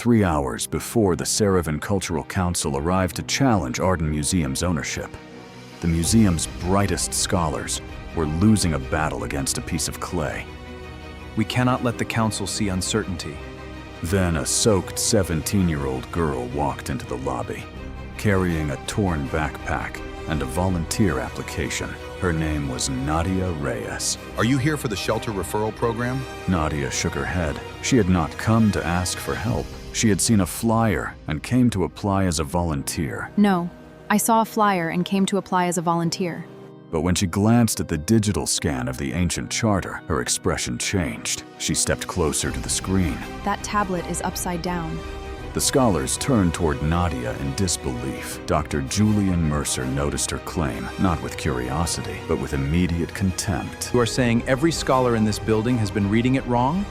3 hours before the Saravan Cultural Council arrived to challenge Arden Museum's ownership. The museum's brightest scholars were losing a battle against a piece of clay. We cannot let the council see uncertainty. Then a soaked 17-year-old girl walked into the lobby, carrying a torn backpack and a volunteer application. Her name was Nadia Reyes. Are you here for the shelter referral program? Nadia shook her head. She had not come to ask for help. She had seen a flyer and came to apply as a volunteer. No, I saw a flyer and came to apply as a volunteer. But when she glanced at the digital scan of the ancient charter, her expression changed. She stepped closer to the screen. That tablet is upside down. The scholars turned toward Nadia in disbelief. Dr. Julian Mercer noticed her claim, not with curiosity, but with immediate contempt. You are saying every scholar in this building has been reading it wrong?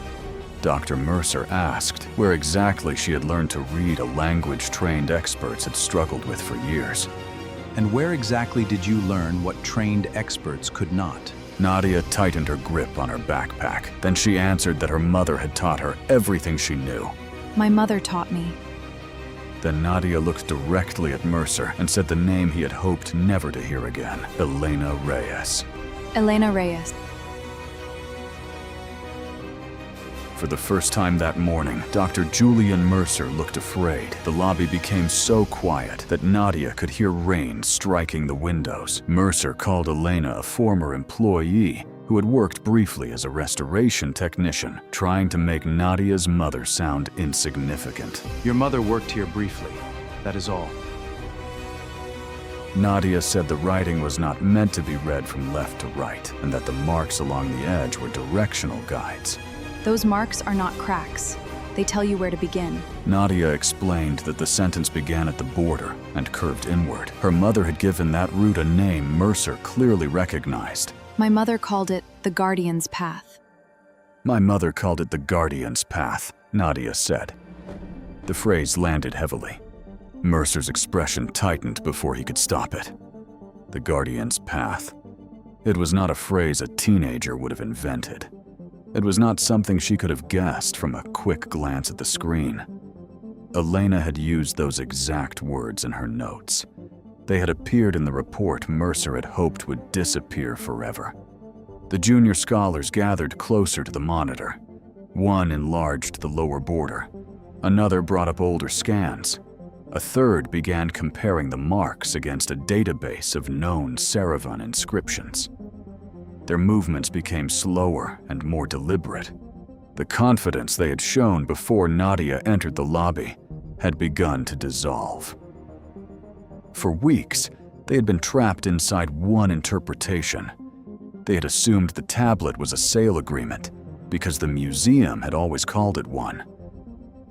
Dr. Mercer asked where exactly she had learned to read a language trained experts had struggled with for years. And where exactly did you learn what trained experts could not? Nadia tightened her grip on her backpack. Then she answered that her mother had taught her everything she knew. My mother taught me. Then Nadia looked directly at Mercer and said the name he had hoped never to hear again, Elena Reyes. Elena Reyes. For the first time that morning, Dr. Julian Mercer looked afraid. The lobby became so quiet that Nadia could hear rain striking the windows. Mercer called Elena a former employee who had worked briefly as a restoration technician, trying to make Nadia's mother sound insignificant. Your mother worked here briefly. That is all. Nadia said the writing was not meant to be read from left to right, and that the marks along the edge were directional guides. Those marks are not cracks. They tell you where to begin. Nadia explained that the sentence began at the border and curved inward. Her mother had given that route a name Mercer clearly recognized. My mother called it the Guardian's Path. My mother called it the Guardian's Path, Nadia said. The phrase landed heavily. Mercer's expression tightened before he could stop it. The Guardian's Path. It was not a phrase a teenager would have invented. It was not something she could have guessed from a quick glance at the screen. Elena had used those exact words in her notes. They had appeared in the report Mercer had hoped would disappear forever. The junior scholars gathered closer to the monitor. One enlarged the lower border. Another brought up older scans. A third began comparing the marks against a database of known Saravan inscriptions. Their movements became slower and more deliberate. The confidence they had shown before Nadia entered the lobby had begun to dissolve. For weeks, they had been trapped inside one interpretation. They had assumed the tablet was a sale agreement because the museum had always called it one.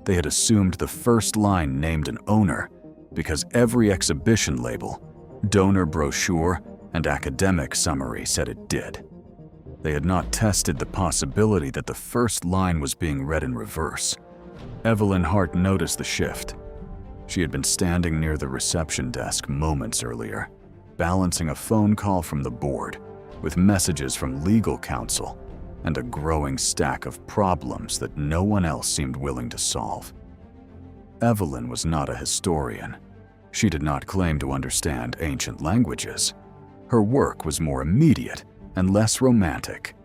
They had assumed the first line named an owner because every exhibition label, donor brochure, and academic summary said it did. They had not tested the possibility that the first line was being read in reverse. Evelyn Hart noticed the shift. She had been standing near the reception desk moments earlier, balancing a phone call from the board with messages from legal counsel and a growing stack of problems that no one else seemed willing to solve. Evelyn was not a historian. She did not claim to understand ancient languages. Her work was more immediate and less romantic.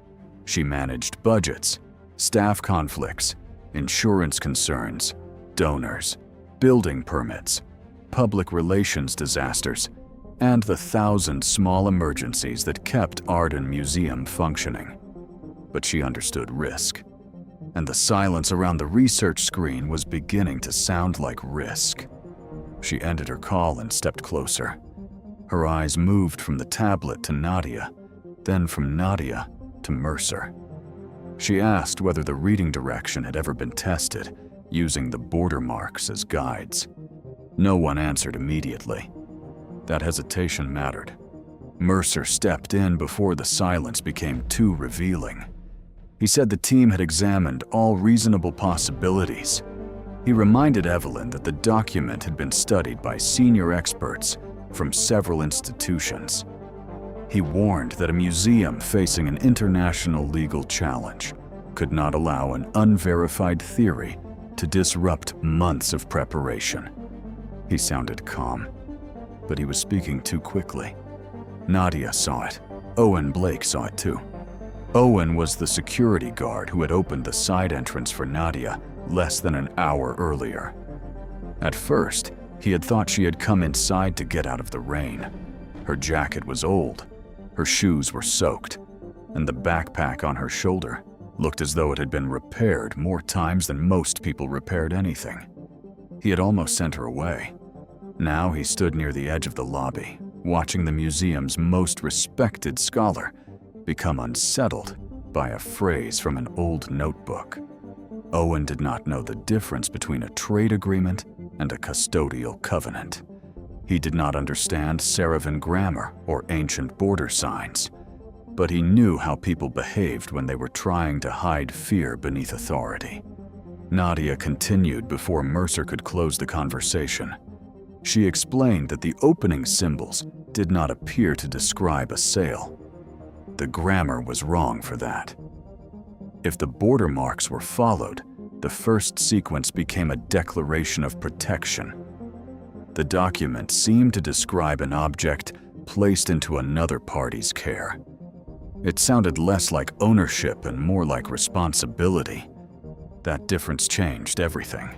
She managed budgets, staff conflicts, insurance concerns, donors, building permits, public relations disasters, and the 1,000 small emergencies that kept Arden Museum functioning. But she understood risk, and the silence around the research screen was beginning to sound like risk. She ended her call and stepped closer. Her eyes moved from the tablet to Nadia, then from Nadia to Mercer. She asked whether the reading direction had ever been tested, using the border marks as guides. No one answered immediately. That hesitation mattered. Mercer stepped in before the silence became too revealing. He said the team had examined all reasonable possibilities. He reminded Evelyn that the document had been studied by senior experts from several institutions. He warned that a museum facing an international legal challenge could not allow an unverified theory to disrupt months of preparation. He sounded calm, but he was speaking too quickly. Nadia saw it. Owen Blake saw it too. Owen was the security guard who had opened the side entrance for Nadia less than an hour earlier. At first, he had thought she had come inside to get out of the rain. Her jacket was old, her shoes were soaked, and the backpack on her shoulder looked as though it had been repaired more times than most people repaired anything. He had almost sent her away. Now he stood near the edge of the lobby, watching the museum's most respected scholar become unsettled by a phrase from an old notebook. Owen did not know the difference between a trade agreement and a custodial covenant. He did not understand Saravan grammar or ancient border signs, but he knew how people behaved when they were trying to hide fear beneath authority. Nadia continued before Mercer could close the conversation. She explained that the opening symbols did not appear to describe a sale. The grammar was wrong for that. If the border marks were followed, the first sequence became a declaration of protection. The document seemed to describe an object placed into another party's care. It sounded less like ownership and more like responsibility. That difference changed everything.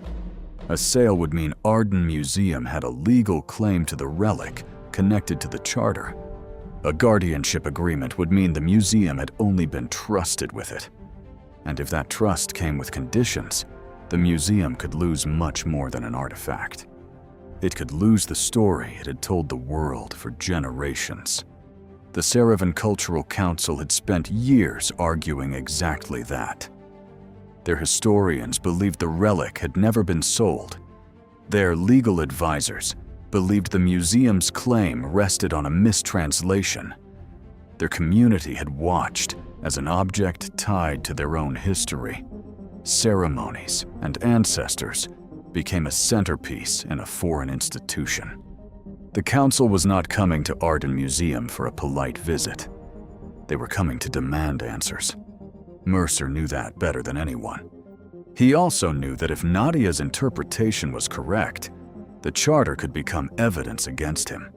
A sale would mean Arden Museum had a legal claim to the relic connected to the charter. A guardianship agreement would mean the museum had only been trusted with it. And if that trust came with conditions, the museum could lose much more than an artifact. It could lose the story it had told the world for generations. The Saravan Cultural Council had spent years arguing exactly that. Their historians believed the relic had never been sold. Their legal advisors believed the museum's claim rested on a mistranslation. Their community had watched as an object tied to their own history, ceremonies, and ancestors became a centerpiece in a foreign institution. The council was not coming to Arden Museum for a polite visit. They were coming to demand answers. Mercer knew that better than anyone. He also knew that if Nadia's interpretation was correct, the charter could become evidence against him.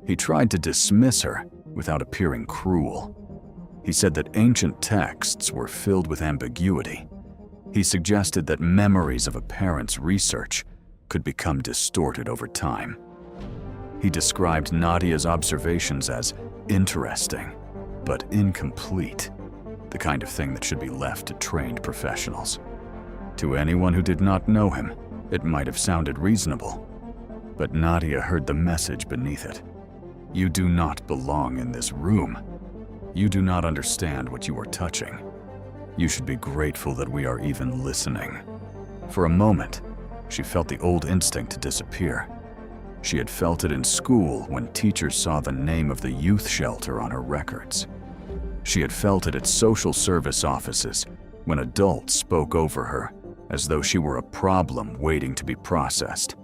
He tried to dismiss her without appearing cruel. He said that ancient texts were filled with ambiguity. He suggested that memories of a parent's research could become distorted over time. He described Nadia's observations as interesting, but incomplete, the kind of thing that should be left to trained professionals. To anyone who did not know him, it might have sounded reasonable, but Nadia heard the message beneath it. You do not belong in this room. You do not understand what you are touching. You should be grateful that we are even listening. For a moment, she felt the old instinct disappear. She had felt it in school when teachers saw the name of the youth shelter on her records. She had felt it at social service offices when adults spoke over her as though she were a problem waiting to be processed.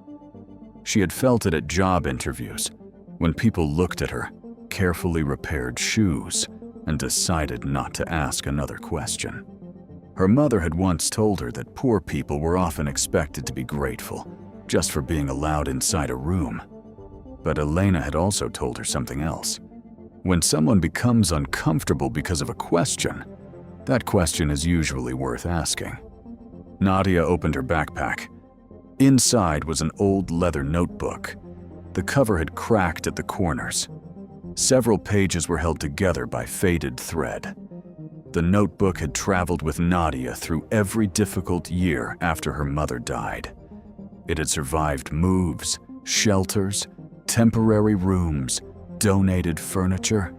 She had felt it at job interviews when people looked at her carefully repaired shoes and decided not to ask another question. Her mother had once told her that poor people were often expected to be grateful just for being allowed inside a room. But Elena had also told her something else. When someone becomes uncomfortable because of a question, that question is usually worth asking. Nadia opened her backpack. Inside was an old leather notebook. The cover had cracked at the corners. Several pages were held together by faded thread. The notebook had traveled with Nadia through every difficult year after her mother died. It had survived moves, shelters, temporary rooms, donated furniture,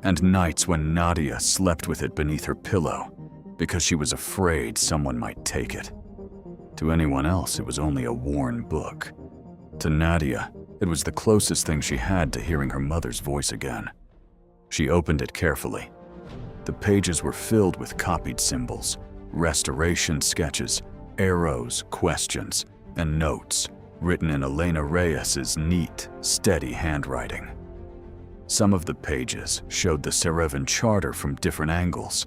and nights when Nadia slept with it beneath her pillow because she was afraid someone might take it. To anyone else, it was only a worn book. To Nadia, it was the closest thing she had to hearing her mother's voice again. She opened it carefully. The pages were filled with copied symbols, restoration sketches, arrows, questions, and notes written in Elena Reyes's neat, steady handwriting. Some of the pages showed the Saravan charter from different angles.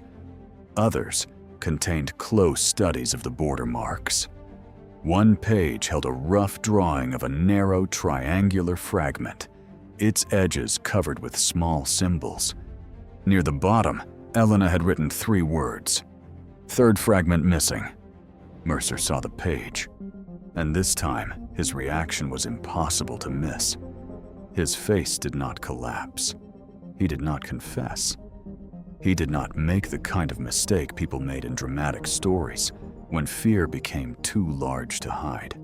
Others contained close studies of the border marks. One page held a rough drawing of a narrow triangular fragment, its edges covered with small symbols. Near the bottom, Elena had written 3 words. "Third fragment missing." Mercer saw the page, and this time his reaction was impossible to miss. His face did not collapse. He did not confess. He did not make the kind of mistake people made in dramatic stories when fear became too large to hide.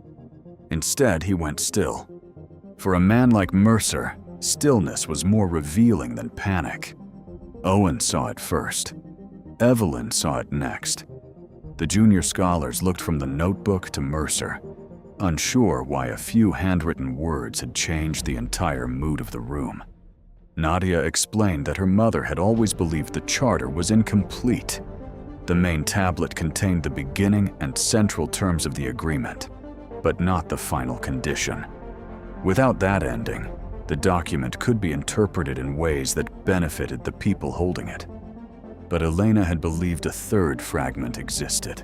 Instead, he went still. For a man like Mercer, stillness was more revealing than panic. Owen saw it first. Evelyn saw it next. The junior scholars looked from the notebook to Mercer, unsure why a few handwritten words had changed the entire mood of the room. Nadia explained that her mother had always believed the charter was incomplete. The main tablet contained the beginning and central terms of the agreement, but not the final condition. Without that ending, the document could be interpreted in ways that benefited the people holding it. But Elena had believed a third fragment existed,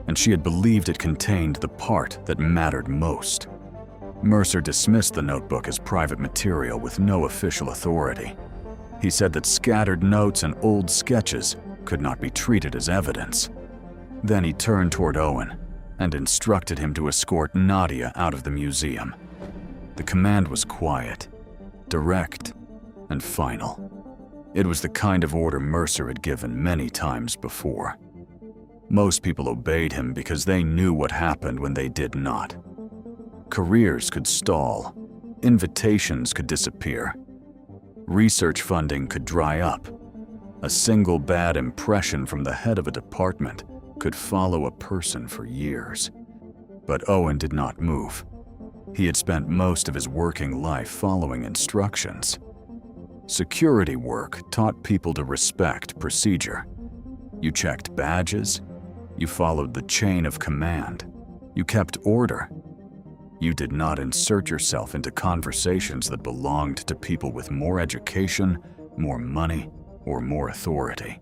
and she had believed it contained the part that mattered most. Mercer dismissed the notebook as private material with no official authority. He said that scattered notes and old sketches could not be treated as evidence. Then he turned toward Owen and instructed him to escort Nadia out of the museum. The command was quiet, direct, and final. It was the kind of order Mercer had given many times before. Most people obeyed him because they knew what happened when they did not. Careers could stall, invitations could disappear, research funding could dry up. A single bad impression from the head of a department could follow a person for years. But Owen did not move. He had spent most of his working life following instructions. Security work taught people to respect procedure. You checked badges, you followed the chain of command, you kept order. You did not insert yourself into conversations that belonged to people with more education, more money, or more authority.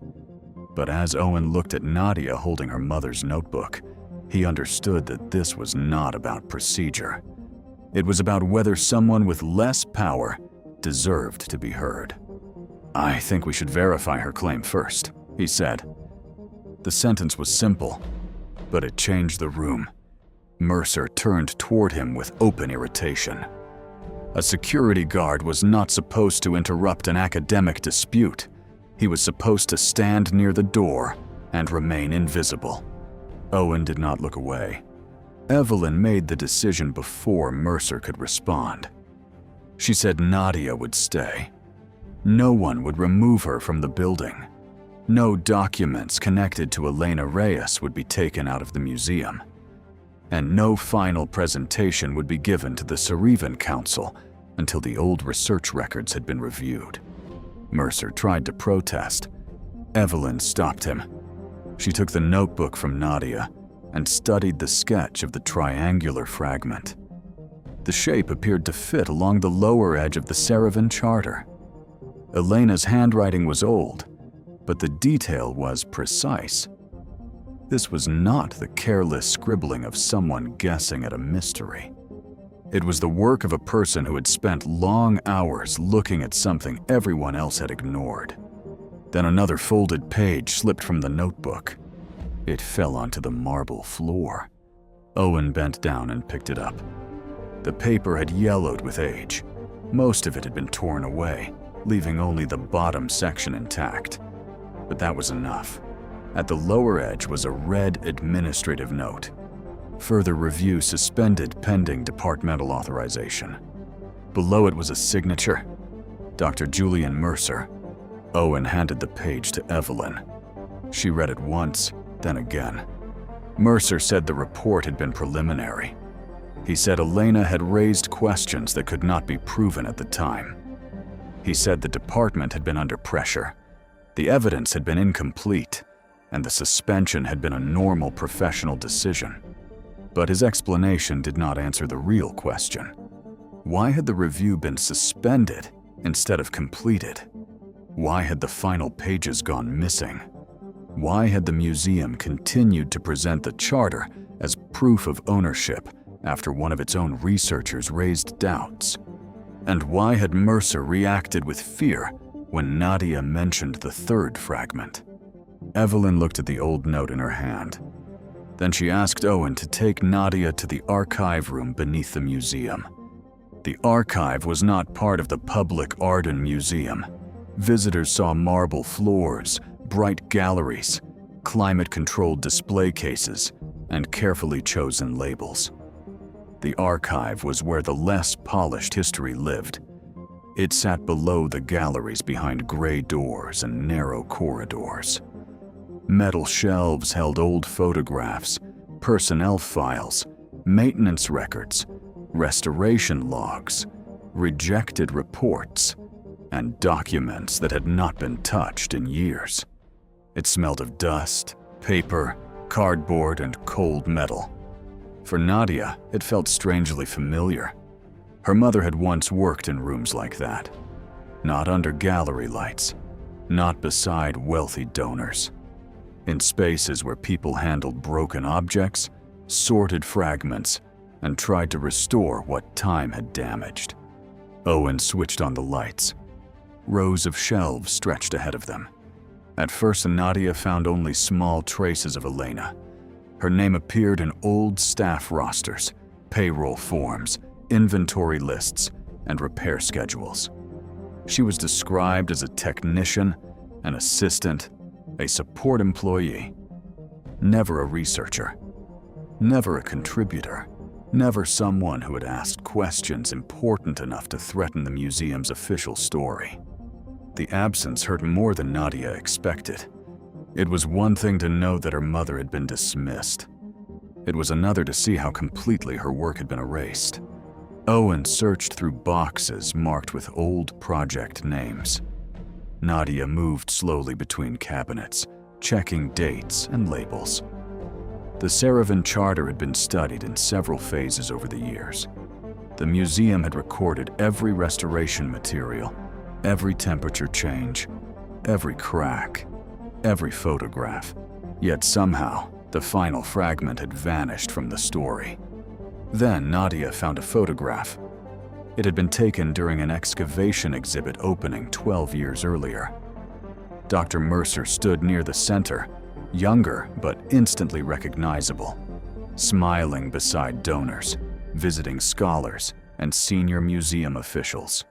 But as Owen looked at Nadia holding her mother's notebook, he understood that this was not about procedure. It was about whether someone with less power deserved to be heard. "I think we should verify her claim first," he said. The sentence was simple, but it changed the room. Mercer turned toward him with open irritation. A security guard was not supposed to interrupt an academic dispute. He was supposed to stand near the door and remain invisible. Owen did not look away. Evelyn made the decision before Mercer could respond. She said Nadia would stay. No one would remove her from the building. No documents connected to Elena Reyes would be taken out of the museum. And no final presentation would be given to the Cerevan Council until the old research records had been reviewed. Mercer tried to protest. Evelyn stopped him. She took the notebook from Nadia and studied the sketch of the triangular fragment. The shape appeared to fit along the lower edge of the Cerevan Charter. Elena's handwriting was old, but the detail was precise. This was not the careless scribbling of someone guessing at a mystery. It was the work of a person who had spent long hours looking at something everyone else had ignored. Then another folded page slipped from the notebook. It fell onto the marble floor. Owen bent down and picked it up. The paper had yellowed with age. Most of it had been torn away, leaving only the bottom section intact. But that was enough. At the lower edge was a red administrative note. Further review suspended pending departmental authorization. Below it was a signature, Dr. Julian Mercer. Owen handed the page to Evelyn. She read it once, then again. Mercer said the report had been preliminary. He said Elena had raised questions that could not be proven at the time. He said the department had been under pressure. The evidence had been incomplete, and the suspension had been a normal professional decision. But his explanation did not answer the real question. Why had the review been suspended instead of completed? Why had the final pages gone missing? Why had the museum continued to present the charter as proof of ownership after one of its own researchers raised doubts. And why had Mercer reacted with fear when Nadia mentioned the third fragment? Evelyn looked at the old note in her hand. Then she asked Owen to take Nadia to the archive room beneath the museum. The archive was not part of the public Arden Museum. Visitors saw marble floors, bright galleries, climate-controlled display cases, and carefully chosen labels. The archive was where the less polished history lived. It sat below the galleries behind gray doors and narrow corridors. Metal shelves held old photographs, personnel files, maintenance records, restoration logs, rejected reports, and documents that had not been touched in years. It smelled of dust, paper, cardboard, and cold metal. For Nadia, it felt strangely familiar. Her mother had once worked in rooms like that. Not under gallery lights, not beside wealthy donors. In spaces where people handled broken objects, sorted fragments, and tried to restore what time had damaged. Owen switched on the lights. Rows of shelves stretched ahead of them. At first, Nadia found only small traces of Elena. Her name appeared in old staff rosters, payroll forms, inventory lists, and repair schedules. She was described as a technician, an assistant, a support employee. Never a researcher. Never a contributor. Never someone who had asked questions important enough to threaten the museum's official story. The absence hurt more than Nadia expected. It was one thing to know that her mother had been dismissed. It was another to see how completely her work had been erased. Owen searched through boxes marked with old project names. Nadia moved slowly between cabinets, checking dates and labels. The Saravan Charter had been studied in several phases over the years. The museum had recorded every restoration material, every temperature change, every crack, every photograph. Yet somehow, the final fragment had vanished from the story. Then Nadia found a photograph. It had been taken during an excavation exhibit opening 12 years earlier. Dr. Mercer stood near the center, younger but instantly recognizable, smiling beside donors, visiting scholars, and senior museum officials.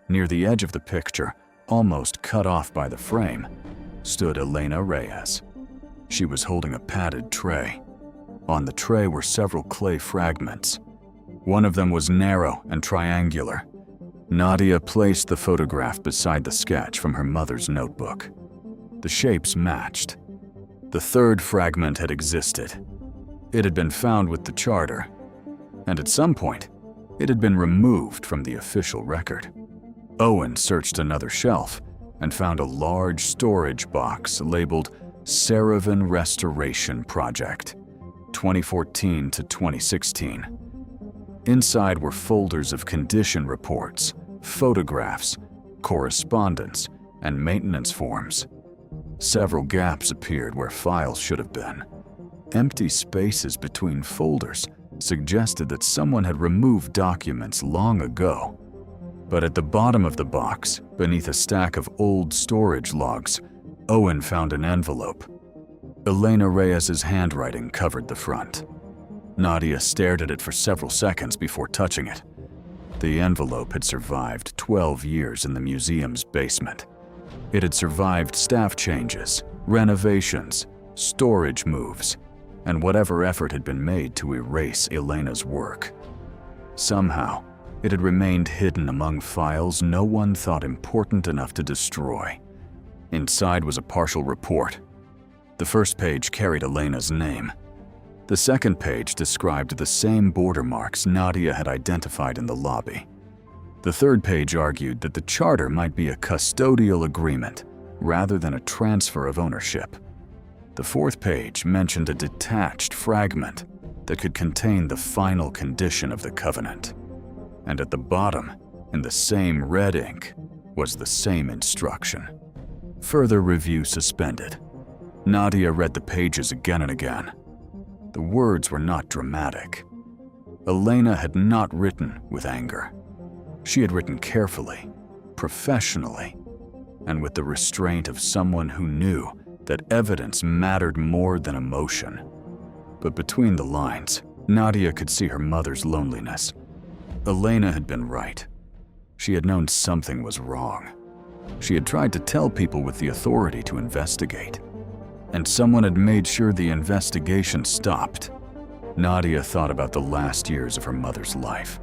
Near the edge of the picture, almost cut off by the frame, stood Elena Reyes. She was holding a padded tray. On the tray were several clay fragments. One of them was narrow and triangular. Nadia placed the photograph beside the sketch from her mother's notebook. The shapes matched. The third fragment had existed. It had been found with the charter, and at some point, it had been removed from the official record. Owen searched another shelf and found a large storage box labeled Saravan Restoration Project, 2014 to 2016. Inside were folders of condition reports, photographs, correspondence, and maintenance forms. Several gaps appeared where files should have been. Empty spaces between folders suggested that someone had removed documents long ago. But at the bottom of the box, beneath a stack of old storage logs, Owen found an envelope. Elena Reyes's handwriting covered the front. Nadia stared at it for several seconds before touching it. The envelope had survived 12 years in the museum's basement. It had survived staff changes, renovations, storage moves, and whatever effort had been made to erase Elena's work. Somehow, it had remained hidden among files no one thought important enough to destroy. Inside was a partial report. The first page carried Elena's name. The second page described the same border marks Nadia had identified in the lobby. The third page argued that the charter might be a custodial agreement rather than a transfer of ownership. The fourth page mentioned a detached fragment that could contain the final condition of the covenant. And at the bottom, in the same red ink, was the same instruction. Further review suspended. Nadia read the pages again and again. The words were not dramatic. Elena had not written with anger. She had written carefully, professionally, and with the restraint of someone who knew that evidence mattered more than emotion. But between the lines, Nadia could see her mother's loneliness. Elena had been right. She had known something was wrong. She had tried to tell people with the authority to investigate, and someone had made sure the investigation stopped. Nadia thought about the last years of her mother's life.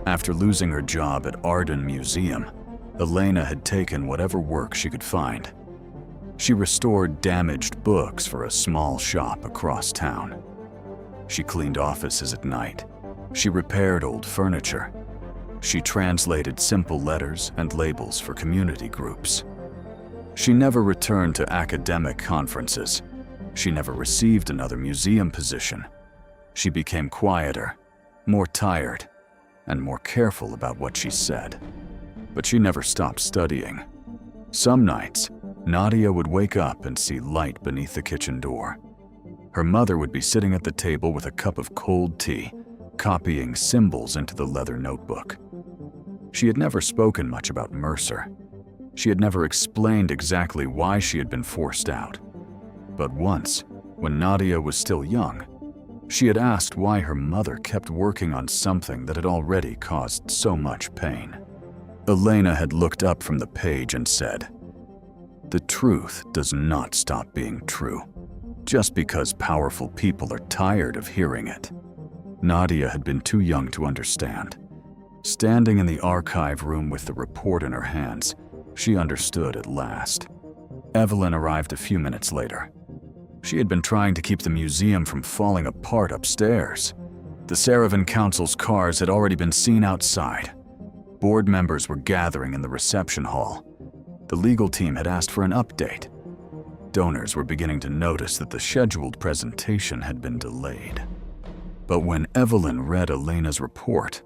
After losing her job at Arden Museum, Elena had taken whatever work she could find. She restored damaged books for a small shop across town. She cleaned offices at night. She repaired old furniture. She translated simple letters and labels for community groups. She never returned to academic conferences. She never received another museum position. She became quieter, more tired, and more careful about what she said. But she never stopped studying. Some nights, Nadia would wake up and see light beneath the kitchen door. Her mother would be sitting at the table with a cup of cold tea, copying symbols into the leather notebook. She had never spoken much about Mercer. She had never explained exactly why she had been forced out. But once, when Nadia was still young, she had asked why her mother kept working on something that had already caused so much pain. Elena had looked up from the page and said, "The truth does not stop being true, just because powerful people are tired of hearing it." Nadia had been too young to understand. Standing in the archive room with the report in her hands, she understood at last. Evelyn arrived a few minutes later. She had been trying to keep the museum from falling apart upstairs. The Saravan Council's cars had already been seen outside. Board members were gathering in the reception hall. The legal team had asked for an update. Donors were beginning to notice that the scheduled presentation had been delayed. But when Evelyn read Elena's report,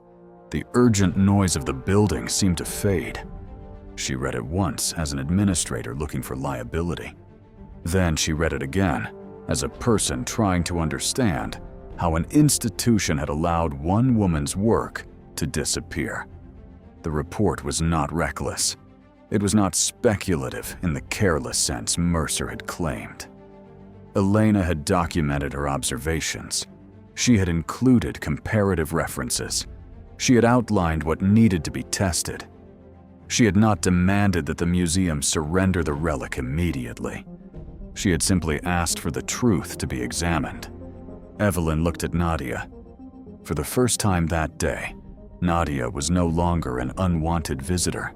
the urgent noise of the building seemed to fade. She read it once as an administrator looking for liability. Then she read it again as a person trying to understand how an institution had allowed one woman's work to disappear. The report was not reckless. It was not speculative in the careless sense Mercer had claimed. Elena had documented her observations. She had included comparative references. She had outlined what needed to be tested. She had not demanded that the museum surrender the relic immediately. She had simply asked for the truth to be examined. Evelyn looked at Nadia. For the first time that day, Nadia was no longer an unwanted visitor,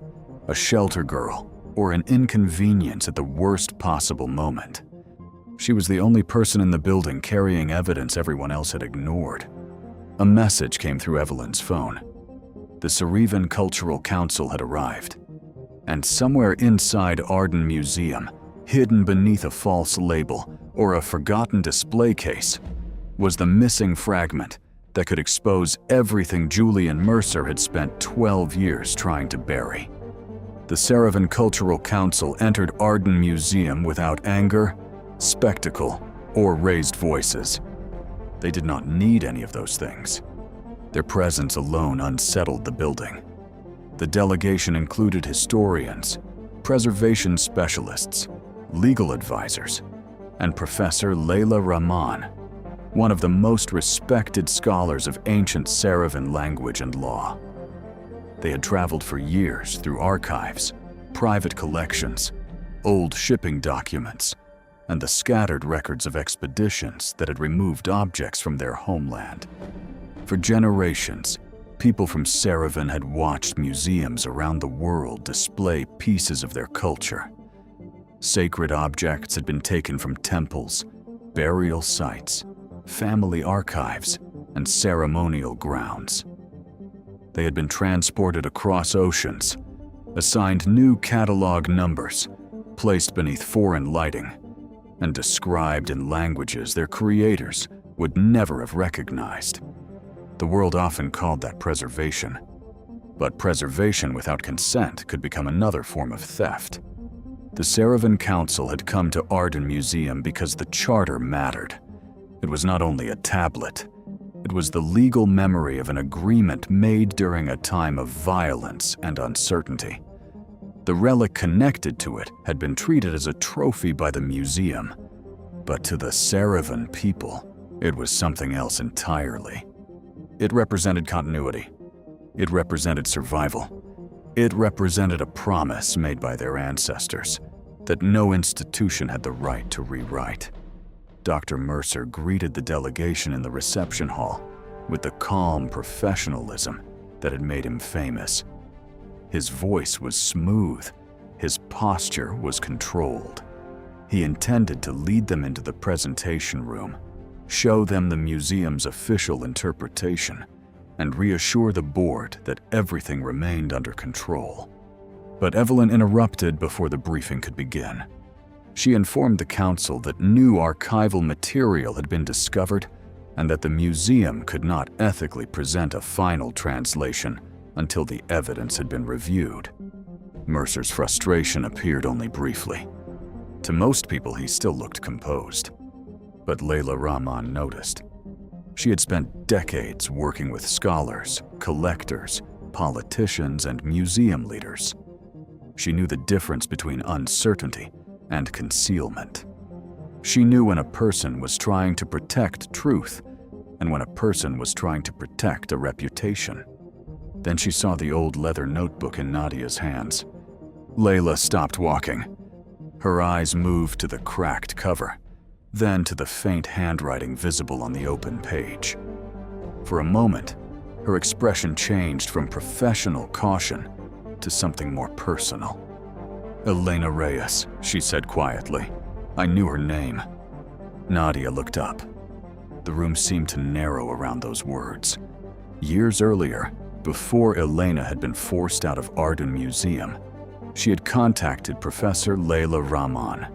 a shelter girl, or an inconvenience at the worst possible moment. She was the only person in the building carrying evidence everyone else had ignored. A message came through Evelyn's phone. The Saravan Cultural Council had arrived, and somewhere inside Arden Museum, hidden beneath a false label or a forgotten display case, was the missing fragment that could expose everything Julian Mercer had spent 12 years trying to bury. The Saravan Cultural Council entered Arden Museum without anger, spectacle, or raised voices. They did not need any of those things. Their presence alone unsettled the building. The delegation included historians, preservation specialists, legal advisors, and Professor Layla Rahman, one of the most respected scholars of ancient Saravan language and law. They had traveled for years through archives, private collections, old shipping documents, and the scattered records of expeditions that had removed objects from their homeland. For generations, people from Saravan had watched museums around the world display pieces of their culture. Sacred objects had been taken from temples, burial sites, family archives, and ceremonial grounds. They had been transported across oceans, assigned new catalog numbers, placed beneath foreign lighting, and described in languages their creators would never have recognized. The world often called that preservation, but preservation without consent could become another form of theft. The Saravan Council had come to Arden Museum because the charter mattered. It was not only a tablet, it was the legal memory of an agreement made during a time of violence and uncertainty. The relic connected to it had been treated as a trophy by the museum, but to the Saravan people, it was something else entirely. It represented continuity. It represented survival. It represented a promise made by their ancestors that no institution had the right to rewrite. Dr. Mercer greeted the delegation in the reception hall with the calm professionalism that had made him famous. His voice was smooth. His posture was controlled. He intended to lead them into the presentation room, show them the museum's official interpretation, and reassure the board that everything remained under control. But Evelyn interrupted before the briefing could begin. She informed the council that new archival material had been discovered and that the museum could not ethically present a final translation until the evidence had been reviewed. Mercer's frustration appeared only briefly. To most people, he still looked composed. But Layla Rahman noticed. She had spent decades working with scholars, collectors, politicians, and museum leaders. She knew the difference between uncertainty and concealment. She knew when a person was trying to protect truth and when a person was trying to protect a reputation. Then she saw the old leather notebook in Nadia's hands. Layla stopped walking. Her eyes moved to the cracked cover, then to the faint handwriting visible on the open page. For a moment, her expression changed from professional caution to something more personal. "Elena Reyes," she said quietly. I knew her name. Nadia looked up. The room seemed to narrow around those words. Years earlier, before Elena had been forced out of Arden Museum, she had contacted Professor Layla Rahman.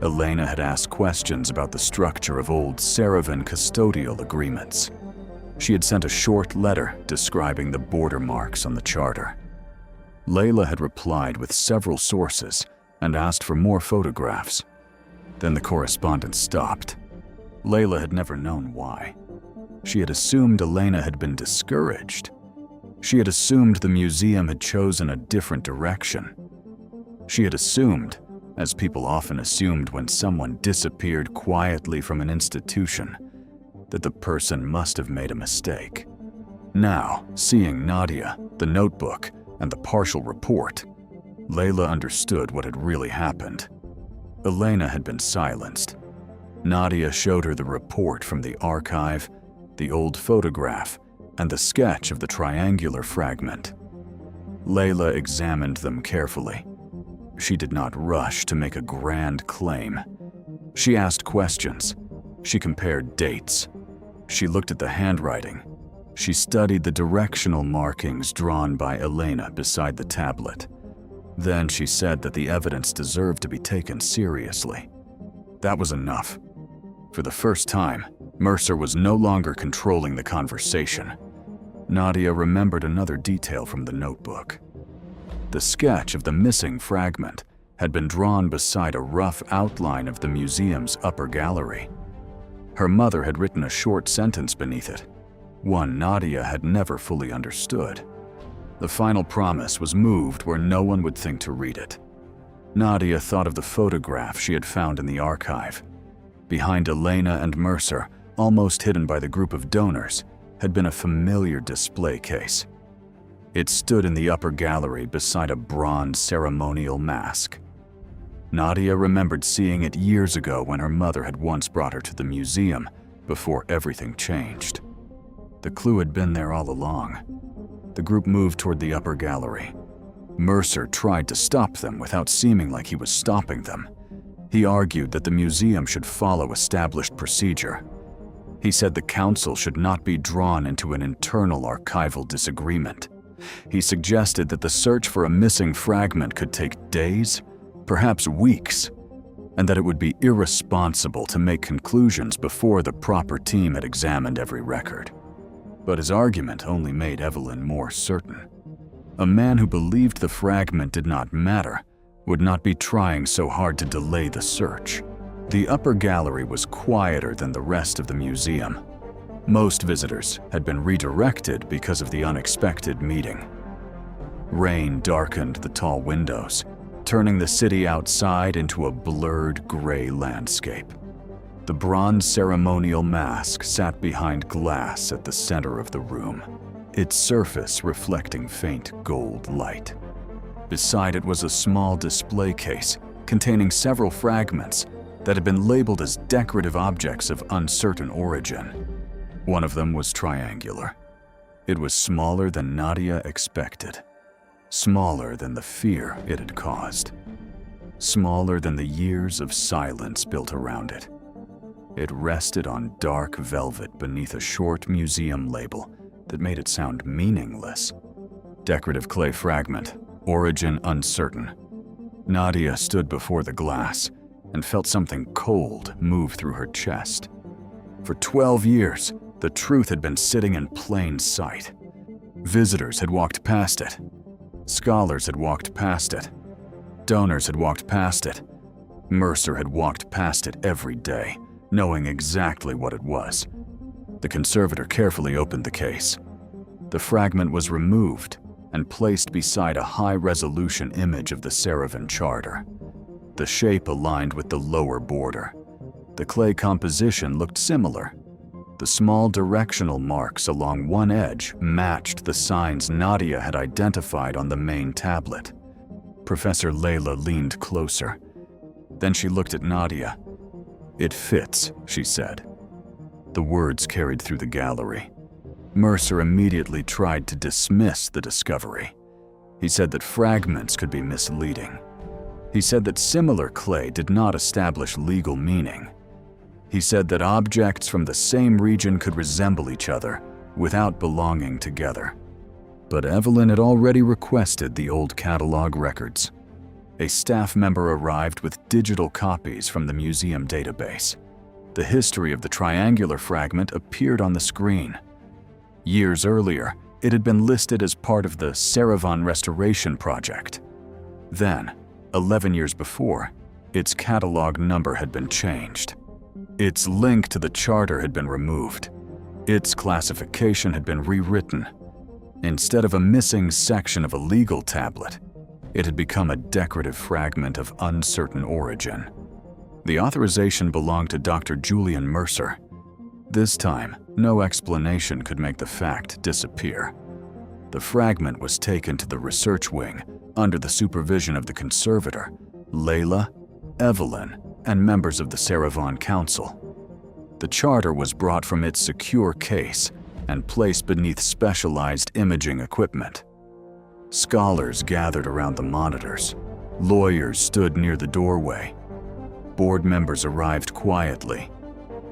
Elena had asked questions about the structure of old Saravan custodial agreements. She had sent a short letter describing the border marks on the charter. Layla had replied with several sources and asked for more photographs. Then the correspondence stopped. Layla had never known why. She had assumed Elena had been discouraged. She had assumed the museum had chosen a different direction. She had assumed, as people often assumed when someone disappeared quietly from an institution, that the person must have made a mistake. Now, seeing Nadia, the notebook, and the partial report, Layla understood what had really happened. Elena had been silenced. Nadia showed her the report from the archive, the old photograph, and the sketch of the triangular fragment. Layla examined them carefully. She did not rush to make a grand claim. She asked questions. She compared dates. She looked at the handwriting. She studied the directional markings drawn by Elena beside the tablet. Then she said that the evidence deserved to be taken seriously. That was enough. For the first time, Mercer was no longer controlling the conversation. Nadia remembered another detail from the notebook. The sketch of the missing fragment had been drawn beside a rough outline of the museum's upper gallery. Her mother had written a short sentence beneath it, one Nadia had never fully understood. The final promise was moved where no one would think to read it. Nadia thought of the photograph she had found in the archive. Behind Elena and Mercer, almost hidden by the group of donors, had been a familiar display case. It stood in the upper gallery beside a bronze ceremonial mask. Nadia remembered seeing it years ago when her mother had once brought her to the museum before everything changed. The clue had been there all along. The group moved toward the upper gallery. Mercer tried to stop them without seeming like he was stopping them. He argued that the museum should follow established procedure. He said the council should not be drawn into an internal archival disagreement. He suggested that the search for a missing fragment could take days, perhaps weeks, and that it would be irresponsible to make conclusions before the proper team had examined every record. But his argument only made Evelyn more certain. A man who believed the fragment did not matter would not be trying so hard to delay the search. The upper gallery was quieter than the rest of the museum. Most visitors had been redirected because of the unexpected meeting. Rain darkened the tall windows, turning the city outside into a blurred gray landscape. The bronze ceremonial mask sat behind glass at the center of the room, its surface reflecting faint gold light. Beside it was a small display case containing several fragments that had been labeled as decorative objects of uncertain origin. One of them was triangular. It was smaller than Nadia expected, smaller than the fear it had caused, smaller than the years of silence built around it. It rested on dark velvet beneath a short museum label that made it sound meaningless. Decorative clay fragment, origin uncertain. Nadia stood before the glass and felt something cold move through her chest. For 12 years, the truth had been sitting in plain sight. Visitors had walked past it. Scholars had walked past it. Donors had walked past it. Mercer had walked past it every day, knowing exactly what it was. The conservator carefully opened the case. The fragment was removed and placed beside a high-resolution image of the Saravan Charter. The shape aligned with the lower border. The clay composition looked similar. The small directional marks along one edge matched the signs Nadia had identified on the main tablet. Professor Layla leaned closer. Then she looked at Nadia. "It fits," she said. The words carried through the gallery. Mercer immediately tried to dismiss the discovery. He said that fragments could be misleading. He said that similar clay did not establish legal meaning. He said that objects from the same region could resemble each other without belonging together. But Evelyn had already requested the old catalog records. A staff member arrived with digital copies from the museum database. The history of the triangular fragment appeared on the screen. Years earlier, it had been listed as part of the Saravan Restoration Project. Then, 11 years before, its catalog number had been changed. Its link to the charter had been removed. Its classification had been rewritten. Instead of a missing section of a legal tablet, it had become a decorative fragment of uncertain origin. The authorization belonged to Dr. Julian Mercer. This time, no explanation could make the fact disappear. The fragment was taken to the research wing under the supervision of the conservator, Layla, Evelyn, and members of the Saravan Council. The charter was brought from its secure case and placed beneath specialized imaging equipment. Scholars gathered around the monitors. Lawyers stood near the doorway. Board members arrived quietly,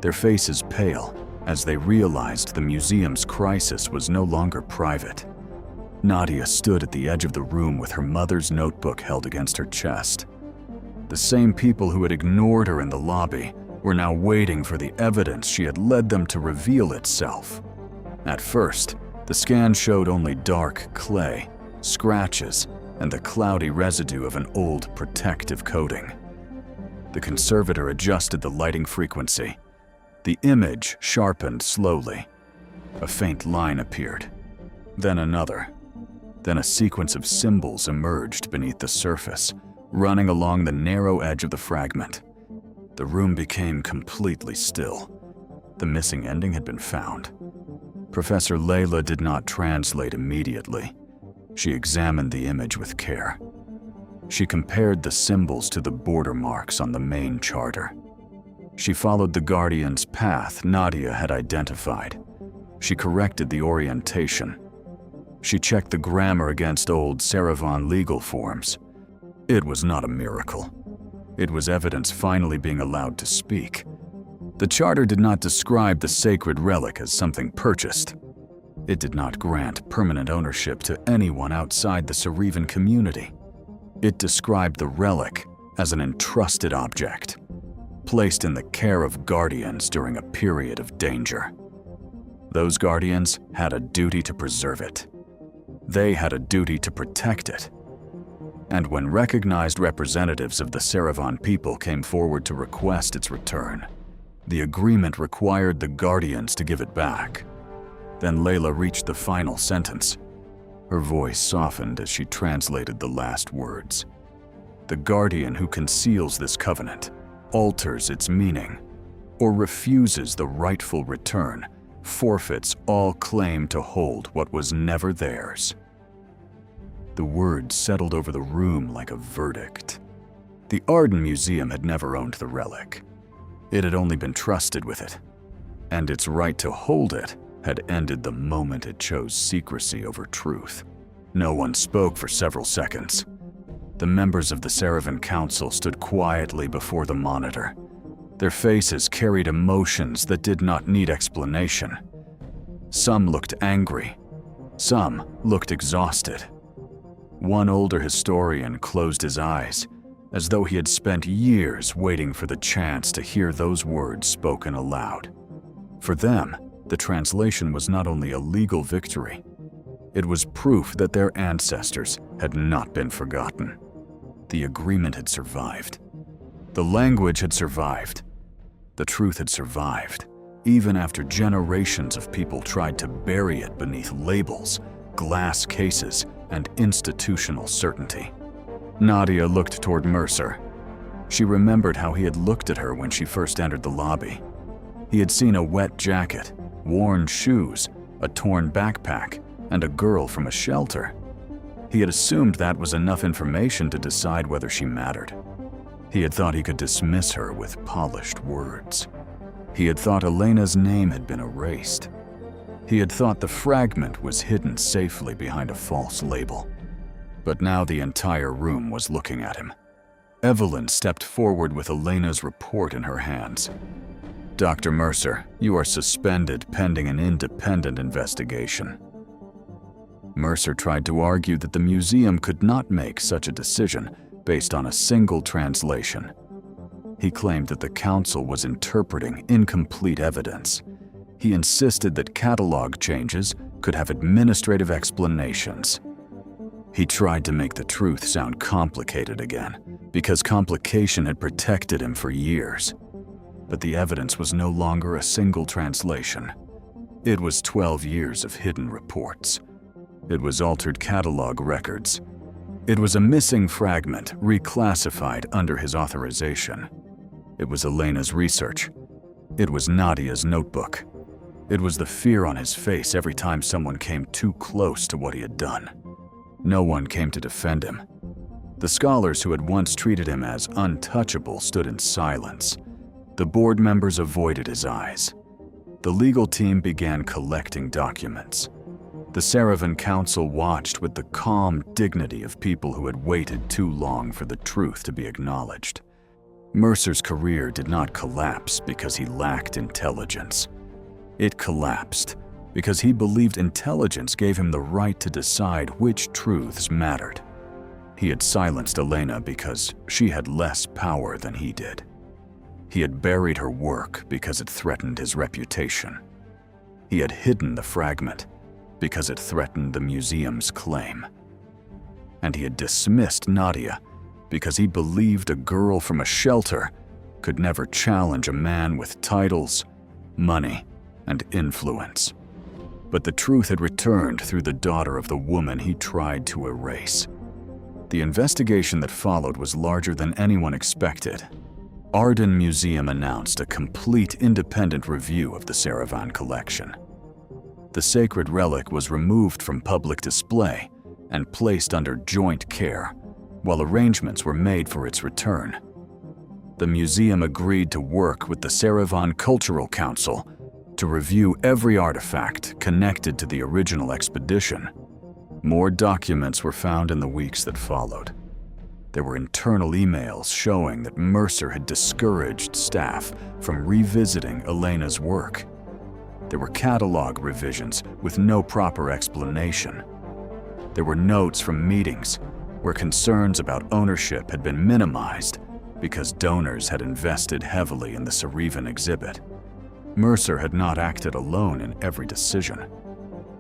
their faces pale as they realized the museum's crisis was no longer private. Nadia stood at the edge of the room with her mother's notebook held against her chest. The same people who had ignored her in the lobby were now waiting for the evidence she had led them to reveal itself. At first, the scan showed only dark clay, scratches, and the cloudy residue of an old protective coating. The conservator adjusted the lighting frequency. The image sharpened slowly. A faint line appeared, then another. Then a sequence of symbols emerged beneath the surface, running along the narrow edge of the fragment. The room became completely still. The missing ending had been found. Professor Layla did not translate immediately. She examined the image with care. She compared the symbols to the border marks on the main charter. She followed the Guardian's path Nadia had identified. She corrected the orientation. She checked the grammar against old Saravan legal forms. It was not a miracle. It was evidence finally being allowed to speak. The charter did not describe the sacred relic as something purchased. It did not grant permanent ownership to anyone outside the Saravan community. It described the relic as an entrusted object, placed in the care of guardians during a period of danger. Those guardians had a duty to preserve it. They had a duty to protect it. And when recognized representatives of the Saravan people came forward to request its return, the agreement required the Guardians to give it back. Then Layla reached the final sentence. Her voice softened as she translated the last words. The Guardian who conceals this covenant, alters its meaning, or refuses the rightful return, forfeits all claim to hold what was never theirs. The words settled over the room like a verdict. The Arden Museum had never owned the relic. It had only been trusted with it, and its right to hold it had ended the moment it chose secrecy over truth. No one spoke for several seconds. The members of the Saravan Council stood quietly before the monitor. Their faces carried emotions that did not need explanation. Some looked angry. Some looked exhausted. One older historian closed his eyes, as though he had spent years waiting for the chance to hear those words spoken aloud. For them, the translation was not only a legal victory, it was proof that their ancestors had not been forgotten. The agreement had survived. The language had survived. The truth had survived, even after generations of people tried to bury it beneath labels, glass cases, and institutional certainty. Nadia looked toward Mercer. She remembered how he had looked at her when she first entered the lobby. He had seen a wet jacket, worn shoes, a torn backpack, and a girl from a shelter. He had assumed that was enough information to decide whether she mattered. He had thought he could dismiss her with polished words. He had thought Elena's name had been erased. He had thought the fragment was hidden safely behind a false label. But now the entire room was looking at him. Evelyn stepped forward with Elena's report in her hands. Dr. Mercer, you are suspended pending an independent investigation. Mercer tried to argue that the museum could not make such a decision based on a single translation. He claimed that the council was interpreting incomplete evidence. He insisted that catalog changes could have administrative explanations. He tried to make the truth sound complicated again, because complication had protected him for years. But the evidence was no longer a single translation. It was 12 years of hidden reports. It was altered catalog records. It was a missing fragment reclassified under his authorization. It was Elena's research. It was Nadia's notebook. It was the fear on his face every time someone came too close to what he had done. No one came to defend him. The scholars who had once treated him as untouchable stood in silence. The board members avoided his eyes. The legal team began collecting documents. The Saravan Council watched with the calm dignity of people who had waited too long for the truth to be acknowledged. Mercer's career did not collapse because he lacked intelligence. It collapsed because he believed intelligence gave him the right to decide which truths mattered. He had silenced Elena because she had less power than he did. He had buried her work because it threatened his reputation. He had hidden the fragment because it threatened the museum's claim. And he had dismissed Nadia because he believed a girl from a shelter could never challenge a man with titles, money, and influence. But the truth had returned through the daughter of the woman he tried to erase. The investigation that followed was larger than anyone expected. Arden Museum announced a complete independent review of the Saravan collection. The sacred relic was removed from public display and placed under joint care, while arrangements were made for its return. The museum agreed to work with the Saravan Cultural Council to review every artifact connected to the original expedition. More documents were found in the weeks that followed. There were internal emails showing that Mercer had discouraged staff from revisiting Elena's work. There were catalog revisions with no proper explanation. There were notes from meetings where concerns about ownership had been minimized because donors had invested heavily in the Saravan exhibit. Mercer had not acted alone in every decision,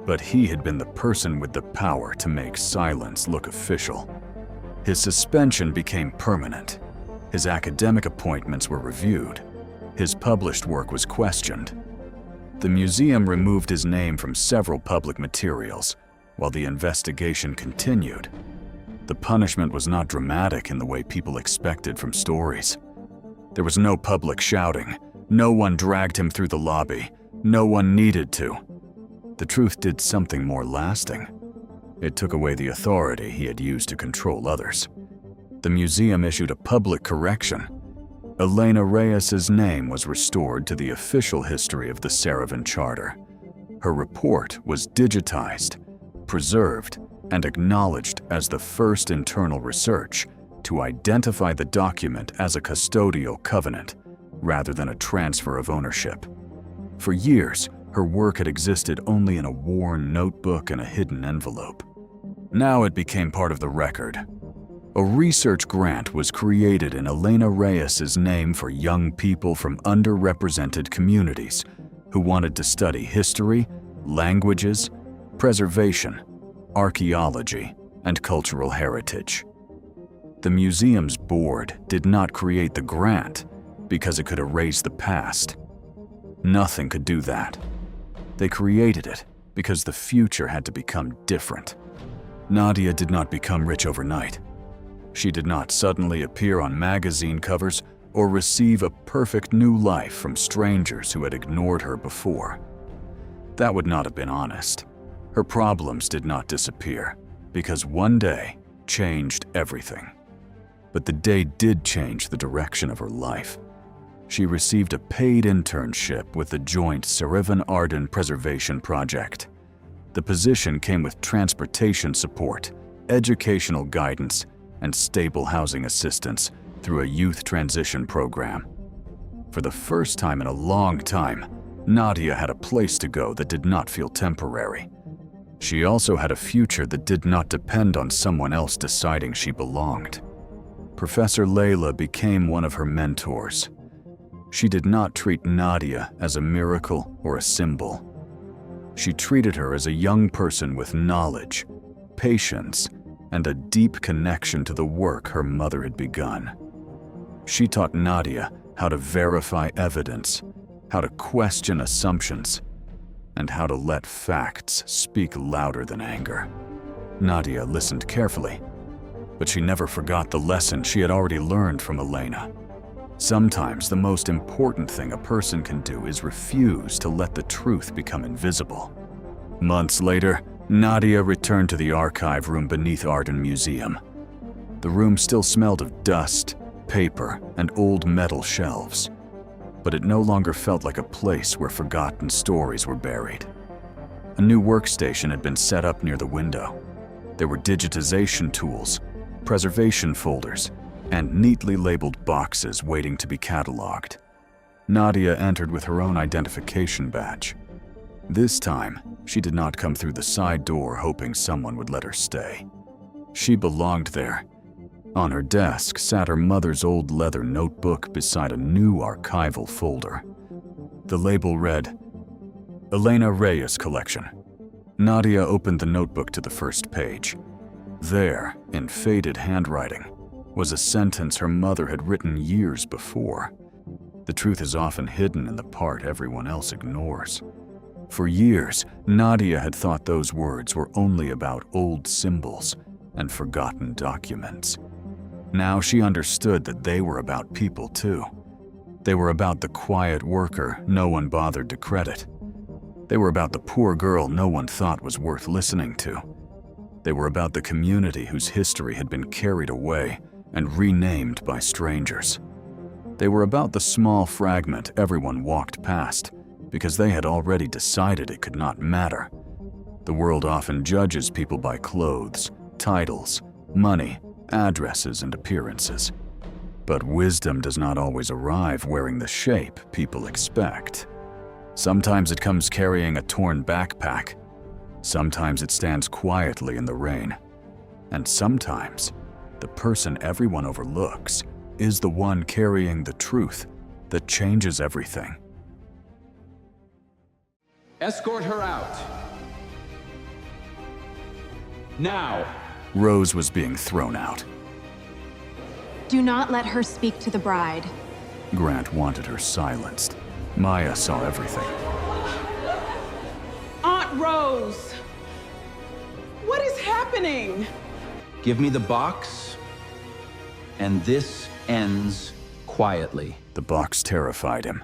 but he had been the person with the power to make silence look official. His suspension became permanent. His academic appointments were reviewed. His published work was questioned. The museum removed his name from several public materials, while the investigation continued. The punishment was not dramatic in the way people expected from stories. There was no public shouting. No one dragged him through the lobby. No one needed to. The truth did something more lasting. It took away the authority he had used to control others. The museum issued a public correction. Elena Reyes's name was restored to the official history of the Saravan Charter. Her report was digitized, preserved, and acknowledged as the first internal research to identify the document as a custodial covenant rather than a transfer of ownership. For years, her work had existed only in a worn notebook and a hidden envelope. Now it became part of the record. A research grant was created in Elena Reyes's name for young people from underrepresented communities who wanted to study history, languages, preservation, archaeology, and cultural heritage. The museum's board did not create the grant because it could erase the past. Nothing could do that. They created it because the future had to become different. Nadia did not become rich overnight. She did not suddenly appear on magazine covers or receive a perfect new life from strangers who had ignored her before. That would not have been honest. Her problems did not disappear because one day changed everything. But the day did change the direction of her life. She received a paid internship with the joint Saravan Arden Preservation Project. The position came with transportation support, educational guidance, and stable housing assistance through a youth transition program. For the first time in a long time, Nadia had a place to go that did not feel temporary. She also had a future that did not depend on someone else deciding she belonged. Professor Layla became one of her mentors. She did not treat Nadia as a miracle or a symbol. She treated her as a young person with knowledge, patience, and a deep connection to the work her mother had begun. She taught Nadia how to verify evidence, how to question assumptions, and how to let facts speak louder than anger. Nadia listened carefully, but she never forgot the lesson she had already learned from Elena. Sometimes the most important thing a person can do is refuse to let the truth become invisible. Months later, Nadia returned to the archive room beneath Arden Museum. The room still smelled of dust, paper, and old metal shelves, but it no longer felt like a place where forgotten stories were buried. A new workstation had been set up near the window. There were digitization tools, preservation folders, and neatly labeled boxes waiting to be cataloged. Nadia entered with her own identification badge. This time, she did not come through the side door hoping someone would let her stay. She belonged there. On her desk sat her mother's old leather notebook beside a new archival folder. The label read, Elena Reyes Collection. Nadia opened the notebook to the first page. There, in faded handwriting, was a sentence her mother had written years before. The truth is often hidden in the part everyone else ignores. For years, Nadia had thought those words were only about old symbols and forgotten documents. Now she understood that they were about people too. They were about the quiet worker no one bothered to credit. They were about the poor girl no one thought was worth listening to. They were about the community whose history had been carried away and renamed by strangers. They were about the small fragment everyone walked past because they had already decided it could not matter. The world often judges people by clothes, titles, money, addresses, and appearances. But wisdom does not always arrive wearing the shape people expect. Sometimes it comes carrying a torn backpack. Sometimes it stands quietly in the rain. And sometimes, the person everyone overlooks is the one carrying the truth that changes everything. Escort her out. Now. Rose was being thrown out. Do not let her speak to the bride. Grant wanted her silenced. Maya saw everything. Aunt Rose! What is happening? Give me the box, and this ends quietly. The box terrified him.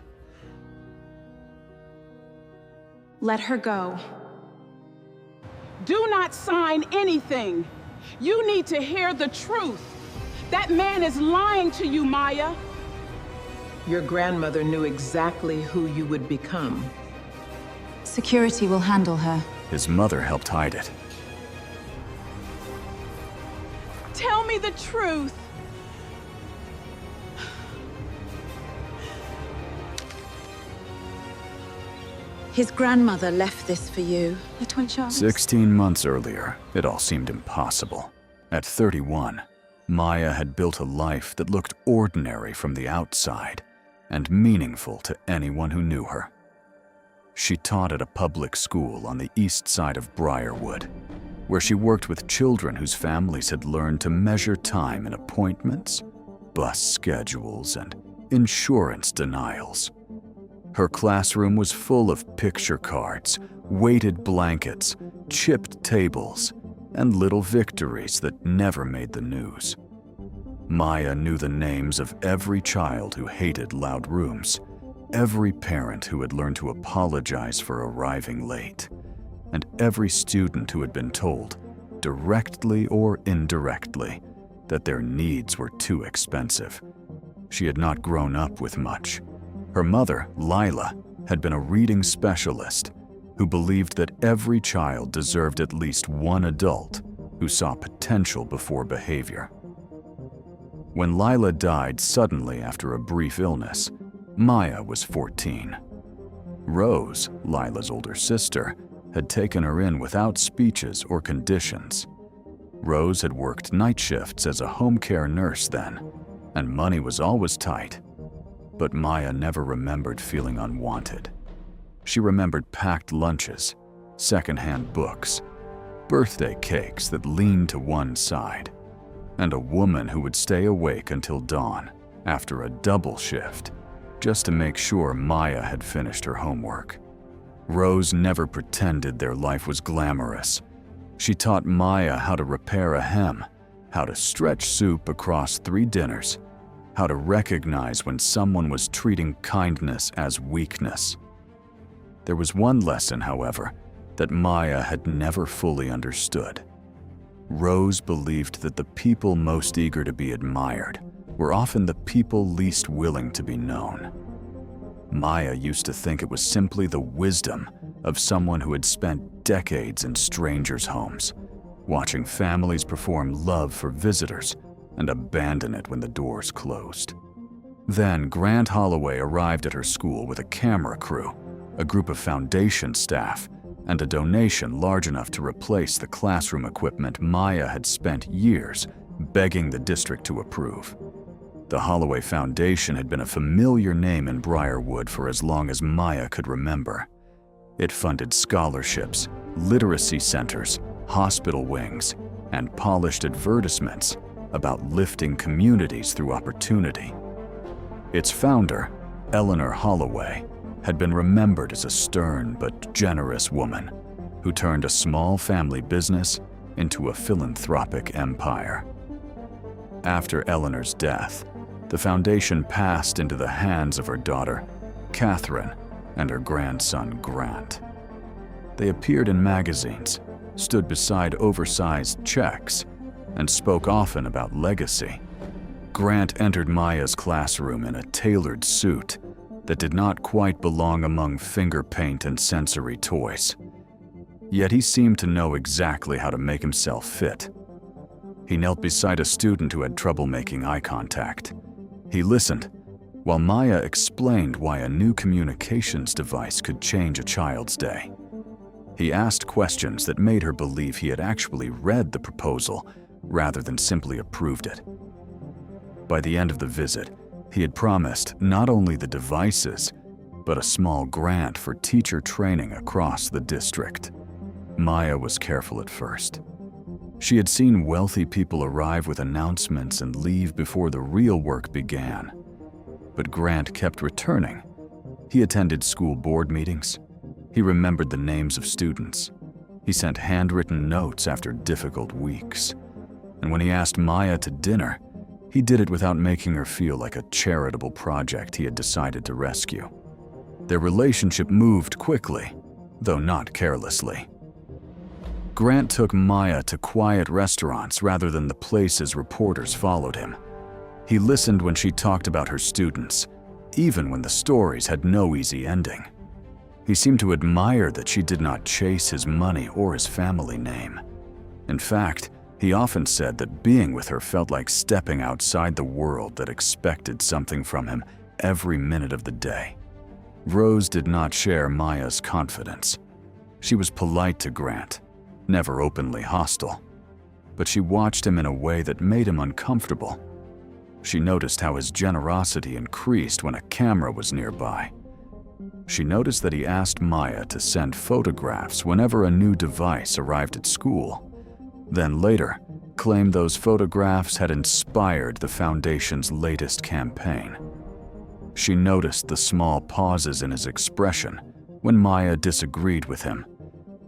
Let her go. Do not sign anything. You need to hear the truth. That man is lying to you, Maya. Your grandmother knew exactly who you would become. Security will handle her. His mother helped hide it. Tell me the truth. His grandmother left this for you. The twin Charlottes. 16 months earlier, it all seemed impossible. At 31, Maya had built a life that looked ordinary from the outside and meaningful to anyone who knew her. She taught at a public school on the east side of Briarwood, where she worked with children whose families had learned to measure time in appointments, bus schedules, and insurance denials. Her classroom was full of picture cards, weighted blankets, chipped tables, and little victories that never made the news. Maya knew the names of every child who hated loud rooms, every parent who had learned to apologize for arriving late, and every student who had been told, directly or indirectly, that their needs were too expensive. She had not grown up with much. Her mother, Lila, had been a reading specialist who believed that every child deserved at least one adult who saw potential before behavior. When Lila died suddenly after a brief illness, Maya was 14. Rose, Lila's older sister, had taken her in without speeches or conditions. Rose had worked night shifts as a home care nurse then, and money was always tight. But Maya never remembered feeling unwanted. She remembered packed lunches, secondhand books, birthday cakes that leaned to one side, and a woman who would stay awake until dawn after a double shift just to make sure Maya had finished her homework. Rose never pretended their life was glamorous. She taught Maya how to repair a hem, how to stretch soup across 3 dinners, how to recognize when someone was treating kindness as weakness. There was one lesson, however, that Maya had never fully understood. Rose believed that the people most eager to be admired were often the people least willing to be known. Maya used to think it was simply the wisdom of someone who had spent decades in strangers' homes, watching families perform love for visitors and abandon it when the doors closed. Then Grant Holloway arrived at her school with a camera crew, a group of foundation staff, and a donation large enough to replace the classroom equipment Maya had spent years begging the district to approve. The Holloway Foundation had been a familiar name in Briarwood for as long as Maya could remember. It funded scholarships, literacy centers, hospital wings, and polished advertisements about lifting communities through opportunity. Its founder, Eleanor Holloway, had been remembered as a stern but generous woman who turned a small family business into a philanthropic empire. After Eleanor's death, the foundation passed into the hands of her daughter, Catherine, and her grandson, Grant. They appeared in magazines, stood beside oversized checks, and spoke often about legacy. Grant entered Maya's classroom in a tailored suit that did not quite belong among finger paint and sensory toys. Yet he seemed to know exactly how to make himself fit. He knelt beside a student who had trouble making eye contact. He listened, while Maya explained why a new communications device could change a child's day. He asked questions that made her believe he had actually read the proposal rather than simply approved it. By the end of the visit, he had promised not only the devices, but a small grant for teacher training across the district. Maya was careful at first. She had seen wealthy people arrive with announcements and leave before the real work began. But Grant kept returning. He attended school board meetings. He remembered the names of students. He sent handwritten notes after difficult weeks. And when he asked Maya to dinner, he did it without making her feel like a charitable project he had decided to rescue. Their relationship moved quickly, though not carelessly. Grant took Maya to quiet restaurants rather than the places reporters followed him. He listened when she talked about her students, even when the stories had no easy ending. He seemed to admire that she did not chase his money or his family name. In fact, he often said that being with her felt like stepping outside the world that expected something from him every minute of the day. Rose did not share Maya's confidence. She was polite to Grant, never openly hostile, but she watched him in a way that made him uncomfortable. She noticed how his generosity increased when a camera was nearby. She noticed that he asked Maya to send photographs whenever a new device arrived at school, then later claimed those photographs had inspired the Foundation's latest campaign. She noticed the small pauses in his expression when Maya disagreed with him,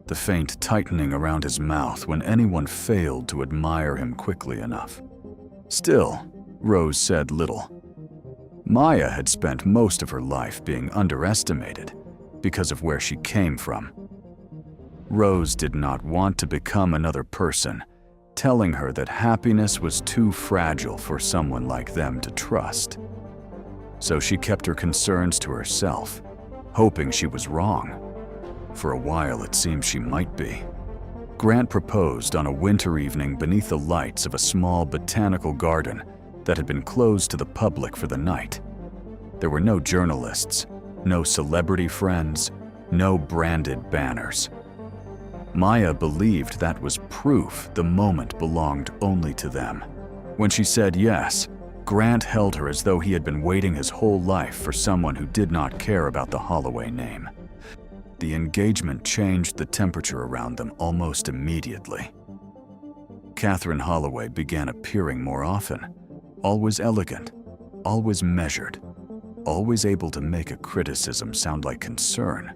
the faint tightening around his mouth when anyone failed to admire him quickly enough. Still, Rose said little. Maya had spent most of her life being underestimated because of where she came from. Rose did not want to become another person, telling her that happiness was too fragile for someone like them to trust. So she kept her concerns to herself, hoping she was wrong. For a while, it seemed she might be. Grant proposed on a winter evening beneath the lights of a small botanical garden that had been closed to the public for the night. There were no journalists, no celebrity friends, no branded banners. Maya believed that was proof the moment belonged only to them. When she said yes, Grant held her as though he had been waiting his whole life for someone who did not care about the Holloway name. The engagement changed the temperature around them almost immediately. Catherine Holloway began appearing more often, always elegant, always measured, always able to make a criticism sound like concern.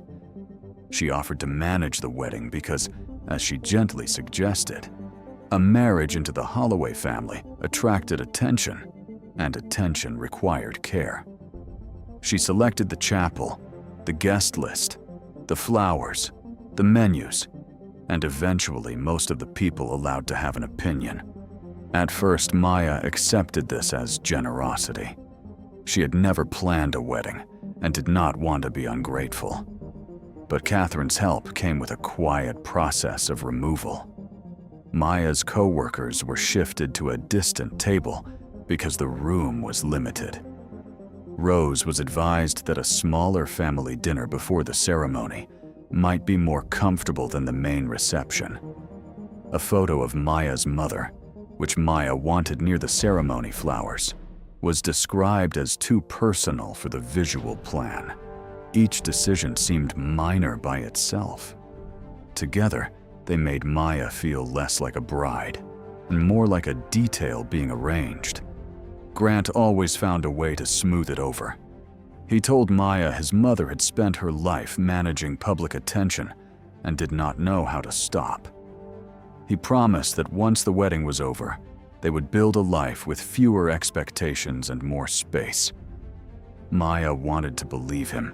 She offered to manage the wedding because, as she gently suggested, a marriage into the Holloway family attracted attention, and attention required care. She selected the chapel, the guest list, the flowers, the menus, and eventually most of the people allowed to have an opinion. At first, Maya accepted this as generosity. She had never planned a wedding and did not want to be ungrateful. But Catherine's help came with a quiet process of removal. Maya's co-workers were shifted to a distant table because the room was limited. Rose was advised that a smaller family dinner before the ceremony might be more comfortable than the main reception. A photo of Maya's mother, which Maya wanted near the ceremony flowers, was described as too personal for the visual plan. Each decision seemed minor by itself. Together, they made Maya feel less like a bride and more like a detail being arranged. Grant always found a way to smooth it over. He told Maya his mother had spent her life managing public attention and did not know how to stop. He promised that once the wedding was over, they would build a life with fewer expectations and more space. Maya wanted to believe him.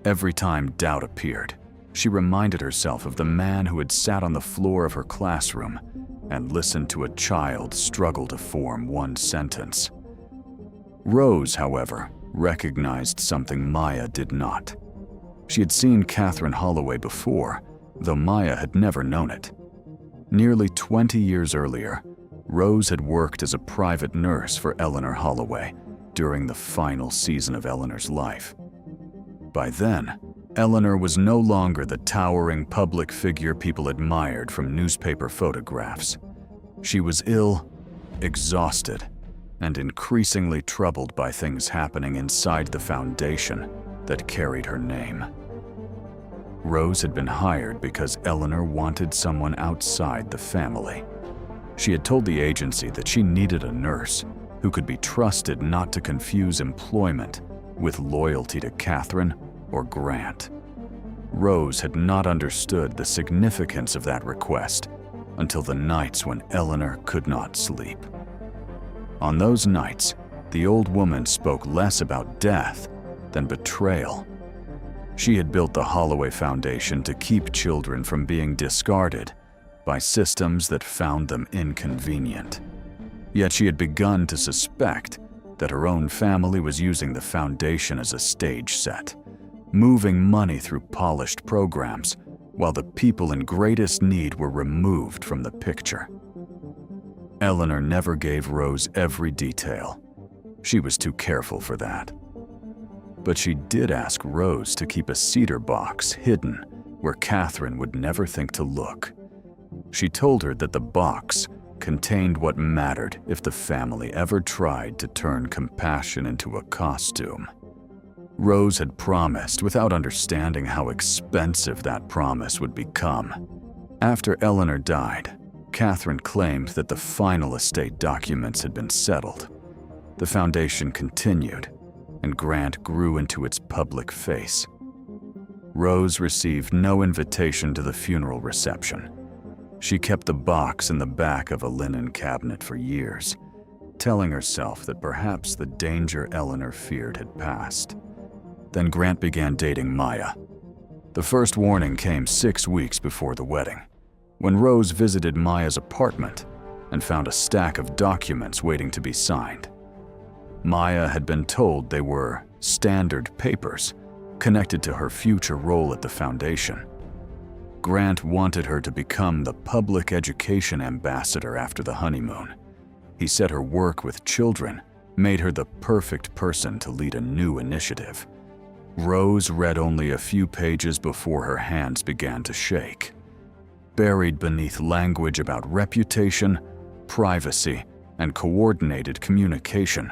Every time doubt appeared, she reminded herself of the man who had sat on the floor of her classroom and listened to a child struggle to form one sentence. Rose, however, recognized something Maya did not. She had seen Catherine Holloway before, though Maya had never known it. Nearly 20 years earlier, Rose had worked as a private nurse for Eleanor Holloway during the final season of Eleanor's life. By then, Eleanor was no longer the towering public figure people admired from newspaper photographs. She was ill, exhausted, and increasingly troubled by things happening inside the foundation that carried her name. Rose had been hired because Eleanor wanted someone outside the family, She had told the agency that she needed a nurse who could be trusted not to confuse employment with loyalty to Catherine or Grant. Rose had not understood the significance of that request until the nights when Eleanor could not sleep. On those nights, the old woman spoke less about death than betrayal. She had built the Holloway Foundation to keep children from being discarded by systems that found them inconvenient. Yet she had begun to suspect that her own family was using the foundation as a stage set, moving money through polished programs while the people in greatest need were removed from the picture. Eleanor never gave Rose every detail. She was too careful for that. But she did ask Rose to keep a cedar box hidden where Catherine would never think to look. She told her that the box contained what mattered if the family ever tried to turn compassion into a costume. Rose had promised without understanding how expensive that promise would become. After Eleanor died, Catherine claimed that the final estate documents had been settled. The foundation continued, and Grant grew into its public face. Rose received no invitation to the funeral reception. She kept the box in the back of a linen cabinet for years, telling herself that perhaps the danger Eleanor feared had passed. Then Grant began dating Maya. The first warning came 6 weeks before the wedding, when Rose visited Maya's apartment and found a stack of documents waiting to be signed. Maya had been told they were standard papers connected to her future role at the foundation. Grant wanted her to become the public education ambassador after the honeymoon. He said her work with children made her the perfect person to lead a new initiative. Rose read only a few pages before her hands began to shake. Buried beneath language about reputation, privacy, and coordinated communication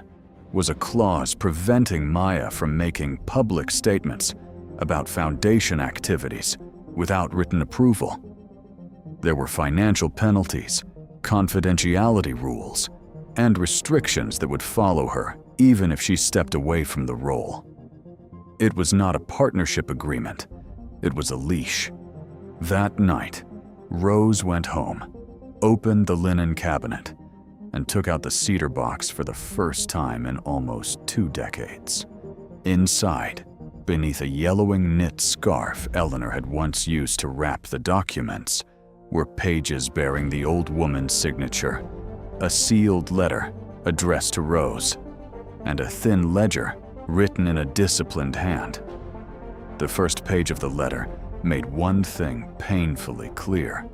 was a clause preventing Maya from making public statements about foundation activities without written approval. There were financial penalties, confidentiality rules, and restrictions that would follow her even if she stepped away from the role. It was not a partnership agreement, it was a leash. That night, Rose went home, opened the linen cabinet, and took out the cedar box for the first time in almost 2 decades. Inside, beneath a yellowing knit scarf Eleanor had once used to wrap the documents, were pages bearing the old woman's signature, a sealed letter addressed to Rose, and a thin ledger written in a disciplined hand. The first page of the letter made one thing painfully clear.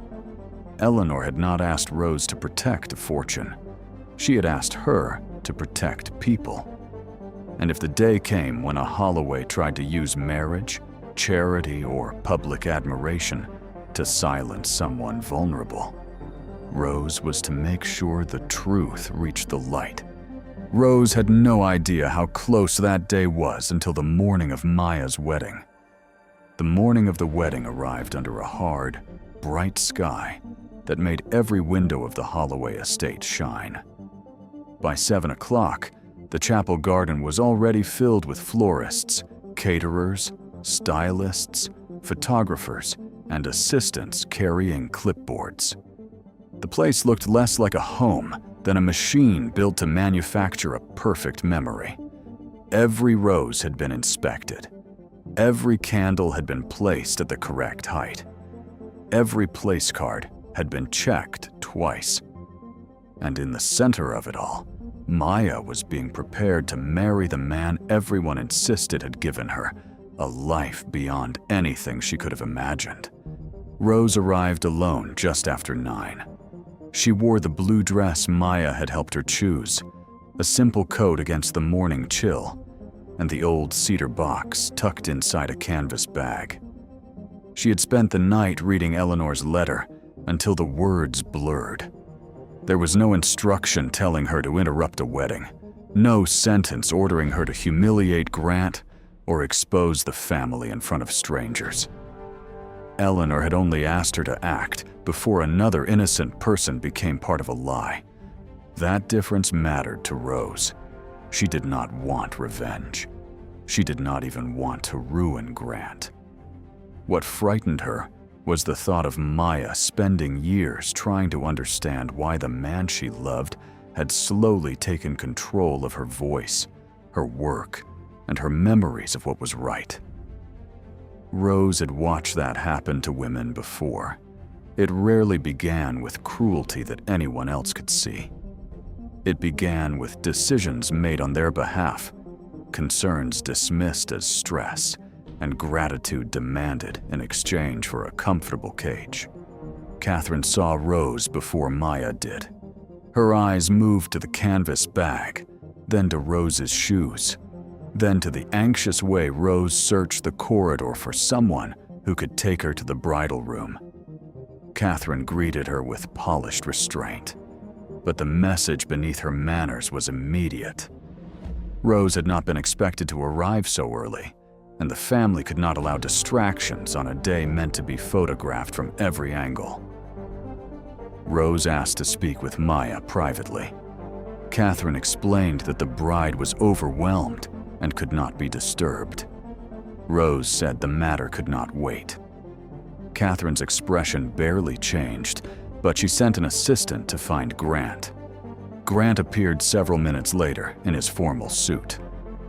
Eleanor had not asked Rose to protect a fortune. She had asked her to protect people. And if the day came when a Holloway tried to use marriage, charity, or public admiration to silence someone vulnerable, Rose was to make sure the truth reached the light. Rose had no idea how close that day was until the morning of Maya's wedding. The morning of the wedding arrived under a hard, bright sky that made every window of the Holloway estate shine. By 7 o'clock, the chapel garden was already filled with florists, caterers, stylists, photographers, and assistants carrying clipboards. The place looked less like a home than a machine built to manufacture a perfect memory. Every rose had been inspected. Every candle had been placed at the correct height. Every place card had been checked twice. And in the center of it all, Maya was being prepared to marry the man everyone insisted had given her a life beyond anything she could have imagined. Rose arrived alone just after 9. She wore the blue dress Maya had helped her choose, a simple coat against the morning chill, and the old cedar box tucked inside a canvas bag. She had spent the night reading Eleanor's letter until the words blurred. There was no instruction telling her to interrupt a wedding, no sentence ordering her to humiliate Grant or expose the family in front of strangers. Eleanor had only asked her to act before another innocent person became part of a lie. That difference mattered to Rose. She did not want revenge. She did not even want to ruin Grant. What frightened her was the thought of Maya spending years trying to understand why the man she loved had slowly taken control of her voice, her work, and her memories of what was right. Rose had watched that happen to women before. It rarely began with cruelty that anyone else could see. It began with decisions made on their behalf, concerns dismissed as stress, and gratitude demanded in exchange for a comfortable cage. Catherine saw Rose before Maya did. Her eyes moved to the canvas bag, then to Rose's shoes, then to the anxious way Rose searched the corridor for someone who could take her to the bridal room. Catherine greeted her with polished restraint, but the message beneath her manners was immediate. Rose had not been expected to arrive so early, and the family could not allow distractions on a day meant to be photographed from every angle. Rose asked to speak with Maya privately. Catherine explained that the bride was overwhelmed and could not be disturbed. Rose said the matter could not wait. Catherine's expression barely changed, but she sent an assistant to find Grant. Grant appeared several minutes later in his formal suit,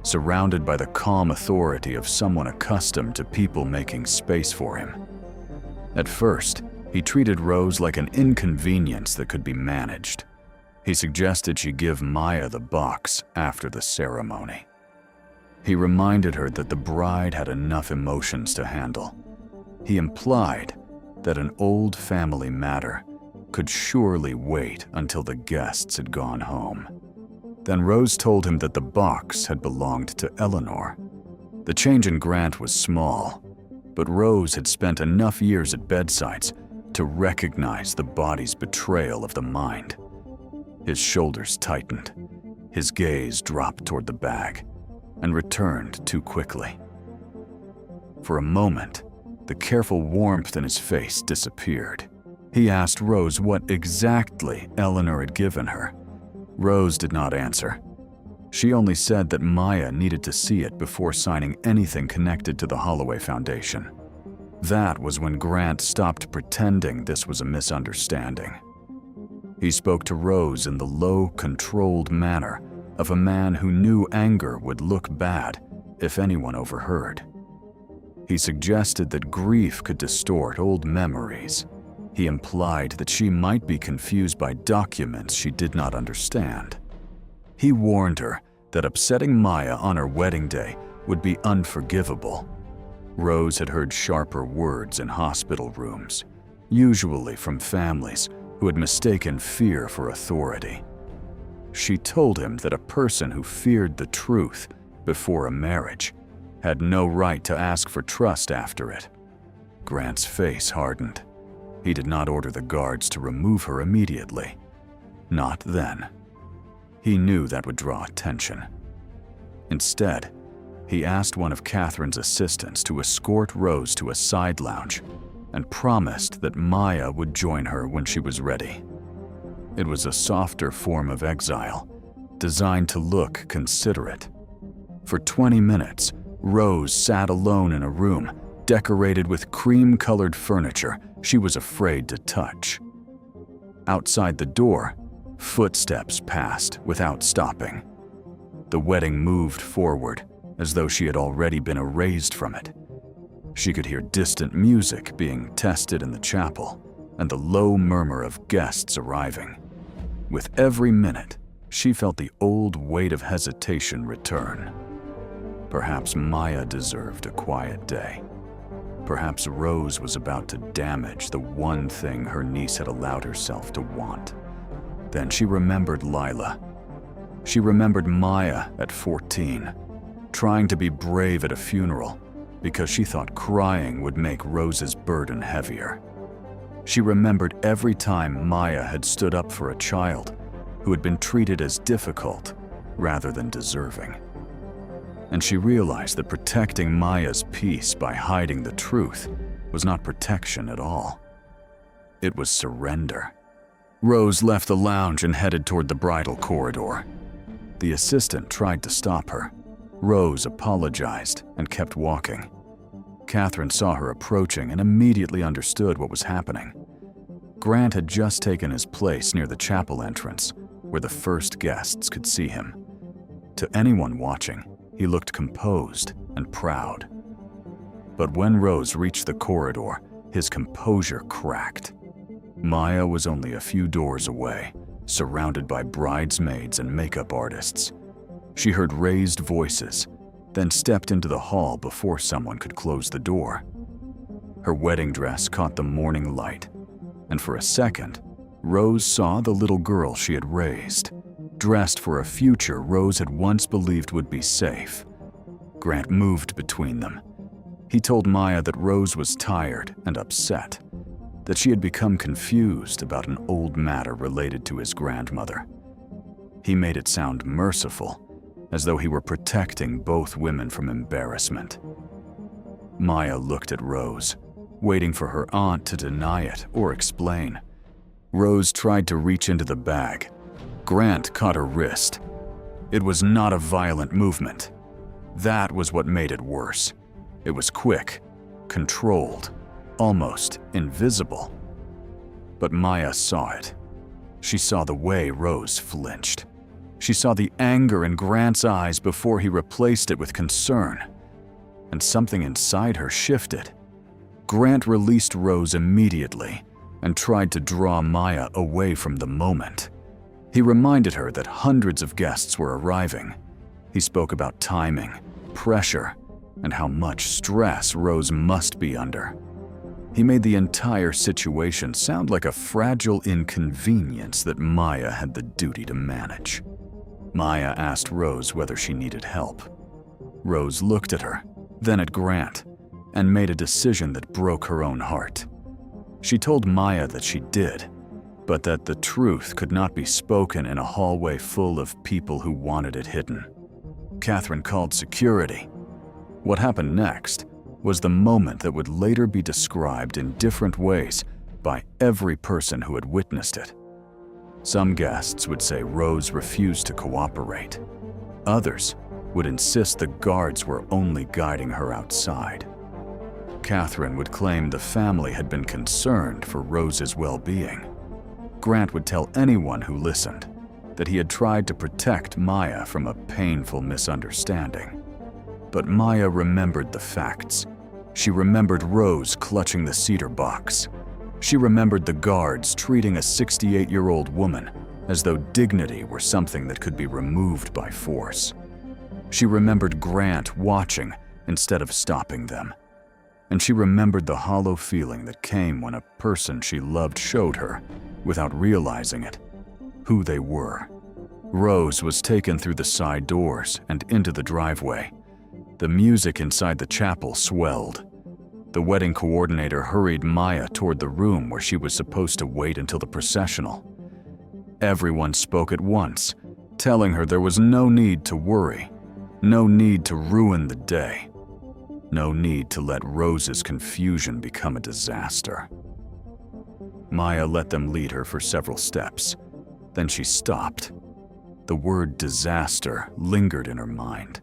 surrounded by the calm authority of someone accustomed to people making space for him. At first, he treated Rose like an inconvenience that could be managed. He suggested she give Maya the box after the ceremony. He reminded her that the bride had enough emotions to handle. He implied that an old family matter could surely wait until the guests had gone home. Then Rose told him that the box had belonged to Eleanor. The change in Grant was small, but Rose had spent enough years at bedsides to recognize the body's betrayal of the mind. His shoulders tightened, his gaze dropped toward the bag, and returned too quickly. For a moment, the careful warmth in his face disappeared. He asked Rose what exactly Eleanor had given her. Rose did not answer. She only said that Maya needed to see it before signing anything connected to the Holloway Foundation. That was when Grant stopped pretending this was a misunderstanding. He spoke to Rose in the low, controlled manner of a man who knew anger would look bad if anyone overheard. He suggested that grief could distort old memories. He implied that she might be confused by documents she did not understand. He warned her that upsetting Maya on her wedding day would be unforgivable. Rose had heard sharper words in hospital rooms, usually from families who had mistaken fear for authority. She told him that a person who feared the truth before a marriage had no right to ask for trust after it. Grant's face hardened. He did not order the guards to remove her immediately. Not then. He knew that would draw attention. Instead, he asked one of Catherine's assistants to escort Rose to a side lounge and promised that Maya would join her when she was ready. It was a softer form of exile, designed to look considerate. For 20 minutes, Rose sat alone in a room decorated with cream-colored furniture she was afraid to touch. Outside the door, footsteps passed without stopping. The wedding moved forward as though she had already been erased from it. She could hear distant music being tested in the chapel and the low murmur of guests arriving. With every minute, she felt the old weight of hesitation return. Perhaps Maya deserved a quiet day. Perhaps Rose was about to damage the one thing her niece had allowed herself to want. Then she remembered Lila. She remembered Maya at 14, trying to be brave at a funeral because she thought crying would make Rose's burden heavier. She remembered every time Maya had stood up for a child who had been treated as difficult rather than deserving. And she realized that protecting Maya's peace by hiding the truth was not protection at all. It was surrender. Rose left the lounge and headed toward the bridal corridor. The assistant tried to stop her. Rose apologized and kept walking. Catherine saw her approaching and immediately understood what was happening. Grant had just taken his place near the chapel entrance, where the first guests could see him. To anyone watching, he looked composed and proud. But when Rose reached the corridor, his composure cracked. Maya was only a few doors away, surrounded by bridesmaids and makeup artists. She heard raised voices, then stepped into the hall before someone could close the door. Her wedding dress caught the morning light, and for a second, Rose saw the little girl she had raised, dressed for a future Rose had once believed would be safe. Grant moved between them. He told Maya that Rose was tired and upset, that she had become confused about an old matter related to his grandmother. He made it sound merciful, as though he were protecting both women from embarrassment. Maya looked at Rose, waiting for her aunt to deny it or explain. Rose tried to reach into the bag. Grant caught her wrist. It was not a violent movement. That was what made it worse. It was quick, controlled, almost invisible. But Maya saw it. She saw the way Rose flinched. She saw the anger in Grant's eyes before he replaced it with concern. And something inside her shifted. Grant released Rose immediately and tried to draw Maya away from the moment. He reminded her that hundreds of guests were arriving. He spoke about timing, pressure, and how much stress Rose must be under. He made the entire situation sound like a fragile inconvenience that Maya had the duty to manage. Maya asked Rose whether she needed help. Rose looked at her, then at Grant, and made a decision that broke her own heart. She told Maya that she did, but that the truth could not be spoken in a hallway full of people who wanted it hidden. Catherine called security. What happened next was the moment that would later be described in different ways by every person who had witnessed it. Some guests would say Rose refused to cooperate. Others would insist the guards were only guiding her outside. Catherine would claim the family had been concerned for Rose's well-being. Grant would tell anyone who listened that he had tried to protect Maya from a painful misunderstanding. But Maya remembered the facts. She remembered Rose clutching the cedar box. She remembered the guards treating a 68-year-old woman as though dignity were something that could be removed by force. She remembered Grant watching instead of stopping them. And she remembered the hollow feeling that came when a person she loved showed her, without realizing it, who they were. Rose was taken through the side doors and into the driveway. The music inside the chapel swelled. The wedding coordinator hurried Maya toward the room where she was supposed to wait until the processional. Everyone spoke at once, telling her there was no need to worry, no need to ruin the day, no need to let Rose's confusion become a disaster. Maya let them lead her for several steps. Then she stopped. The word disaster lingered in her mind.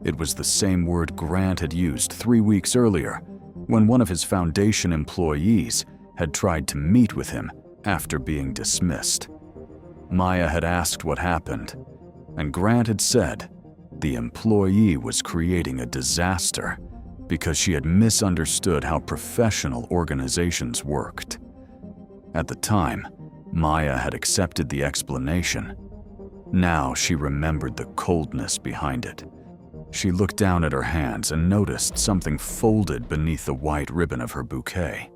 It was the same word Grant had used 3 weeks earlier when one of his Foundation employees had tried to meet with him after being dismissed. Maya had asked what happened, and Grant had said the employee was creating a disaster because she had misunderstood how professional organizations worked. At the time, Maya had accepted the explanation. Now she remembered the coldness behind it. She looked down at her hands and noticed something folded beneath the white ribbon of her bouquet.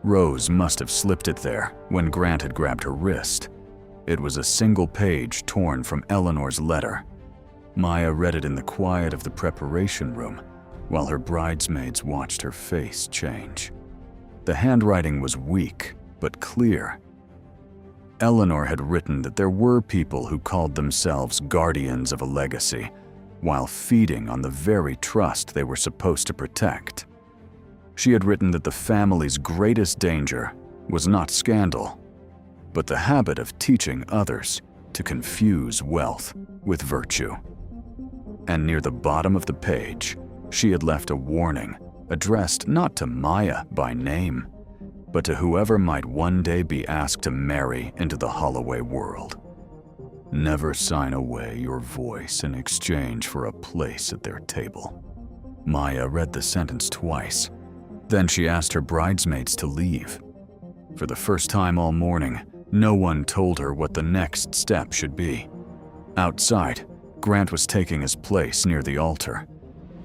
Rose must have slipped it there when Grant had grabbed her wrist. It was a single page torn from Eleanor's letter. Maya read it in the quiet of the preparation room while her bridesmaids watched her face change. The handwriting was weak but clear. Eleanor had written that there were people who called themselves guardians of a legacy while feeding on the very trust they were supposed to protect. She had written that the family's greatest danger was not scandal, but the habit of teaching others to confuse wealth with virtue. And near the bottom of the page, she had left a warning addressed not to Maya by name, but to whoever might one day be asked to marry into the Holloway world. Never sign away your voice in exchange for a place at their table. Maya read the sentence twice. Then she asked her bridesmaids to leave. For the first time all morning, no one told her what the next step should be. Outside, Grant was taking his place near the altar.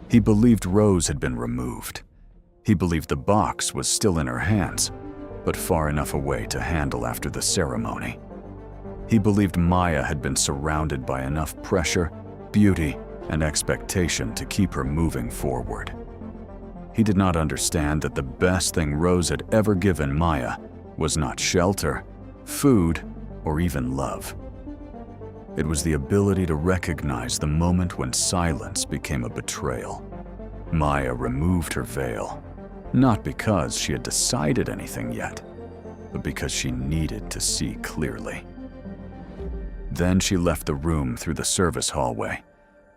He believed Rose had been removed. He believed the box was still in her hands, but far enough away to handle after the ceremony. He believed Maya had been surrounded by enough pressure, beauty, and expectation to keep her moving forward. He did not understand that the best thing Rose had ever given Maya was not shelter, food, or even love. It was the ability to recognize the moment when silence became a betrayal. Maya removed her veil, not because she had decided anything yet, but because she needed to see clearly. Then she left the room through the service hallway,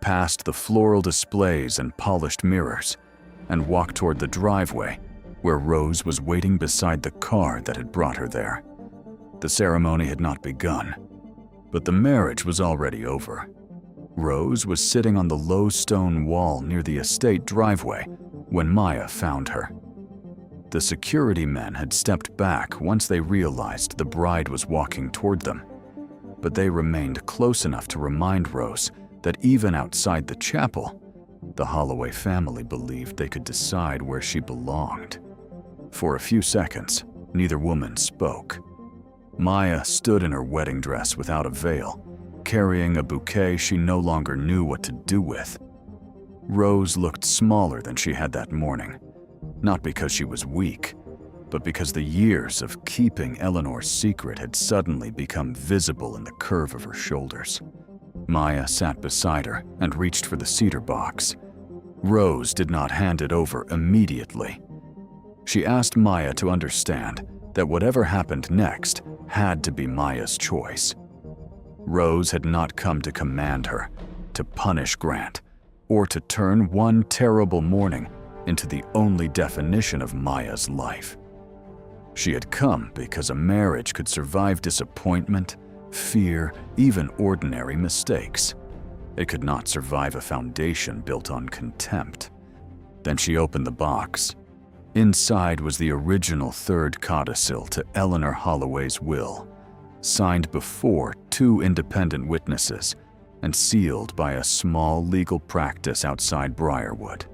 past the floral displays and polished mirrors, and walked toward the driveway where Rose was waiting beside the car that had brought her there. The ceremony had not begun, but the marriage was already over. Rose was sitting on the low stone wall near the estate driveway when Maya found her. The security men had stepped back once they realized the bride was walking toward them, but they remained close enough to remind Rose that even outside the chapel, the Holloway family believed they could decide where she belonged. For a few seconds, neither woman spoke. Maya stood in her wedding dress without a veil, carrying a bouquet she no longer knew what to do with. Rose looked smaller than she had that morning, not because she was weak, but because the years of keeping Eleanor's secret had suddenly become visible in the curve of her shoulders. Maya sat beside her and reached for the cedar box. Rose did not hand it over immediately. She asked Maya to understand that whatever happened next had to be Maya's choice. Rose had not come to command her, to punish Grant, or to turn one terrible morning into the only definition of Maya's life. She had come because a marriage could survive disappointment, fear, even ordinary mistakes. It could not survive a foundation built on contempt. Then she opened the box. Inside was the original third codicil to Eleanor Holloway's will, signed before two independent witnesses and sealed by a small legal practice outside Briarwood.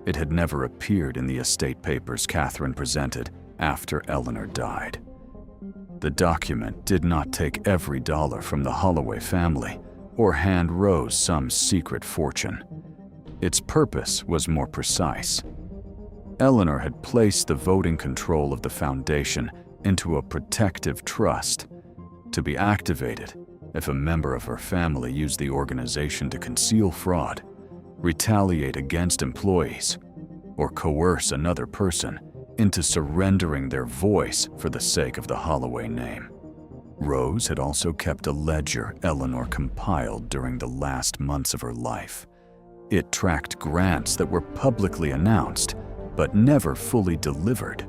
It had never appeared in the estate papers Catherine presented after Eleanor died. The document did not take every dollar from the Holloway family or hand Rose some secret fortune. Its purpose was more precise. Eleanor had placed the voting control of the foundation into a protective trust to be activated if a member of her family used the organization to conceal fraud, retaliate against employees, or coerce another person into surrendering their voice for the sake of the Holloway name. Rose had also kept a ledger Eleanor compiled during the last months of her life. It tracked grants that were publicly announced but never fully delivered,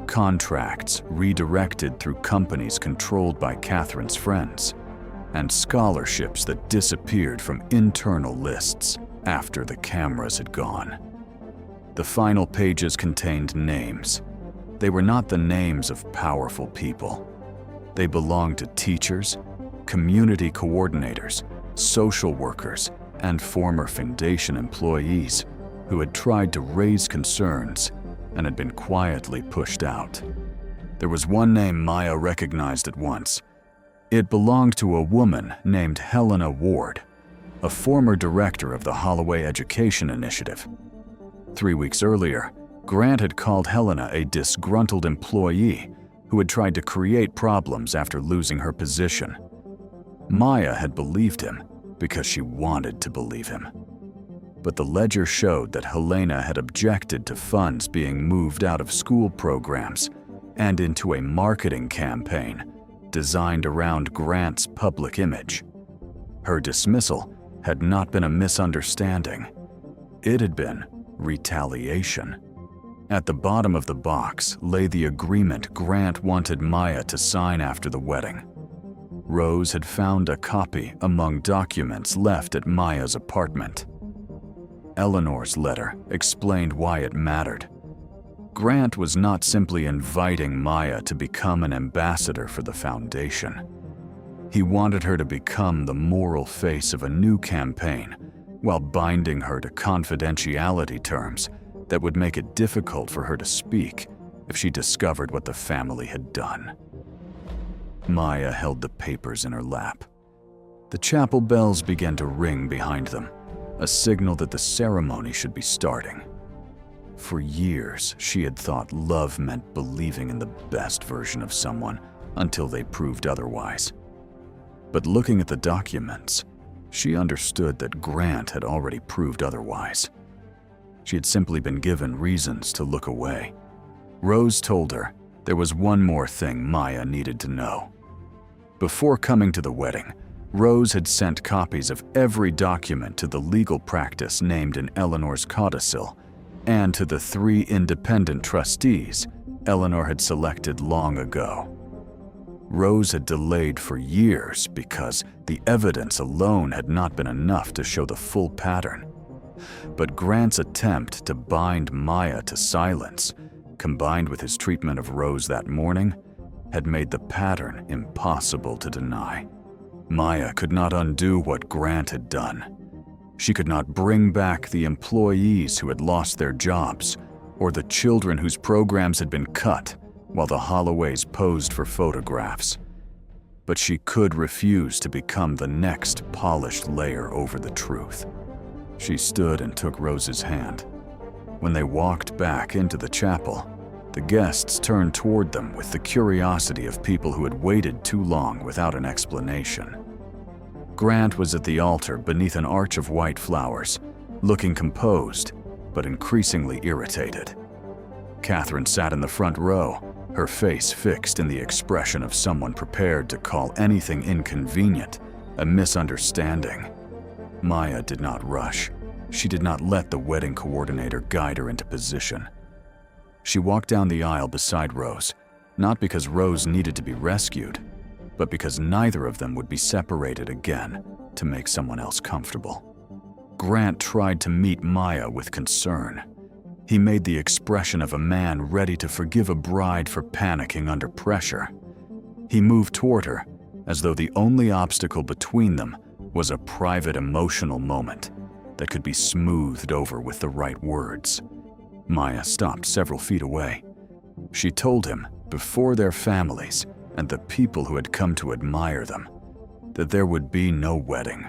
contracts redirected through companies controlled by Catherine's friends, and scholarships that disappeared from internal lists after the cameras had gone. The final pages contained names. They were not the names of powerful people. They belonged to teachers, community coordinators, social workers, and former foundation employees who had tried to raise concerns and had been quietly pushed out. There was one name Maya recognized at once. It belonged to a woman named Helena Ward, a former director of the Holloway Education Initiative. 3 weeks earlier, Grant had called Helena a disgruntled employee who had tried to create problems after losing her position. Maya had believed him because she wanted to believe him. but the ledger showed that Helena had objected to funds being moved out of school programs and into a marketing campaign designed around Grant's public image. Her dismissal had not been a misunderstanding. It had been retaliation. At the bottom of the box lay the agreement Grant wanted Maya to sign after the wedding. Rose had found a copy among documents left at Maya's apartment. Eleanor's letter explained why it mattered. Grant was not simply inviting Maya to become an ambassador for the foundation. He wanted her to become the moral face of a new campaign while binding her to confidentiality terms that would make it difficult for her to speak if she discovered what the family had done. Maya held the papers in her lap. The chapel bells began to ring behind them, a signal that the ceremony should be starting. For years, she had thought love meant believing in the best version of someone until they proved otherwise. But looking at the documents, she understood that Grant had already proved otherwise. She had simply been given reasons to look away. Rose told her there was one more thing Maya needed to know. Before coming to the wedding, Rose had sent copies of every document to the legal practice named in Eleanor's codicil and to the 3 independent trustees Eleanor had selected long ago. Rose had delayed for years because the evidence alone had not been enough to show the full pattern. But Grant's attempt to bind Maya to silence, combined with his treatment of Rose that morning, had made the pattern impossible to deny. Maya could not undo what Grant had done. She could not bring back the employees who had lost their jobs, or the children whose programs had been cut while the Holloways posed for photographs. But she could refuse to become the next polished layer over the truth. She stood and took Rose's hand. When they walked back into the chapel, the guests turned toward them with the curiosity of people who had waited too long without an explanation. Grant was at the altar beneath an arch of white flowers, looking composed, but increasingly irritated. Catherine sat in the front row, her face fixed in the expression of someone prepared to call anything inconvenient a misunderstanding. Maya did not rush. She did not let the wedding coordinator guide her into position. She walked down the aisle beside Rose, not because Rose needed to be rescued, but because neither of them would be separated again to make someone else comfortable. Grant tried to meet Maya with concern. He made the expression of a man ready to forgive a bride for panicking under pressure. He moved toward her, as though the only obstacle between them was a private emotional moment that could be smoothed over with the right words. Maya stopped several feet away. She told him, before their families and the people who had come to admire them, that there would be no wedding.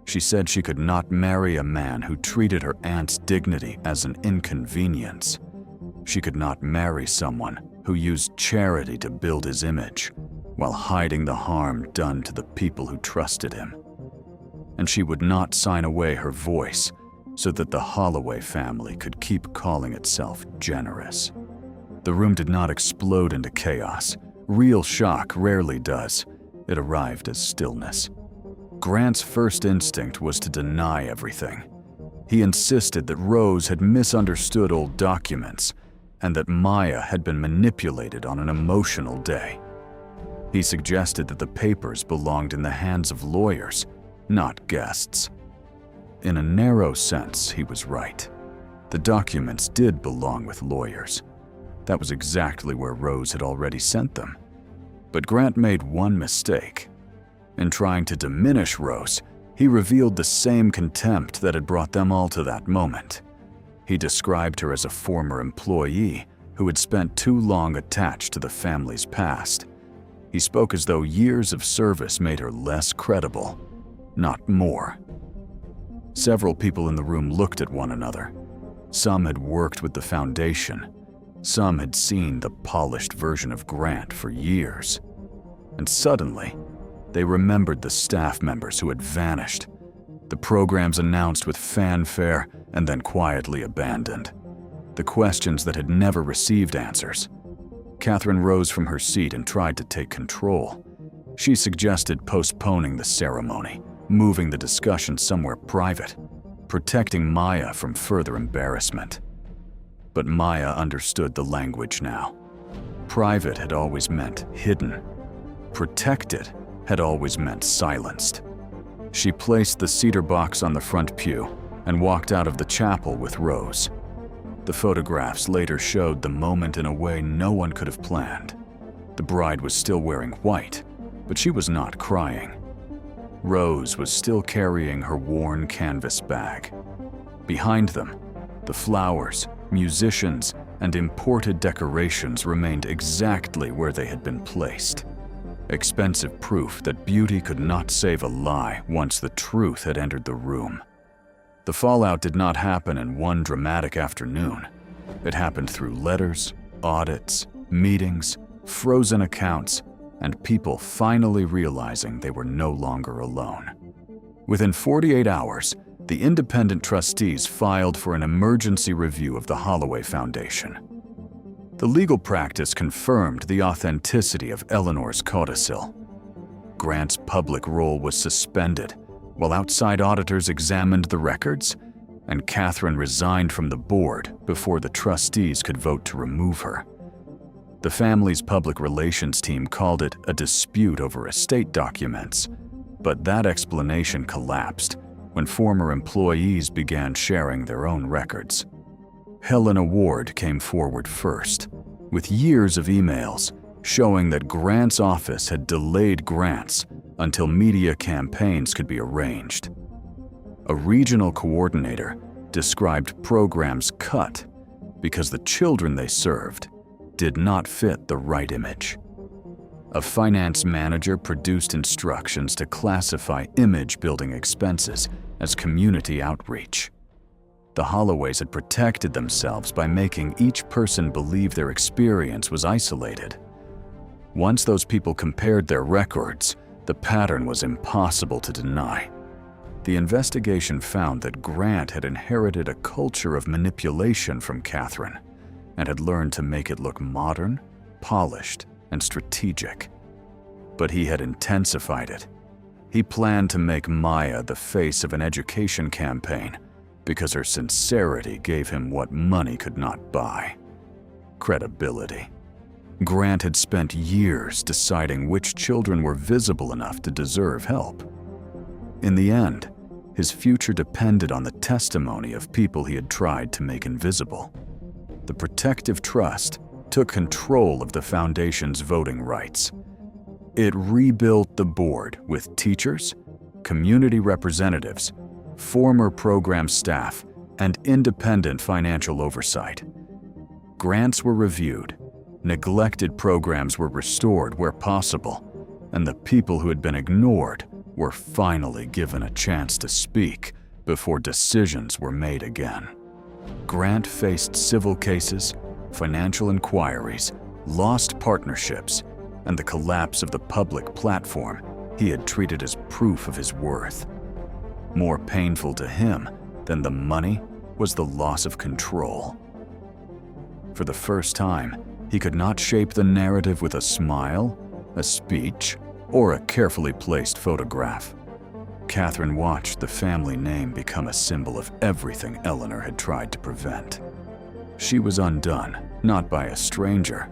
She said she could not marry a man who treated her aunt's dignity as an inconvenience. She could not marry someone who used charity to build his image while hiding the harm done to the people who trusted him. And she would not sign away her voice so that the Holloway family could keep calling itself generous. The room did not explode into chaos. Real shock rarely does. It arrived as stillness. Grant's first instinct was to deny everything. He insisted that Rose had misunderstood old documents and that Maya had been manipulated on an emotional day. He suggested that the papers belonged in the hands of lawyers, not guests. In a narrow sense, he was right. The documents did belong with lawyers. That was exactly where Rose had already sent them. But Grant made one mistake. In trying to diminish Rose, he revealed the same contempt that had brought them all to that moment. He described her as a former employee who had spent too long attached to the family's past. He spoke as though years of service made her less credible, not more. Several people in the room looked at one another. Some had worked with the foundation. Some had seen the polished version of Grant for years. And suddenly, they remembered the staff members who had vanished, The programs announced with fanfare and then quietly abandoned. The questions that had never received answers. Catherine rose from her seat and tried to take control. She suggested postponing the ceremony, moving the discussion somewhere private, protecting Maya from further embarrassment. But Maya understood the language now. Private had always meant hidden. Protected had always meant silenced. She placed the cedar box on the front pew and walked out of the chapel with Rose. The photographs later showed the moment in a way no one could have planned. The bride was still wearing white, but she was not crying. Rose was still carrying her worn canvas bag. Behind them, the flowers, musicians, and imported decorations remained exactly where they had been placed. Expensive proof that beauty could not save a lie once the truth had entered the room. The fallout did not happen in one dramatic afternoon. It happened through letters, audits, meetings, frozen accounts, and people finally realizing they were no longer alone. Within 48 hours, the independent trustees filed for an emergency review of the Holloway Foundation. The legal practice confirmed the authenticity of Eleanor's codicil. Grant's public role was suspended, while outside auditors examined the records, and Catherine resigned from the board before the trustees could vote to remove her. The family's public relations team called it a dispute over estate documents, but that explanation collapsed when former employees began sharing their own records. Helena Ward came forward first, with years of emails showing that Grant's office had delayed grants until media campaigns could be arranged. A regional coordinator described programs cut because the children they served did not fit the right image. A finance manager produced instructions to classify image-building expenses as community outreach. The Holloways had protected themselves by making each person believe their experience was isolated. Once those people compared their records, the pattern was impossible to deny. The investigation found that Grant had inherited a culture of manipulation from Catherine and had learned to make it look modern, polished, and strategic. But he had intensified it. He planned to make Maya the face of an education campaign because her sincerity gave him what money could not buy: credibility. Grant had spent years deciding which children were visible enough to deserve help. In the end, his future depended on the testimony of people he had tried to make invisible. The Protective Trust took control of the foundation's voting rights. It rebuilt the board with teachers, community representatives, former program staff, and independent financial oversight. Grants were reviewed, neglected programs were restored where possible, and the people who had been ignored were finally given a chance to speak before decisions were made again. Grant faced civil cases, financial inquiries, lost partnerships, and the collapse of the public platform he had treated as proof of his worth. More painful to him than the money was the loss of control. For the first time, he could not shape the narrative with a smile, a speech, or a carefully placed photograph. Catherine watched the family name become a symbol of everything Eleanor had tried to prevent. She was undone, not by a stranger,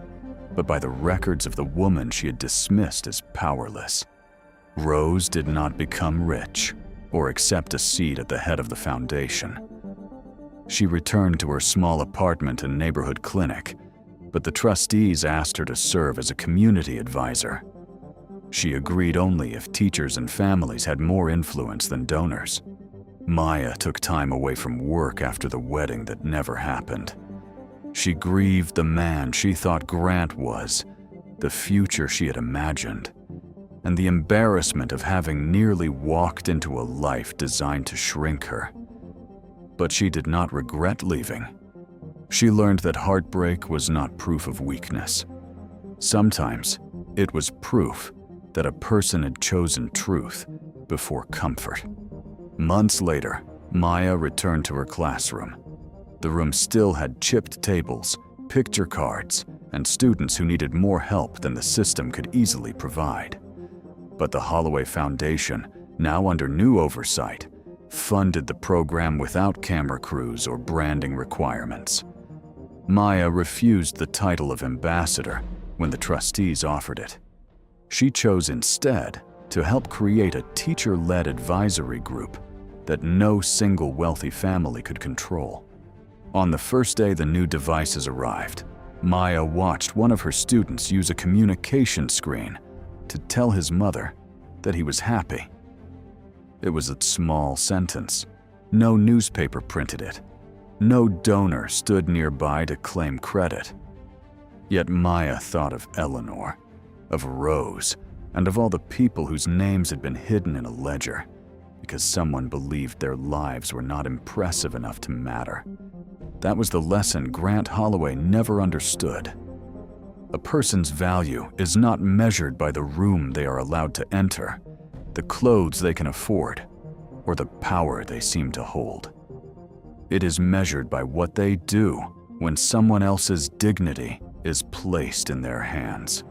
but by the records of the woman she had dismissed as powerless. Rose did not become rich or accept a seat at the head of the foundation. She returned to her small apartment and neighborhood clinic, but the trustees asked her to serve as a community advisor. She agreed only if teachers and families had more influence than donors. Maya took time away from work after the wedding that never happened. She grieved the man she thought Grant was, the future she had imagined, and the embarrassment of having nearly walked into a life designed to shrink her. But she did not regret leaving. She learned that heartbreak was not proof of weakness. Sometimes it was proof that a person had chosen truth before comfort. Months later, Maya returned to her classroom. The room still had chipped tables, picture cards, and students who needed more help than the system could easily provide. But the Holloway Foundation, now under new oversight, funded the program without camera crews or branding requirements. Maya refused the title of ambassador when the trustees offered it. She chose instead to help create a teacher-led advisory group that no single wealthy family could control. On the first day the new devices arrived, Maya watched one of her students use a communication screen to tell his mother that he was happy. It was a small sentence. No newspaper printed it. No donor stood nearby to claim credit. Yet Maya thought of Eleanor, of Rose, and of all the people whose names had been hidden in a ledger because someone believed their lives were not impressive enough to matter. That was the lesson Grant Holloway never understood. A person's value is not measured by the room they are allowed to enter, the clothes they can afford, or the power they seem to hold. It is measured by what they do when someone else's dignity is placed in their hands.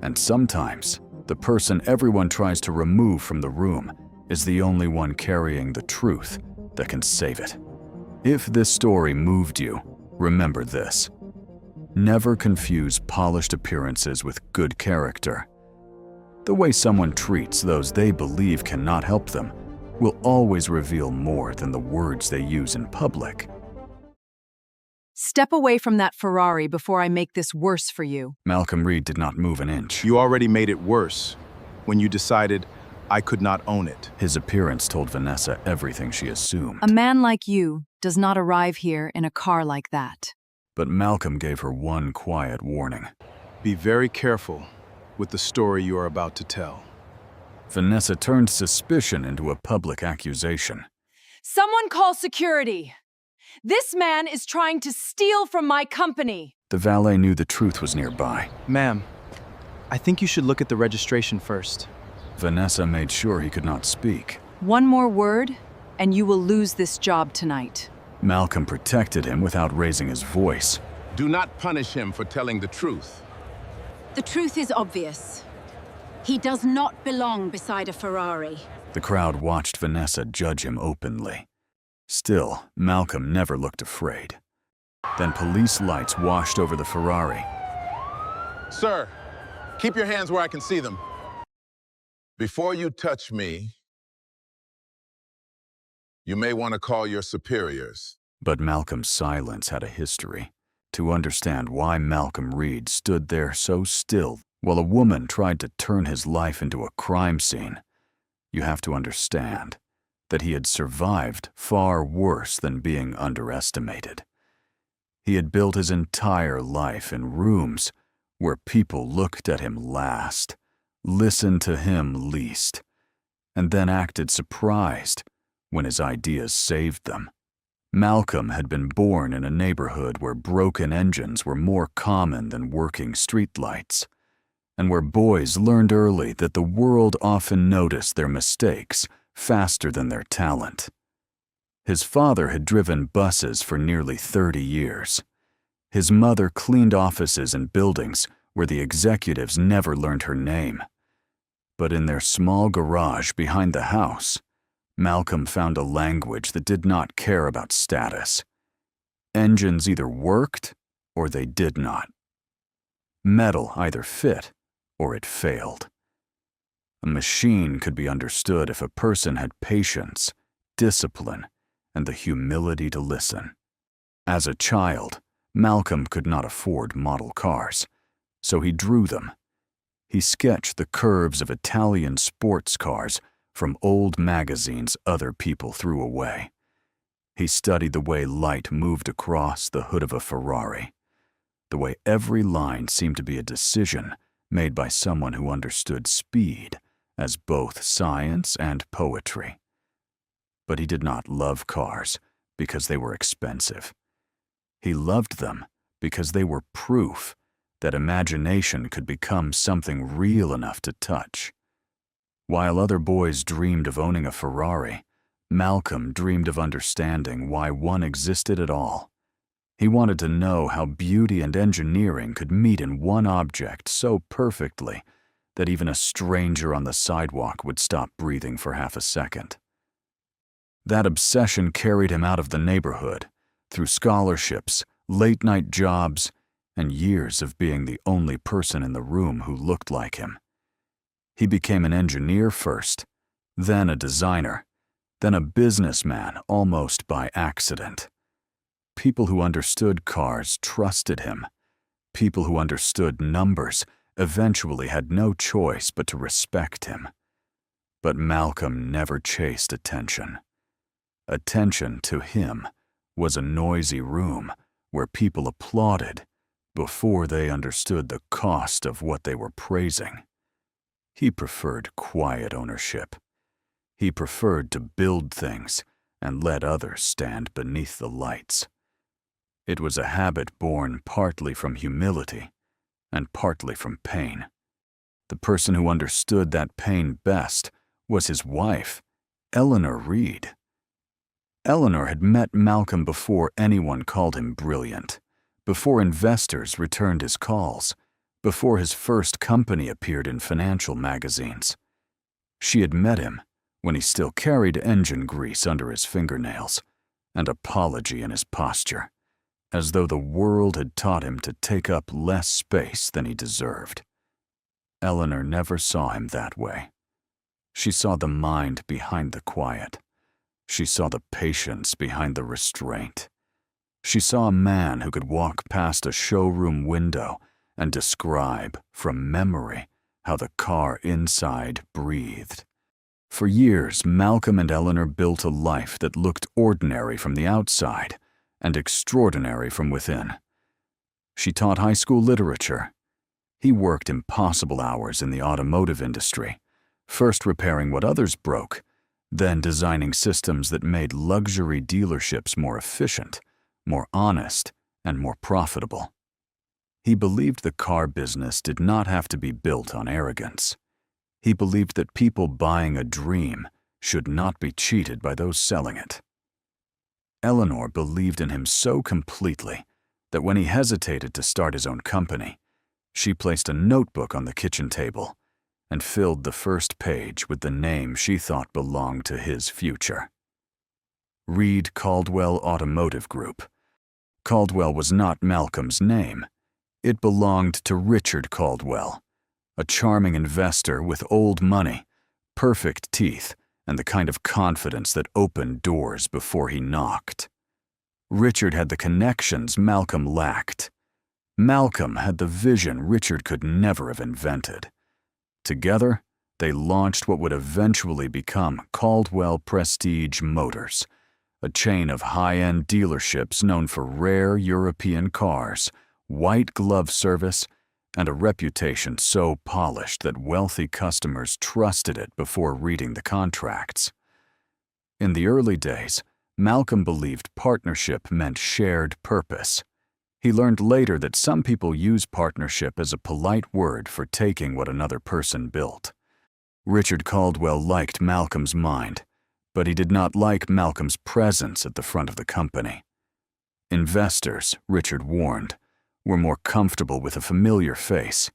And sometimes, the person everyone tries to remove from the room is the only one carrying the truth that can save it. If this story moved you, remember this. Never confuse polished appearances with good character. The way someone treats those they believe cannot help them will always reveal more than the words they use in public. Step away from that Ferrari before I make this worse for you. Malcolm Reed did not move an inch. You already made it worse when you decided I could not own it. His appearance told Vanessa everything she assumed. A man like you does not arrive here in a car like that. But Malcolm gave her one quiet warning. Be very careful with the story you are about to tell. Vanessa turned suspicion into a public accusation. Someone call security! This man is trying to steal from my company! The valet knew the truth was nearby. Ma'am, I think you should look at the registration first. Vanessa made sure he could not speak. One more word, and you will lose this job tonight. Malcolm protected him without raising his voice. Do not punish him for telling the truth. The truth is obvious. He does not belong beside a Ferrari. The crowd watched Vanessa judge him openly. Still, Malcolm never looked afraid. Then police lights washed over the Ferrari. Sir, keep your hands where I can see them. Before you touch me, you may want to call your superiors. But Malcolm's silence had a history. To understand why Malcolm Reed stood there so still while a woman tried to turn his life into a crime scene, you have to understand that he had survived far worse than being underestimated. He had built his entire life in rooms where people looked at him last, listened to him least, and then acted surprised when his ideas saved them. Malcolm had been born in a neighborhood where broken engines were more common than working streetlights, and where boys learned early that the world often noticed their mistakes faster than their talent. His father had driven buses for nearly 30 years. His mother cleaned offices and buildings where the executives never learned her name. But in their small garage behind the house, Malcolm found a language that did not care about status. Engines either worked or they did not. Metal either fit or it failed. A machine could be understood if a person had patience, discipline, and the humility to listen. As a child, Malcolm could not afford model cars, so he drew them. He sketched the curves of Italian sports cars from old magazines other people threw away. He studied the way light moved across the hood of a Ferrari, the way every line seemed to be a decision made by someone who understood speed as both science and poetry. But he did not love cars because they were expensive. He loved them because they were proof that imagination could become something real enough to touch. While other boys dreamed of owning a Ferrari, Malcolm dreamed of understanding why one existed at all. He wanted to know how beauty and engineering could meet in one object so perfectly that even a stranger on the sidewalk would stop breathing for half a second. That obsession carried him out of the neighborhood, through scholarships, late-night jobs, and years of being the only person in the room who looked like him. He became an engineer first, then a designer, then a businessman almost by accident. People who understood cars trusted him. People who understood numbers eventually had no choice but to respect him. But Malcolm never chased attention. Attention to him was a noisy room where people applauded before they understood the cost of what they were praising. He preferred quiet ownership. He preferred to build things and let others stand beneath the lights. It was a habit born partly from humility and partly from pain. The person who understood that pain best was his wife, Eleanor Reed. Eleanor had met Malcolm before anyone called him brilliant, before investors returned his calls, before his first company appeared in financial magazines. She had met him when he still carried engine grease under his fingernails and apology in his posture, as though the world had taught him to take up less space than he deserved. Eleanor never saw him that way. She saw the mind behind the quiet. She saw the patience behind the restraint. She saw a man who could walk past a showroom window and describe, from memory, how the car inside breathed. For years, Malcolm and Eleanor built a life that looked ordinary from the outside and extraordinary from within. She taught high school literature. He worked impossible hours in the automotive industry, first repairing what others broke, then designing systems that made luxury dealerships more efficient, more honest, and more profitable. He believed the car business did not have to be built on arrogance. He believed that people buying a dream should not be cheated by those selling it. Eleanor believed in him so completely that when he hesitated to start his own company, she placed a notebook on the kitchen table and filled the first page with the name she thought belonged to his future. Reed Caldwell Automotive Group. Caldwell was not Malcolm's name. It belonged to Richard Caldwell, a charming investor with old money, perfect teeth, and the kind of confidence that opened doors before he knocked. Richard had the connections Malcolm lacked. Malcolm had the vision Richard could never have invented. Together, they launched what would eventually become Caldwell Prestige Motors, a chain of high-end dealerships known for rare European cars, white glove service, and a reputation so polished that wealthy customers trusted it before reading the contracts. In the early days, Malcolm believed partnership meant shared purpose. He learned later that some people use partnership as a polite word for taking what another person built. Richard Caldwell liked Malcolm's mind, but he did not like Malcolm's presence at the front of the company. Investors, Richard warned, were more comfortable with a familiar face.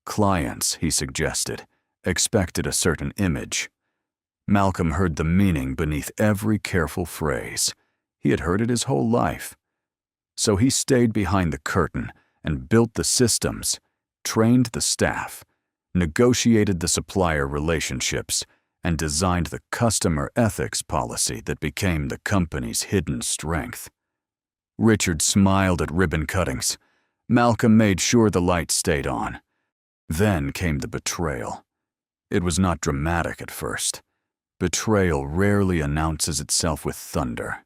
Clients, he suggested, expected a certain image. Malcolm heard the meaning beneath every careful phrase. He had heard it his whole life. So he stayed behind the curtain and built the systems, trained the staff, negotiated the supplier relationships, and designed the customer ethics policy that became the company's hidden strength. Richard smiled at ribbon cuttings. Malcolm made sure the lights stayed on. Then came the betrayal. It was not dramatic at first. Betrayal rarely announces itself with thunder.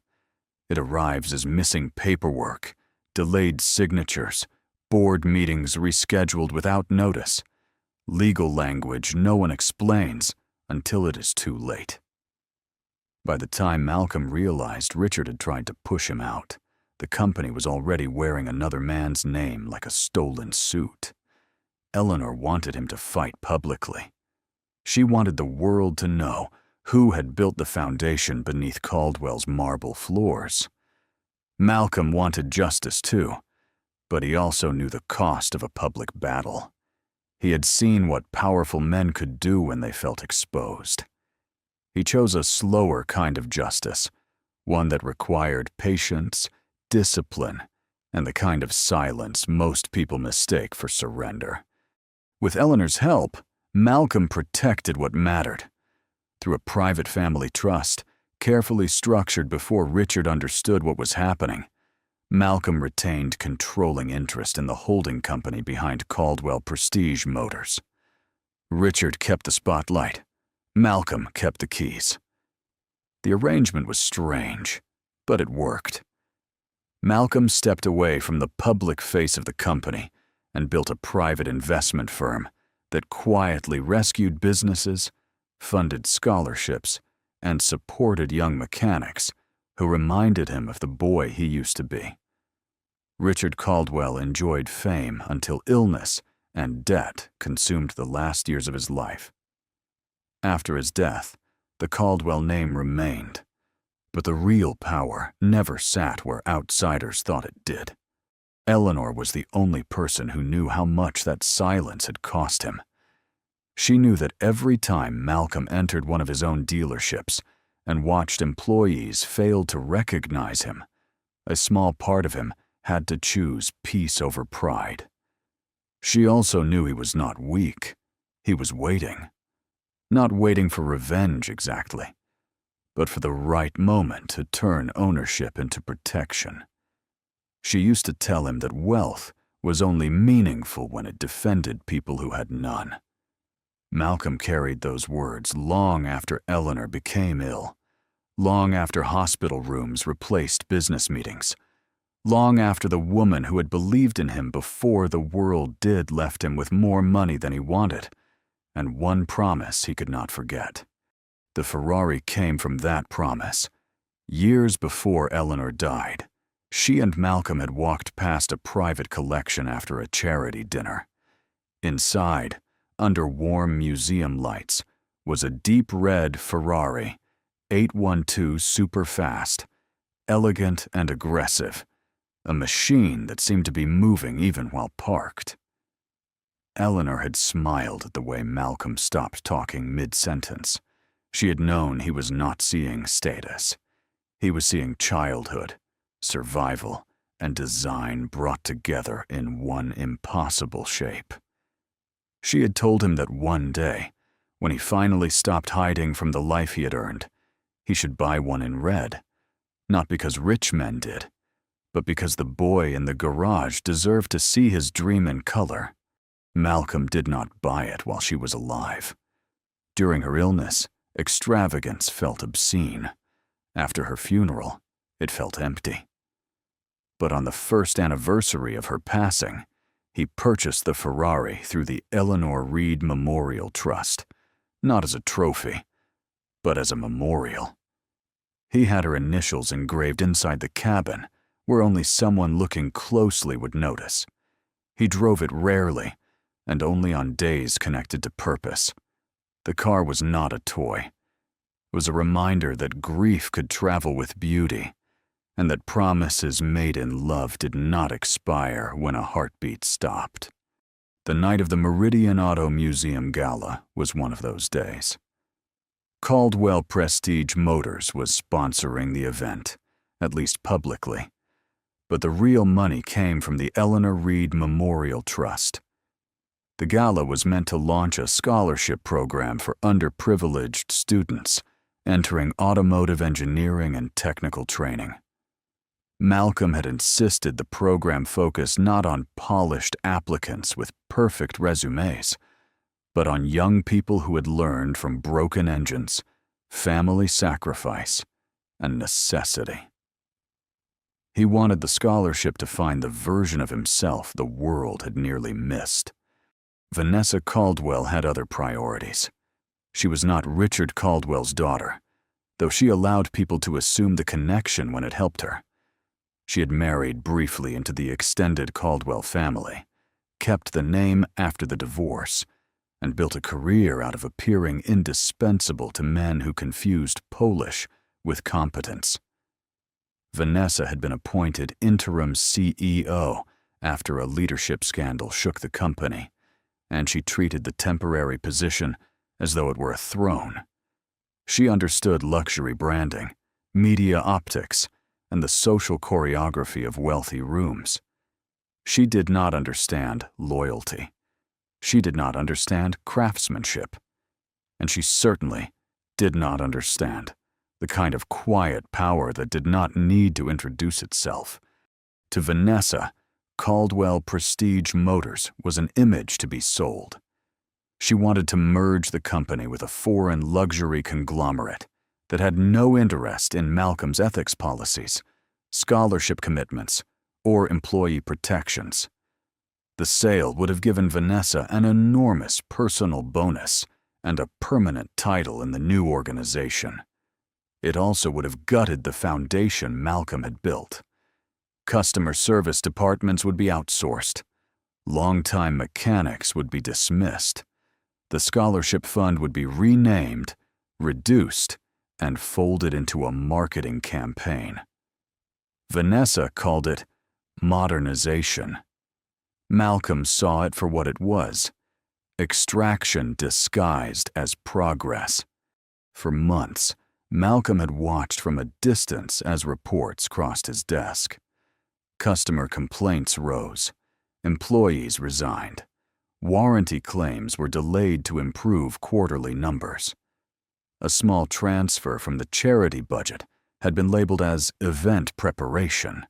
It arrives as missing paperwork, delayed signatures, board meetings rescheduled without notice, legal language no one explains until it is too late. By the time Malcolm realized Richard had tried to push him out, the company was already wearing another man's name like a stolen suit. Eleanor wanted him to fight publicly. She wanted the world to know Who had built the foundation beneath Caldwell's marble floors? Malcolm wanted justice too, but he also knew the cost of a public battle. He had seen what powerful men could do when they felt exposed. He chose a slower kind of justice, one that required patience, discipline, and the kind of silence most people mistake for surrender. With Eleanor's help, Malcolm protected what mattered. Through a private family trust, carefully structured before Richard understood what was happening, Malcolm retained controlling interest in the holding company behind Caldwell Prestige Motors. Richard kept the spotlight. Malcolm kept the keys. The arrangement was strange, but it worked. Malcolm stepped away from the public face of the company and built a private investment firm that quietly rescued businesses, funded scholarships, and supported young mechanics who reminded him of the boy he used to be. Richard Caldwell enjoyed fame until illness and debt consumed the last years of his life. After his death, the Caldwell name remained, but the real power never sat where outsiders thought it did. Eleanor was the only person who knew how much that silence had cost him. She knew that every time Malcolm entered one of his own dealerships and watched employees fail to recognize him, a small part of him had to choose peace over pride. She also knew he was not weak. He was waiting. Not waiting for revenge exactly, but for the right moment to turn ownership into protection. She used to tell him that wealth was only meaningful when it defended people who had none. Malcolm carried those words long after Eleanor became ill, long after hospital rooms replaced business meetings, long after the woman who had believed in him before the world did left him with more money than he wanted, and one promise he could not forget. The Ferrari came from that promise. Years before Eleanor died, she and Malcolm had walked past a private collection after a charity dinner. Inside, under warm museum lights, was a deep red Ferrari, 812 super fast, elegant and aggressive, a machine that seemed to be moving even while parked. Eleanor had smiled at the way Malcolm stopped talking mid-sentence. She had known he was not seeing status. He was seeing childhood, survival, and design brought together in one impossible shape. She had told him that one day, when he finally stopped hiding from the life he had earned, he should buy one in red, not because rich men did, but because the boy in the garage deserved to see his dream in color. Malcolm did not buy it while she was alive. During her illness, extravagance felt obscene. After her funeral, it felt empty. But on the first anniversary of her passing, he purchased the Ferrari through the Eleanor Reed Memorial Trust, not as a trophy, but as a memorial. He had her initials engraved inside the cabin, where only someone looking closely would notice. He drove it rarely, and only on days connected to purpose. The car was not a toy. It was a reminder that grief could travel with beauty, and that promises made in love did not expire when a heartbeat stopped. The night of the Meridian Auto Museum Gala was one of those days. Caldwell Prestige Motors was sponsoring the event, at least publicly, but the real money came from the Eleanor Reed Memorial Trust. The gala was meant to launch a scholarship program for underprivileged students entering automotive engineering and technical training. Malcolm had insisted the program focus not on polished applicants with perfect resumes, but on young people who had learned from broken engines, family sacrifice, and necessity. He wanted the scholarship to find the version of himself the world had nearly missed. Vanessa Caldwell had other priorities. She was not Richard Caldwell's daughter, though she allowed people to assume the connection when it helped her. She had married briefly into the extended Caldwell family, kept the name after the divorce, and built a career out of appearing indispensable to men who confused Polish with competence. Vanessa had been appointed interim CEO after a leadership scandal shook the company, and she treated the temporary position as though it were a throne. She understood luxury branding, media optics, and the social choreography of wealthy rooms. She did not understand loyalty. She did not understand craftsmanship. And she certainly did not understand the kind of quiet power that did not need to introduce itself. To Vanessa, Caldwell Prestige Motors was an image to be sold. She wanted to merge the company with a foreign luxury conglomerate that had no interest in Malcolm's ethics policies, scholarship commitments, or employee protections. The sale would have given Vanessa an enormous personal bonus and a permanent title in the new organization. It also would have gutted the foundation Malcolm had built. Customer service departments would be outsourced. Longtime mechanics would be dismissed. The scholarship fund would be renamed, reduced, and folded into a marketing campaign. Vanessa called it modernization. Malcolm saw it for what it was: extraction disguised as progress. For months, Malcolm had watched from a distance as reports crossed his desk. Customer complaints rose. Employees resigned. Warranty claims were delayed to improve quarterly numbers. A small transfer from the charity budget had been labeled as event preparation,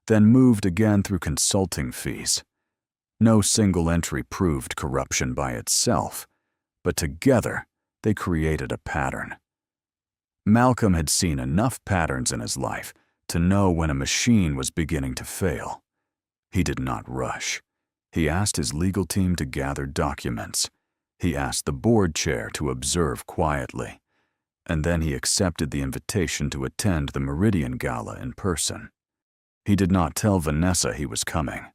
then moved again through consulting fees. No single entry proved corruption by itself, but together they created a pattern. Malcolm had seen enough patterns in his life to know when a machine was beginning to fail. He did not rush. He asked his legal team to gather documents. He asked the board chair to observe quietly. And then he accepted the invitation to attend the Meridian Gala in person. He did not tell Vanessa he was coming.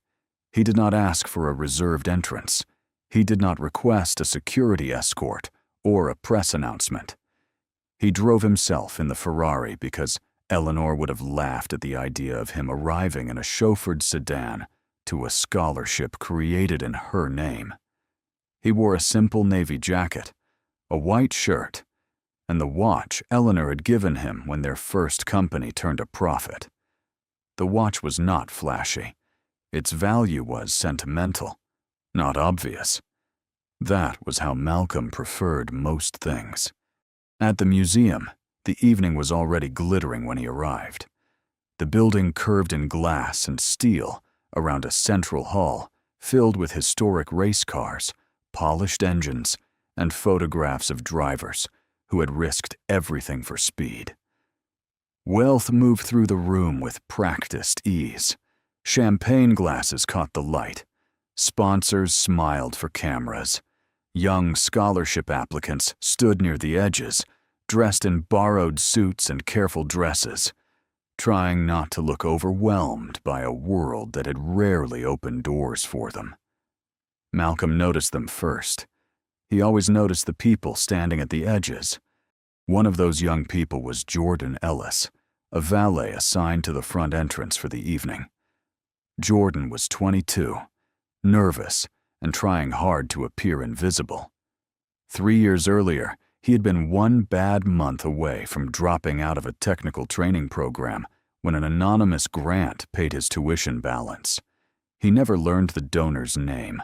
He did not ask for a reserved entrance. He did not request a security escort or a press announcement. He drove himself in the Ferrari because Eleanor would have laughed at the idea of him arriving in a chauffeured sedan to a scholarship created in her name. He wore a simple navy jacket, a white shirt, and the watch Eleanor had given him when their first company turned a profit. The watch was not flashy. Its value was sentimental, not obvious. That was how Malcolm preferred most things. At the museum, the evening was already glittering when he arrived. The building curved in glass and steel around a central hall filled with historic race cars, polished engines, and photographs of drivers who had risked everything for speed. Wealth moved through the room with practiced ease. Champagne glasses caught the light. Sponsors smiled for cameras. Young scholarship applicants stood near the edges, dressed in borrowed suits and careful dresses, trying not to look overwhelmed by a world that had rarely opened doors for them. Malcolm noticed them first. He always noticed the people standing at the edges. One of those young people was Jordan Ellis, a valet assigned to the front entrance for the evening. Jordan was 22, nervous, and trying hard to appear invisible. 3 years earlier, he had been one bad month away from dropping out of a technical training program when an anonymous grant paid his tuition balance. He never learned the donor's name,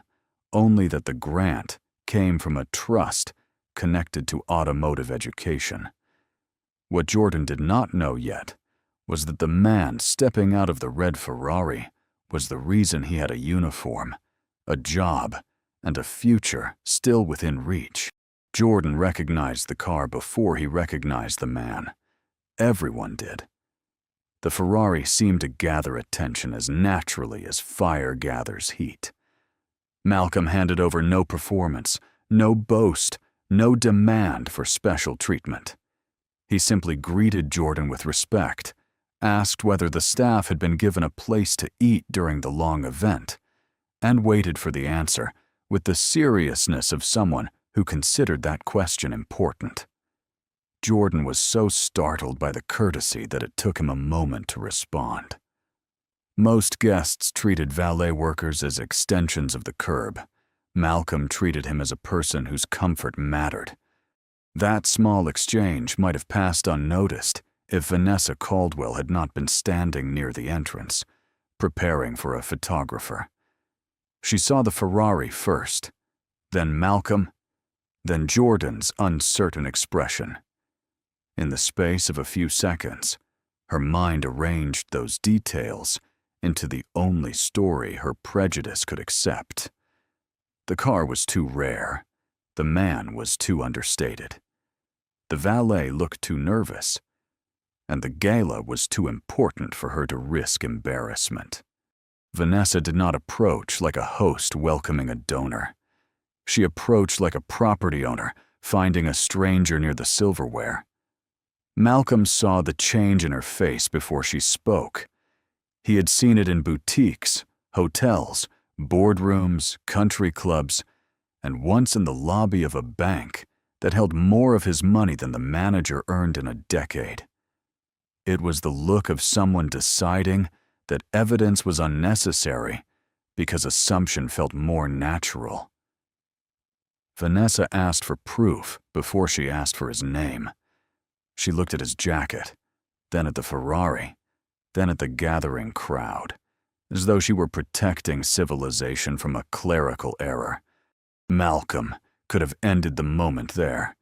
only that the grant came from a trust connected to automotive education. What Jordan did not know yet was that the man stepping out of the red Ferrari was the reason he had a uniform, a job, and a future still within reach. Jordan recognized the car before he recognized the man. Everyone did. The Ferrari seemed to gather attention as naturally as fire gathers heat. Malcolm handed over no performance, no boast, no demand for special treatment. He simply greeted Jordan with respect, asked whether the staff had been given a place to eat during the long event, and waited for the answer with the seriousness of someone who considered that question important. Jordan was so startled by the courtesy that it took him a moment to respond. Most guests treated valet workers as extensions of the curb. Malcolm treated him as a person whose comfort mattered. That small exchange might have passed unnoticed if Vanessa Caldwell had not been standing near the entrance, preparing for a photographer. She saw the Ferrari first, then Malcolm, then Jordan's uncertain expression. In the space of a few seconds, her mind arranged those details into the only story her prejudice could accept. The car was too rare. The man was too understated. The valet looked too nervous. And the gala was too important for her to risk embarrassment. Vanessa did not approach like a host welcoming a donor. She approached like a property owner finding a stranger near the silverware. Malcolm saw the change in her face before she spoke. He had seen it in boutiques, hotels, boardrooms, country clubs, and once in the lobby of a bank that held more of his money than the manager earned in a decade. It was the look of someone deciding that evidence was unnecessary because assumption felt more natural. Vanessa asked for proof before she asked for his name. She looked at his jacket, then at the Ferrari, then at the gathering crowd, as though she were protecting civilization from a clerical error. Malcolm could have ended the moment there.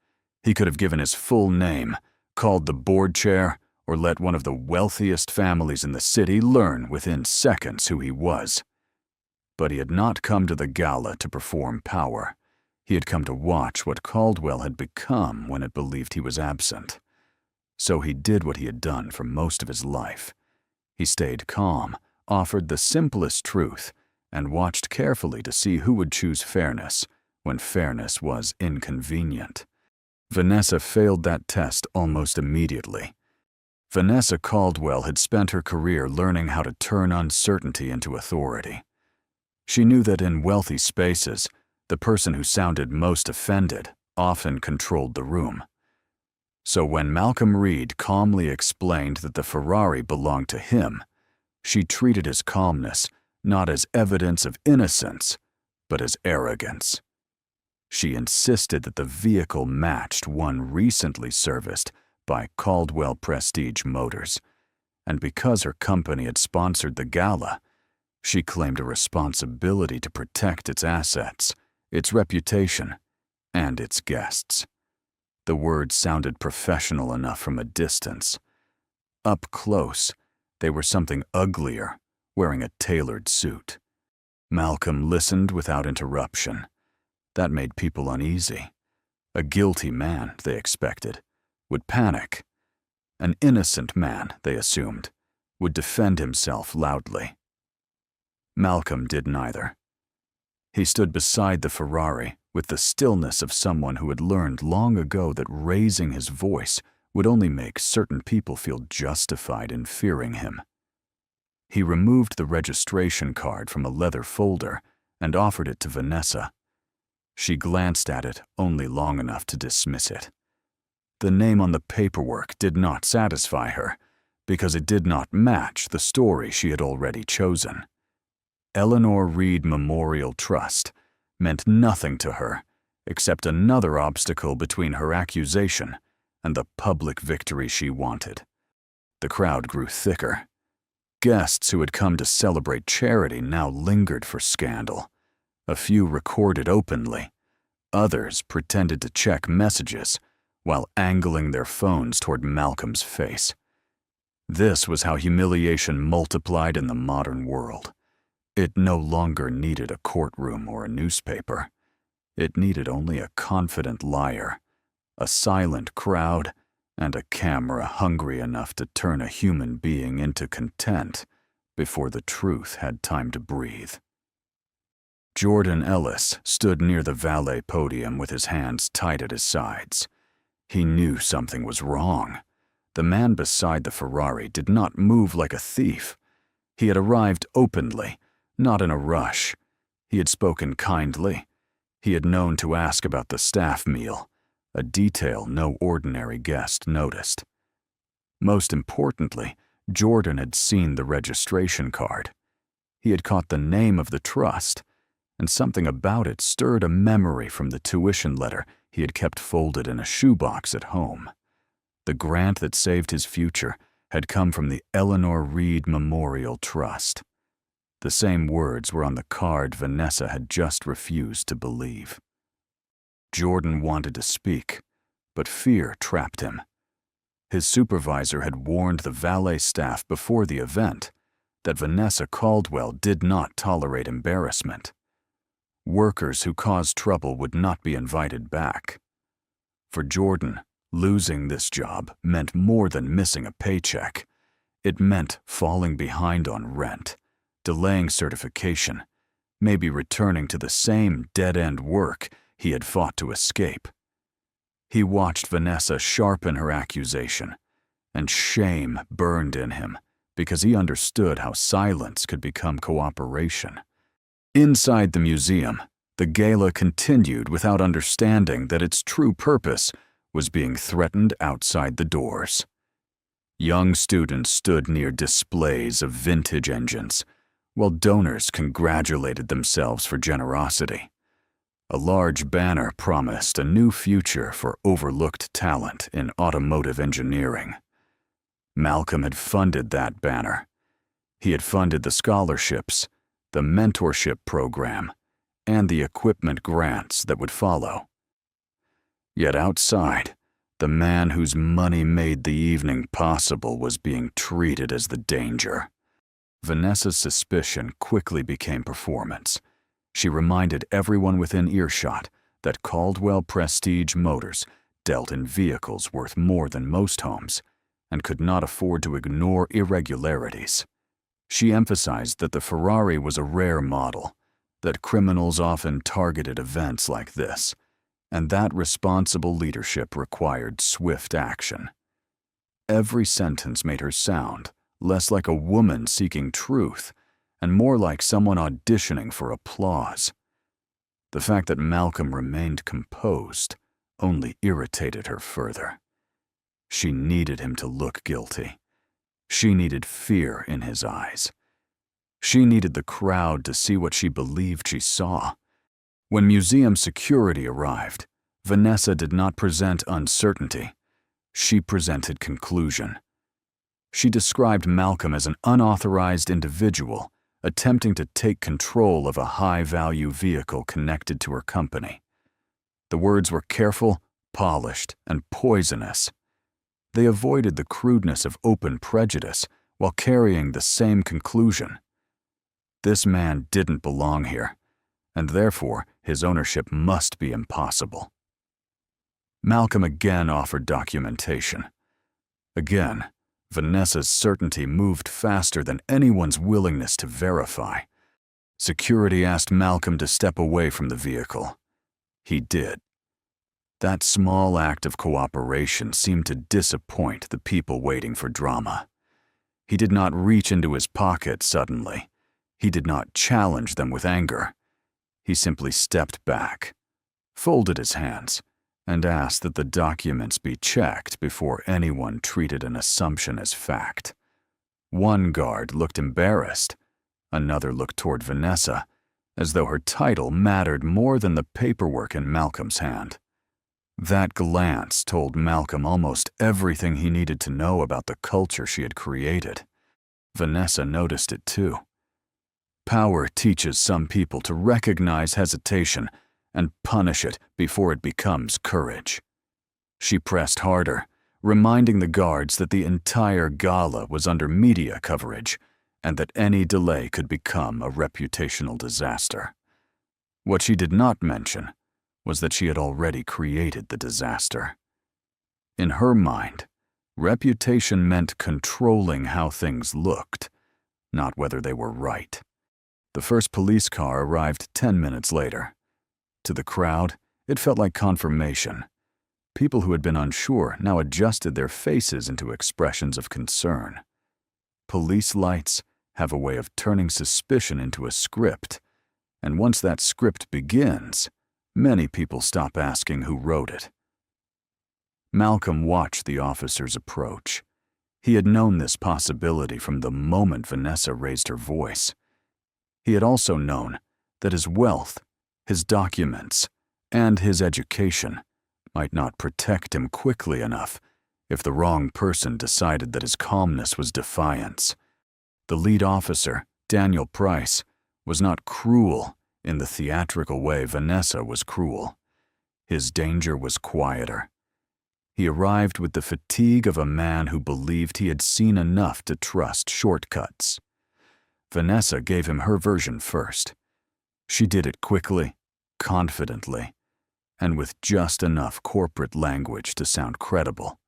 He could have given his full name, called the board chair, or let one of the wealthiest families in the city learn within seconds who he was. But he had not come to the gala to perform power. He had come to watch what Caldwell had become when it believed he was absent. So he did what he had done for most of his life. He stayed calm, offered the simplest truth, and watched carefully to see who would choose fairness when fairness was inconvenient. Vanessa failed that test almost immediately. Vanessa Caldwell had spent her career learning how to turn uncertainty into authority. She knew that in wealthy spaces, the person who sounded most offended often controlled the room. So when Malcolm Reed calmly explained that the Ferrari belonged to him, she treated his calmness not as evidence of innocence, but as arrogance. She insisted that the vehicle matched one recently serviced by Caldwell Prestige Motors, and because her company had sponsored the gala, she claimed a responsibility to protect its assets, its reputation, and its guests. The words sounded professional enough from a distance. Up close, they were something uglier, wearing a tailored suit. Malcolm listened without interruption. That made people uneasy. A guilty man, they expected, would panic. An innocent man, they assumed, would defend himself loudly. Malcolm did neither. He stood beside the Ferrari with the stillness of someone who had learned long ago that raising his voice would only make certain people feel justified in fearing him. He removed the registration card from a leather folder and offered it to Vanessa. She glanced at it only long enough to dismiss it. The name on the paperwork did not satisfy her because it did not match the story she had already chosen. Eleanor Reed Memorial Trust meant nothing to her except another obstacle between her accusation and the public victory she wanted. The crowd grew thicker. Guests who had come to celebrate charity now lingered for scandal. A few recorded openly. Others pretended to check messages while angling their phones toward Malcolm's face. This was how humiliation multiplied in the modern world. It no longer needed a courtroom or a newspaper. It needed only a confident liar, a silent crowd, and a camera hungry enough to turn a human being into content before the truth had time to breathe. Jordan Ellis stood near the valet podium with his hands tight at his sides. He knew something was wrong. The man beside the Ferrari did not move like a thief. He had arrived openly, not in a rush. He had spoken kindly, He had known to ask about the staff meal, a detail no ordinary guest noticed. Most importantly, Jordan had seen the registration card. He had caught the name of the trust, and something about it stirred a memory from the tuition letter he had kept folded in a shoebox at home. The grant that saved his future had come from the Eleanor Reed Memorial Trust. The same words were on the card Vanessa had just refused to believe. Jordan wanted to speak, but fear trapped him. His supervisor had warned the valet staff before the event that Vanessa Caldwell did not tolerate embarrassment. Workers who caused trouble would not be invited back. For Jordan, losing this job meant more than missing a paycheck. It meant falling behind on rent, delaying certification, maybe returning to the same dead-end work he had fought to escape. He watched Vanessa sharpen her accusation, and shame burned in him because he understood how silence could become cooperation. Inside the museum, the gala continued without understanding that its true purpose was being threatened outside the doors. Young students stood near displays of vintage engines, while donors congratulated themselves for generosity. A large banner promised a new future for overlooked talent in automotive engineering. Malcolm had funded that banner. He had funded the scholarships, the mentorship program, and the equipment grants that would follow. Yet outside, the man whose money made the evening possible was being treated as the danger. Vanessa's suspicion quickly became performance. She reminded everyone within earshot that Caldwell Prestige Motors dealt in vehicles worth more than most homes and could not afford to ignore irregularities. She emphasized that the Ferrari was a rare model, that criminals often targeted events like this, and that responsible leadership required swift action. Every sentence made her sound less like a woman seeking truth and more like someone auditioning for applause. The fact that Malcolm remained composed only irritated her further. She needed him to look guilty. She needed fear in his eyes. She needed the crowd to see what she believed she saw. When museum security arrived, Vanessa did not present uncertainty. She presented conclusion. She described Malcolm as an unauthorized individual attempting to take control of a high-value vehicle connected to her company. The words were careful, polished, and poisonous. They avoided the crudeness of open prejudice while carrying the same conclusion. This man didn't belong here, and therefore his ownership must be impossible. Malcolm again offered documentation. Again, Vanessa's certainty moved faster than anyone's willingness to verify. Security asked Malcolm to step away from the vehicle. He did. That small act of cooperation seemed to disappoint the people waiting for drama. He did not reach into his pocket suddenly. He did not challenge them with anger. He simply stepped back, folded his hands, and asked that the documents be checked before anyone treated an assumption as fact. One guard looked embarrassed. Another looked toward Vanessa, as though her title mattered more than the paperwork in Malcolm's hand. That glance told Malcolm almost everything he needed to know about the culture she had created. Vanessa noticed it too. Power teaches some people to recognize hesitation and punish it before it becomes courage. She pressed harder, reminding the guards that the entire gala was under media coverage and that any delay could become a reputational disaster. What she did not mention was that she had already created the disaster. In her mind, reputation meant controlling how things looked, not whether they were right. The first police car arrived 10 minutes later. To the crowd, it felt like confirmation. People who had been unsure now adjusted their faces into expressions of concern. Police lights have a way of turning suspicion into a script, and once that script begins, many people stop asking who wrote it. Malcolm watched the officer's approach. He had known this possibility from the moment Vanessa raised her voice. He had also known that his wealth, his documents, and his education might not protect him quickly enough if the wrong person decided that his calmness was defiance. The lead officer, Daniel Price, was not cruel in the theatrical way Vanessa was cruel. His danger was quieter. He arrived with the fatigue of a man who believed he had seen enough to trust shortcuts. Vanessa gave him her version first. She did it quickly, confidently, and with just enough corporate language to sound credible.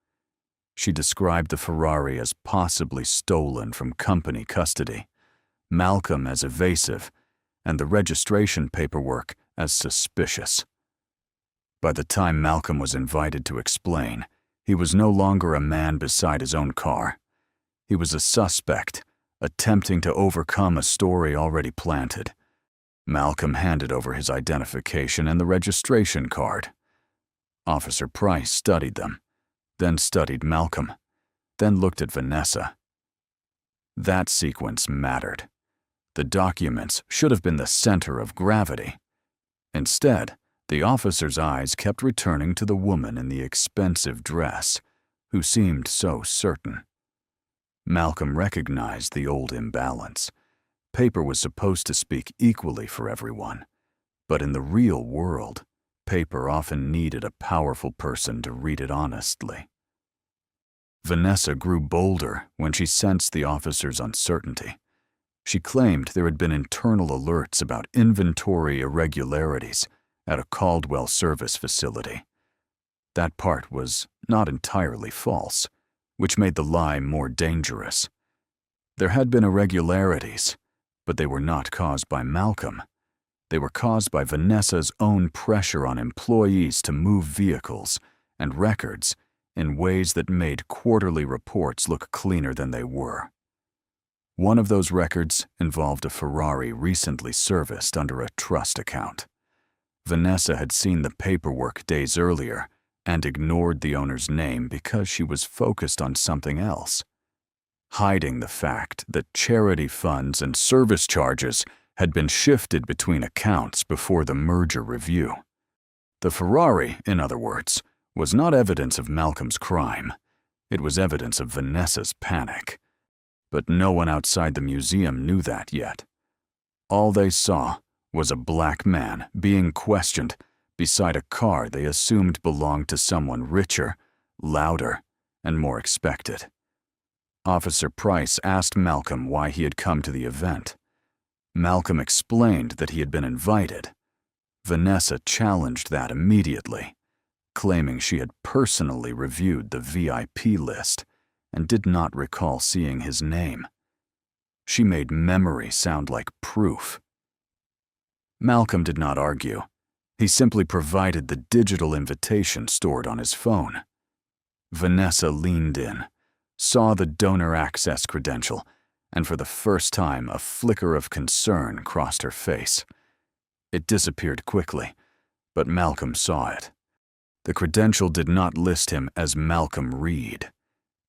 She described the Ferrari as possibly stolen from company custody, Malcolm as evasive, and the registration paperwork as suspicious. By the time Malcolm was invited to explain, he was no longer a man beside his own car. He was a suspect, attempting to overcome a story already planted. Malcolm handed over his identification and the registration card. Officer Price studied them, then studied Malcolm, then looked at Vanessa. That sequence mattered. The documents should have been the center of gravity. Instead, the officer's eyes kept returning to the woman in the expensive dress, who seemed so certain. Malcolm recognized the old imbalance. Paper was supposed to speak equally for everyone, but in the real world, paper often needed a powerful person to read it honestly. Vanessa grew bolder when she sensed the officer's uncertainty. She claimed there had been internal alerts about inventory irregularities at a Caldwell service facility. That part was not entirely false, which made the lie more dangerous. There had been irregularities, but they were not caused by Malcolm. They were caused by Vanessa's own pressure on employees to move vehicles and records in ways that made quarterly reports look cleaner than they were. One of those records involved a Ferrari recently serviced under a trust account. Vanessa had seen the paperwork days earlier and ignored the owner's name because she was focused on something else, hiding the fact that charity funds and service charges had been shifted between accounts before the merger review. The Ferrari, in other words, was not evidence of Malcolm's crime. It was evidence of Vanessa's panic. But no one outside the museum knew that yet. All they saw was a black man being questioned beside a car they assumed belonged to someone richer, louder, and more expected. Officer Price asked Malcolm why he had come to the event. Malcolm explained that he had been invited. Vanessa challenged that immediately, claiming she had personally reviewed the VIP list and did not recall seeing his name. She made memory sound like proof. Malcolm did not argue. He simply provided the digital invitation stored on his phone. Vanessa leaned in, saw the donor access credential, and for the first time a flicker of concern crossed her face. It disappeared quickly, but Malcolm saw it. The credential did not list him as Malcolm Reed.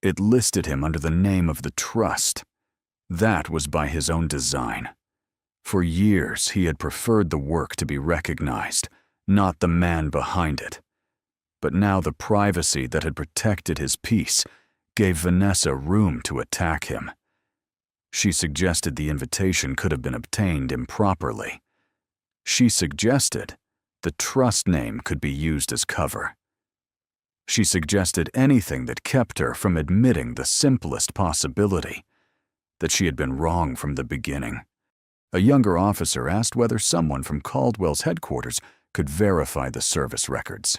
It listed him under the name of the trust. That was by his own design. For years, he had preferred the work to be recognized, not the man behind it. But now the privacy that had protected his peace gave Vanessa room to attack him. She suggested the invitation could have been obtained improperly. She suggested the trust name could be used as cover. She suggested anything that kept her from admitting the simplest possibility, that she had been wrong from the beginning. A younger officer asked whether someone from Caldwell's headquarters could verify the service records.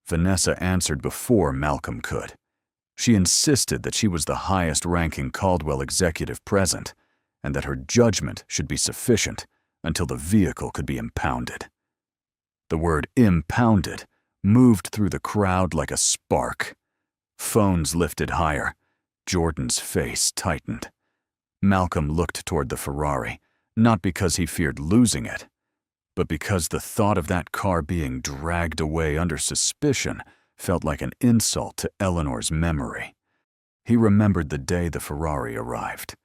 Vanessa answered before Malcolm could. She insisted that she was the highest-ranking Caldwell executive present, and that her judgment should be sufficient until the vehicle could be impounded. The word impounded moved through the crowd like a spark. Phones lifted higher. Jordan's face tightened. Malcolm looked toward the Ferrari, not because he feared losing it, but because the thought of that car being dragged away under suspicion felt like an insult to Eleanor's memory. He remembered the day the Ferrari arrived.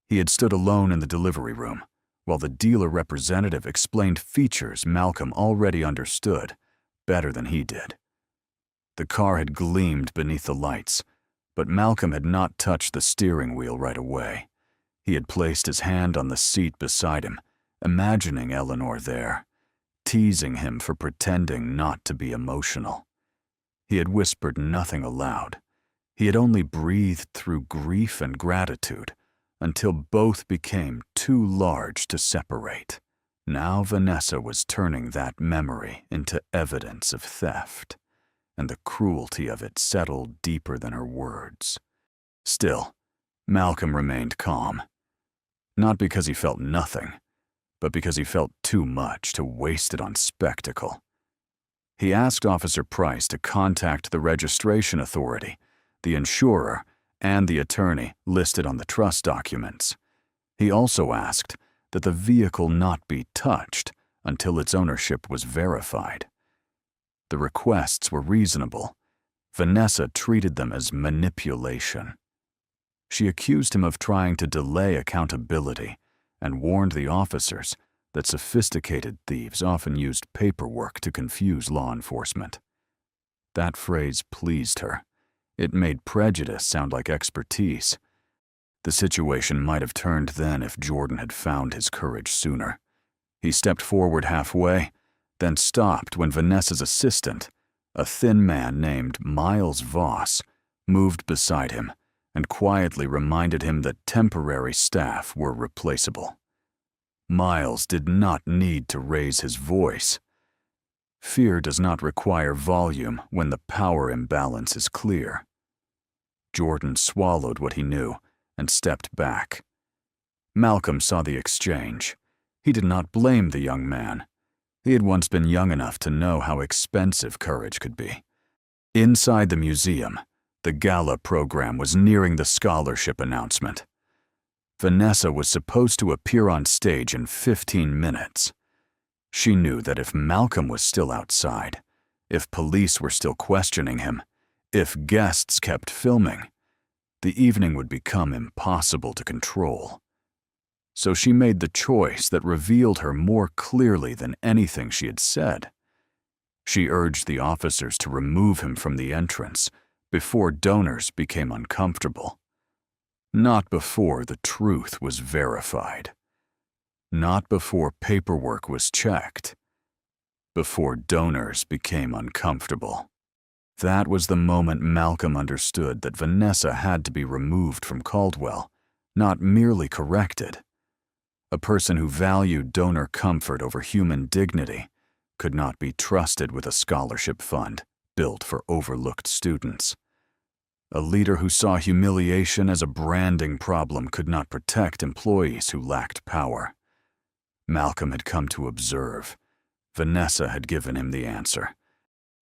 He had stood alone in the delivery room, while the dealer representative explained features Malcolm already understood better than he did. The car had gleamed beneath the lights, but Malcolm had not touched the steering wheel right away. He had placed his hand on the seat beside him, imagining Eleanor there, teasing him for pretending not to be emotional. He had whispered nothing aloud. He had only breathed through grief and gratitude until both became too large to separate. Now Vanessa was turning that memory into evidence of theft, and the cruelty of it settled deeper than her words. Still, Malcolm remained calm. Not because he felt nothing, but because he felt too much to waste it on spectacle. He asked Officer Price to contact the registration authority, the insurer, and the attorney listed on the trust documents. He also asked that the vehicle not be touched until its ownership was verified. The requests were reasonable. Vanessa treated them as manipulation. She accused him of trying to delay accountability and warned the officers that sophisticated thieves often used paperwork to confuse law enforcement. That phrase pleased her. It made prejudice sound like expertise. The situation might have turned then if Jordan had found his courage sooner. He stepped forward halfway, then stopped when Vanessa's assistant, a thin man named Miles Voss, moved beside him and quietly reminded him that temporary staff were replaceable. Miles did not need to raise his voice. Fear does not require volume when the power imbalance is clear. Jordan swallowed what he knew and stepped back. Malcolm saw the exchange. He did not blame the young man. He had once been young enough to know how expensive courage could be. Inside the museum, the gala program was nearing the scholarship announcement. Vanessa was supposed to appear on stage in 15 minutes. She knew that if Malcolm was still outside, if police were still questioning him, if guests kept filming, the evening would become impossible to control. So she made the choice that revealed her more clearly than anything she had said. She urged the officers to remove him from the entrance before donors became uncomfortable. Not before the truth was verified. Not before paperwork was checked. Before donors became uncomfortable. That was the moment Malcolm understood that Vanessa had to be removed from Caldwell, not merely corrected. A person who valued donor comfort over human dignity could not be trusted with a scholarship fund built for overlooked students. A leader who saw humiliation as a branding problem could not protect employees who lacked power. Malcolm had come to observe. Vanessa had given him the answer.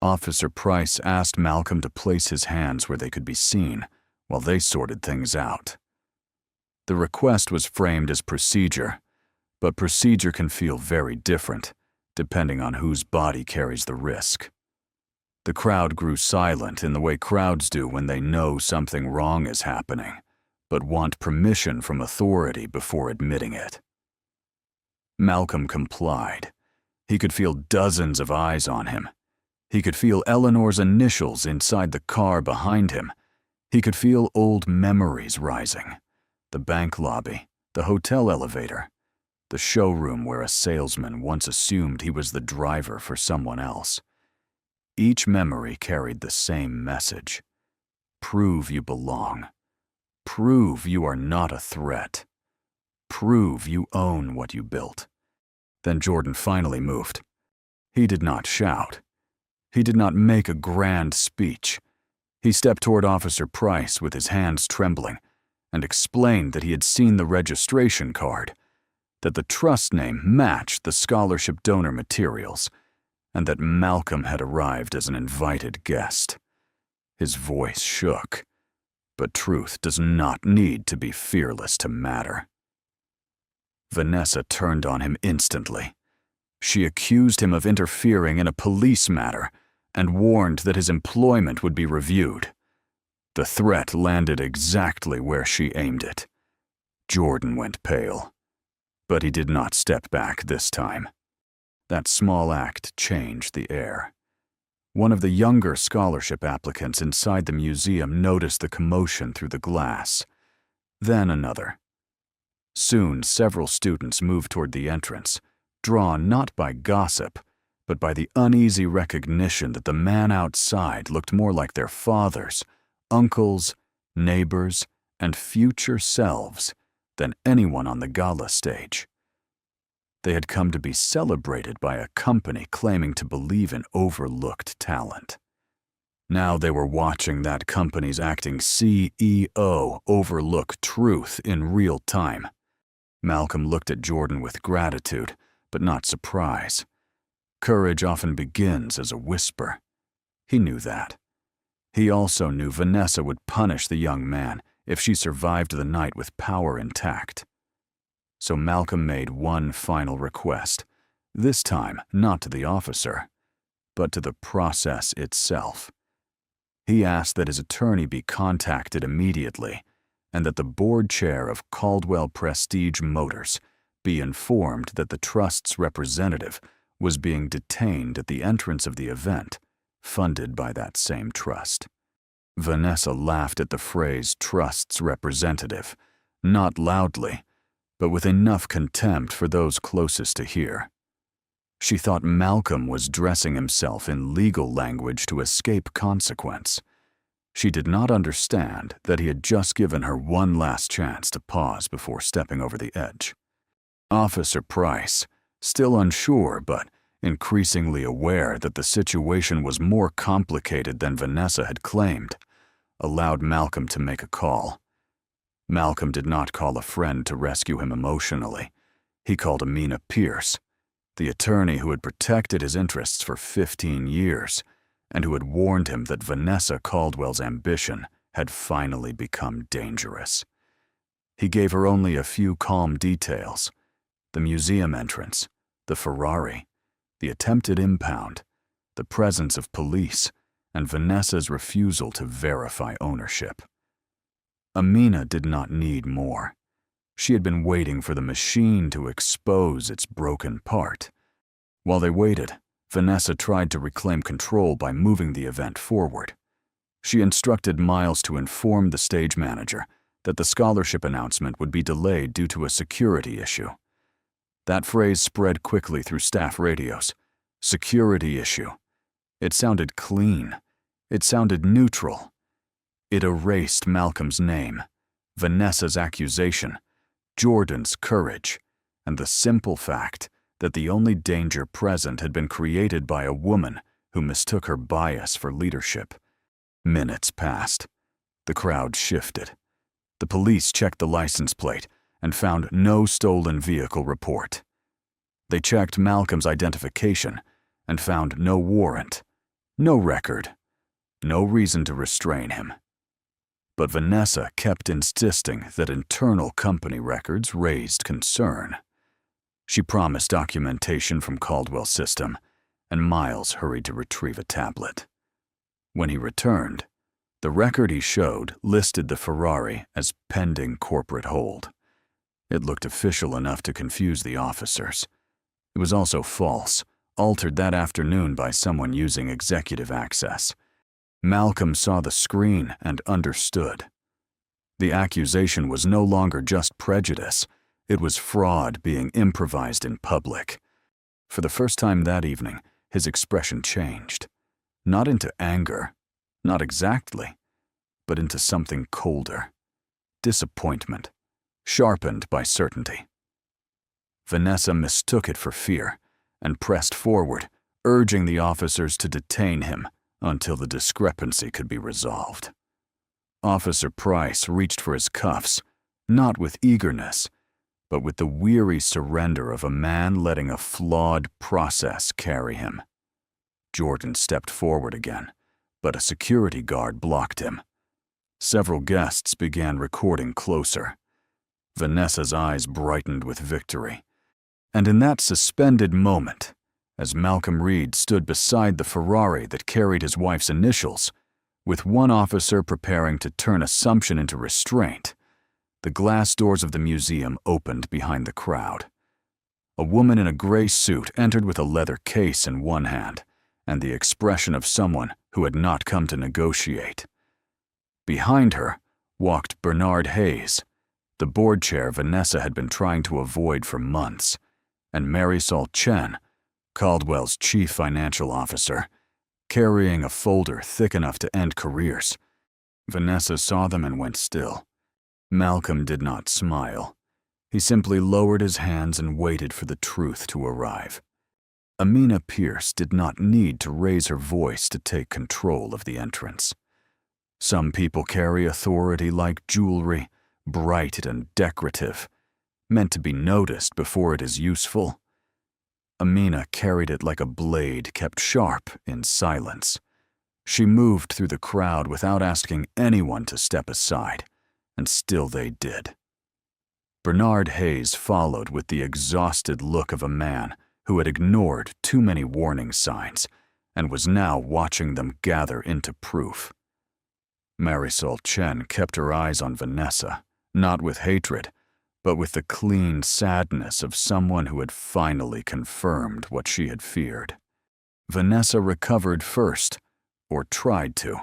Officer Price asked Malcolm to place his hands where they could be seen while they sorted things out. The request was framed as procedure, but procedure can feel very different depending on whose body carries the risk. The crowd grew silent in the way crowds do when they know something wrong is happening, but want permission from authority before admitting it. Malcolm complied. He could feel dozens of eyes on him. He could feel Eleanor's initials inside the car behind him. He could feel old memories rising. The bank lobby, the hotel elevator, the showroom where a salesman once assumed he was the driver for someone else. Each memory carried the same message. Prove you belong. Prove you are not a threat. Prove you own what you built. Then Jordan finally moved. He did not shout. He did not make a grand speech. He stepped toward Officer Price with his hands trembling and explained that he had seen the registration card, that the trust name matched the scholarship donor materials, and that Malcolm had arrived as an invited guest. His voice shook, but truth does not need to be fearless to matter. Vanessa turned on him instantly. She accused him of interfering in a police matter and warned that his employment would be reviewed. The threat landed exactly where she aimed it. Jordan went pale, but he did not step back this time. That small act changed the air. One of the younger scholarship applicants inside the museum noticed the commotion through the glass. Then another. Soon, several students moved toward the entrance, drawn not by gossip, but by the uneasy recognition that the man outside looked more like their fathers, uncles, neighbors, and future selves than anyone on the gala stage. They had come to be celebrated by a company claiming to believe in overlooked talent. Now they were watching that company's acting CEO overlook truth in real time. Malcolm looked at Jordan with gratitude, but not surprise. Courage often begins as a whisper. He knew that. He also knew Vanessa would punish the young man if she survived the night with power intact. So Malcolm made one final request, this time not to the officer, but to the process itself. He asked that his attorney be contacted immediately and that the board chair of Caldwell Prestige Motors be informed that the trust's representative was being detained at the entrance of the event, funded by that same trust. Vanessa laughed at the phrase trust's representative, not loudly, but with enough contempt for those closest to hear. She thought Malcolm was dressing himself in legal language to escape consequence. She did not understand that he had just given her one last chance to pause before stepping over the edge. Officer Price, still unsure but increasingly aware that the situation was more complicated than Vanessa had claimed, allowed Malcolm to make a call. Malcolm did not call a friend to rescue him emotionally. He called Amina Pierce, the attorney who had protected his interests for 15 years and who had warned him that Vanessa Caldwell's ambition had finally become dangerous. He gave her only a few calm details: the museum entrance, the Ferrari, the attempted impound, the presence of police, and Vanessa's refusal to verify ownership. Amina did not need more. She had been waiting for the machine to expose its broken part. While they waited, Vanessa tried to reclaim control by moving the event forward. She instructed Miles to inform the stage manager that the scholarship announcement would be delayed due to a security issue. That phrase spread quickly through staff radios. Security issue. It sounded clean. It sounded neutral. It erased Malcolm's name, Vanessa's accusation, Jordan's courage, and the simple fact that the only danger present had been created by a woman who mistook her bias for leadership. Minutes passed. The crowd shifted. The police checked the license plate and found no stolen vehicle report. They checked Malcolm's identification and found no warrant, no record, no reason to restrain him. But Vanessa kept insisting that internal company records raised concern. She promised documentation from Caldwell's system, and Miles hurried to retrieve a tablet. When he returned, the record he showed listed the Ferrari as pending corporate hold. It looked official enough to confuse the officers. It was also false, altered that afternoon by someone using executive access. Malcolm saw the screen and understood. The accusation was no longer just prejudice. It was fraud being improvised in public. For the first time that evening, his expression changed. Not into anger, not exactly, but into something colder. Disappointment, sharpened by certainty. Vanessa mistook it for fear and pressed forward, urging the officers to detain him until the discrepancy could be resolved. Officer Price reached for his cuffs, not with eagerness, but with the weary surrender of a man letting a flawed process carry him. Jordan stepped forward again, but a security guard blocked him. Several guests began recording closer. Vanessa's eyes brightened with victory. And in that suspended moment, as Malcolm Reed stood beside the Ferrari that carried his wife's initials, with one officer preparing to turn assumption into restraint, the glass doors of the museum opened behind the crowd. A woman in a gray suit entered with a leather case in one hand and the expression of someone who had not come to negotiate. Behind her walked Bernard Hayes, the board chair Vanessa had been trying to avoid for months, and Marisol Chen, Caldwell's chief financial officer, carrying a folder thick enough to end careers. Vanessa saw them and went still. Malcolm did not smile. He simply lowered his hands and waited for the truth to arrive. Amina Pierce did not need to raise her voice to take control of the entrance. Some people carry authority like jewelry, bright and decorative, meant to be noticed before it is useful. Amina carried it like a blade kept sharp in silence. She moved through the crowd without asking anyone to step aside, and still they did. Bernard Hayes followed with the exhausted look of a man who had ignored too many warning signs and was now watching them gather into proof. Marisol Chen kept her eyes on Vanessa, not with hatred, but with the clean sadness of someone who had finally confirmed what she had feared. Vanessa recovered first, or tried to.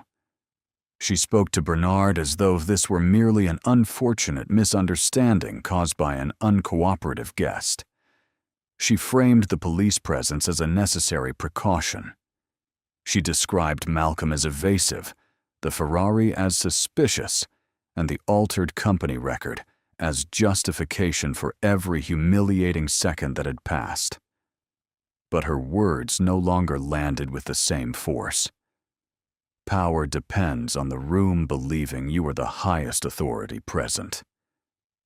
She spoke to Bernard as though this were merely an unfortunate misunderstanding caused by an uncooperative guest. She framed the police presence as a necessary precaution. She described Malcolm as evasive, the Ferrari as suspicious, and the altered company record as justification for every humiliating second that had passed. But her words no longer landed with the same force. Power depends on the room believing you are the highest authority present.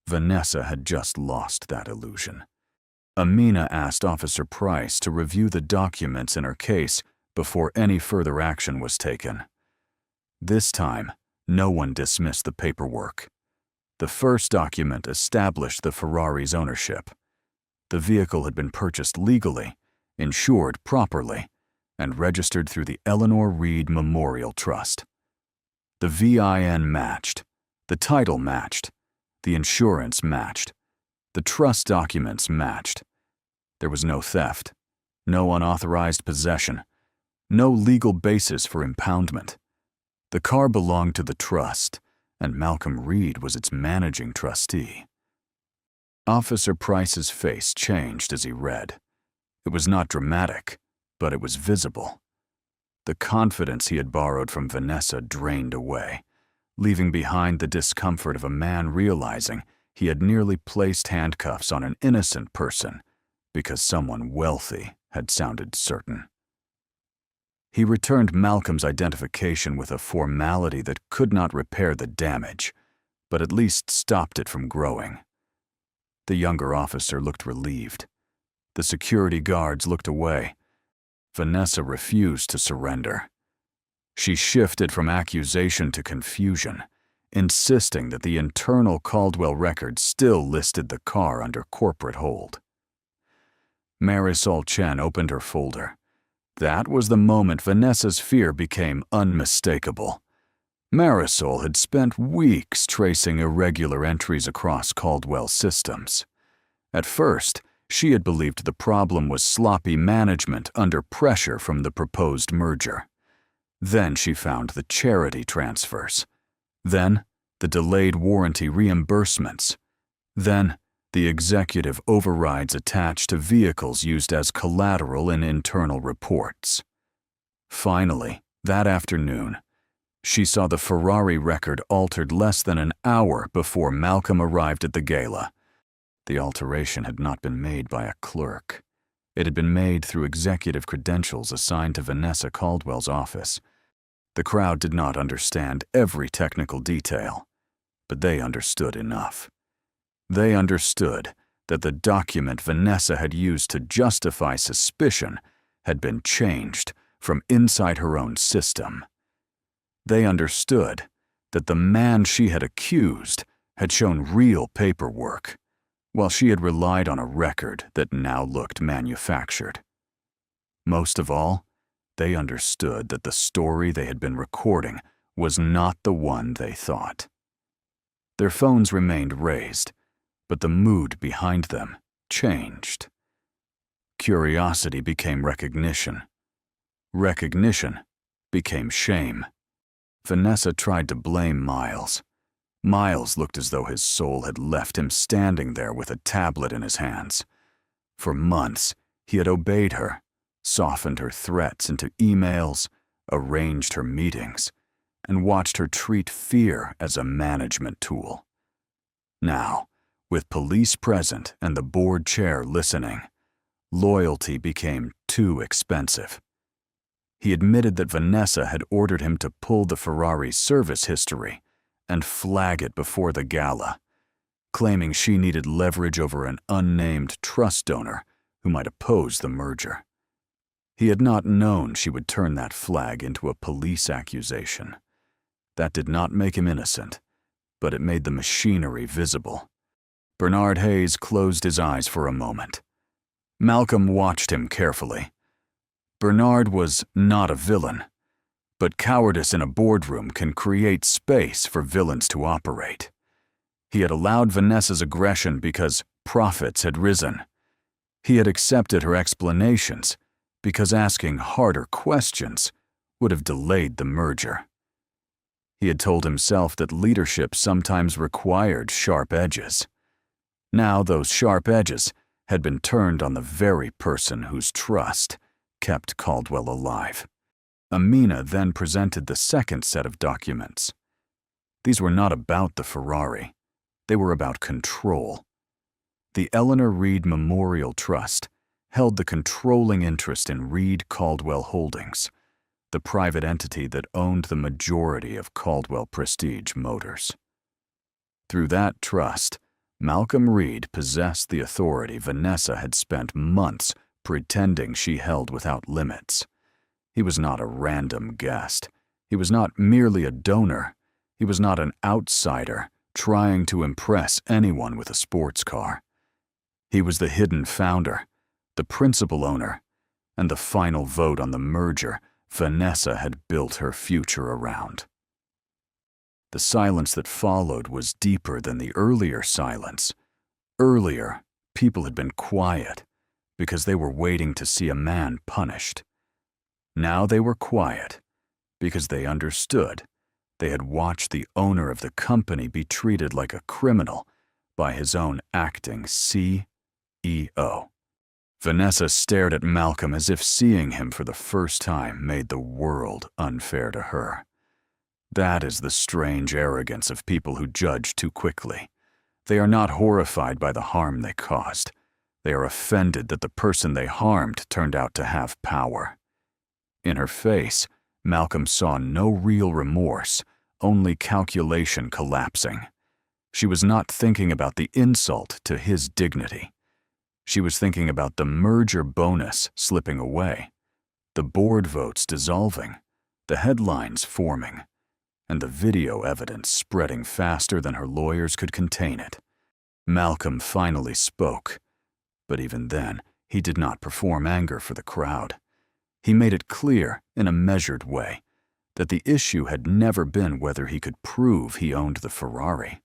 Vanessa had just lost that illusion. Amina asked Officer Price to review the documents in her case before any further action was taken. This time, no one dismissed the paperwork. The first document established the Ferrari's ownership. The vehicle had been purchased legally, insured properly, and registered through the Eleanor Reed Memorial Trust. The VIN matched, the title matched, the insurance matched, the trust documents matched. There was no theft, no unauthorized possession, no legal basis for impoundment. The car belonged to the trust, and Malcolm Reed was its managing trustee. Officer Price's face changed as he read. It was not dramatic, but it was visible. The confidence he had borrowed from Vanessa drained away, leaving behind the discomfort of a man realizing he had nearly placed handcuffs on an innocent person because someone wealthy had sounded certain. He returned Malcolm's identification with a formality that could not repair the damage, but at least stopped it from growing. The younger officer looked relieved. The security guards looked away. Vanessa refused to surrender. She shifted from accusation to confusion, insisting that the internal Caldwell record still listed the car under corporate hold. Marisol Chen opened her folder. That was the moment Vanessa's fear became unmistakable. Marisol had spent weeks tracing irregular entries across Caldwell's systems. At first, she had believed the problem was sloppy management under pressure from the proposed merger. Then she found the charity transfers. Then, the delayed warranty reimbursements. Then, the executive overrides attached to vehicles used as collateral in internal reports. Finally, that afternoon, she saw the Ferrari record altered less than an hour before Malcolm arrived at the gala. The alteration had not been made by a clerk. It had been made through executive credentials assigned to Vanessa Caldwell's office. The crowd did not understand every technical detail, but they understood enough. They understood that the document Vanessa had used to justify suspicion had been changed from inside her own system. They understood that the man she had accused had shown real paperwork, while she had relied on a record that now looked manufactured. Most of all, they understood that the story they had been recording was not the one they thought. Their phones remained raised, but the mood behind them changed. Curiosity became recognition. Recognition became shame. Vanessa tried to blame Miles. Miles looked as though his soul had left him standing there with a tablet in his hands. For months, he had obeyed her, softened her threats into emails, arranged her meetings, and watched her treat fear as a management tool. Now, with police present and the board chair listening, loyalty became too expensive. He admitted that Vanessa had ordered him to pull the Ferrari's service history and flag it before the gala, claiming she needed leverage over an unnamed trust donor who might oppose the merger. He had not known she would turn that flag into a police accusation. That did not make him innocent, but it made the machinery visible. Bernard Hayes closed his eyes for a moment. Malcolm watched him carefully. Bernard was not a villain, but cowardice in a boardroom can create space for villains to operate. He had allowed Vanessa's aggression because profits had risen. He had accepted her explanations because asking harder questions would have delayed the merger. He had told himself that leadership sometimes required sharp edges. Now those sharp edges had been turned on the very person whose trust kept Caldwell alive. Amina then presented the second set of documents. These were not about the Ferrari. They were about control. The Eleanor Reed Memorial Trust held the controlling interest in Reed Caldwell Holdings, the private entity that owned the majority of Caldwell Prestige Motors. Through that trust, Malcolm Reed possessed the authority Vanessa had spent months pretending she held without limits. He was not a random guest. He was not merely a donor. He was not an outsider trying to impress anyone with a sports car. He was the hidden founder, the principal owner, and the final vote on the merger Vanessa had built her future around. The silence that followed was deeper than the earlier silence. Earlier, people had been quiet because they were waiting to see a man punished. Now they were quiet because they understood. They had watched the owner of the company be treated like a criminal by his own acting CEO. Vanessa stared at Malcolm as if seeing him for the first time made the world unfair to her. That is the strange arrogance of people who judge too quickly. They are not horrified by the harm they caused. They are offended that the person they harmed turned out to have power. In her face, Malcolm saw no real remorse, only calculation collapsing. She was not thinking about the insult to his dignity. She was thinking about the merger bonus slipping away, the board votes dissolving, the headlines forming, and the video evidence spreading faster than her lawyers could contain it. Malcolm finally spoke, but even then, he did not perform anger for the crowd. He made it clear, in a measured way, that the issue had never been whether he could prove he owned the Ferrari.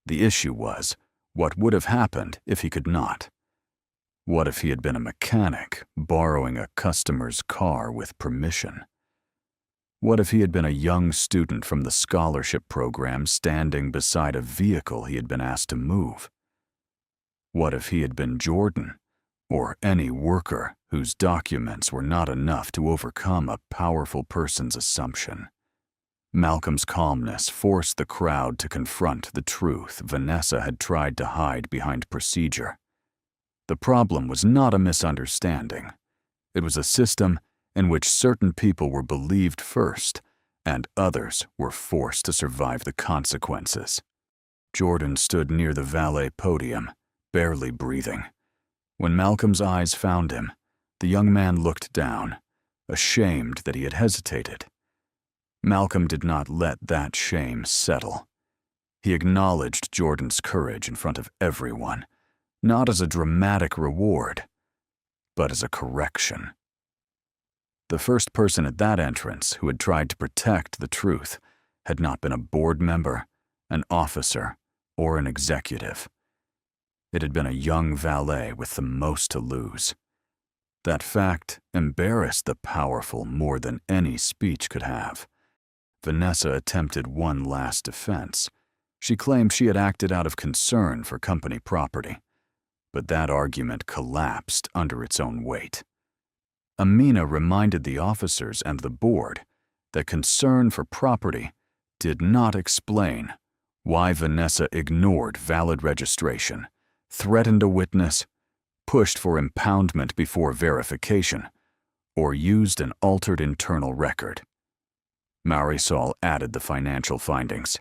The issue was, what would have happened if he could not? What if he had been a mechanic, borrowing a customer's car with permission? What if he had been a young student from the scholarship program standing beside a vehicle he had been asked to move? What if he had been Jordan, or any worker whose documents were not enough to overcome a powerful person's assumption? Malcolm's calmness forced the crowd to confront the truth Vanessa had tried to hide behind procedure. The problem was not a misunderstanding. It was a system in which certain people were believed first, and others were forced to survive the consequences. Jordan stood near the valet podium, barely breathing. When Malcolm's eyes found him, the young man looked down, ashamed that he had hesitated. Malcolm did not let that shame settle. He acknowledged Jordan's courage in front of everyone, not as a dramatic reward, but as a correction. The first person at that entrance who had tried to protect the truth had not been a board member, an officer, or an executive. It had been a young valet with the most to lose. That fact embarrassed the powerful more than any speech could have. Vanessa attempted one last defense. She claimed she had acted out of concern for company property, but that argument collapsed under its own weight. Amina reminded the officers and the board that concern for property did not explain why Vanessa ignored valid registration, threatened a witness, pushed for impoundment before verification, or used an altered internal record. Marisol added the financial findings.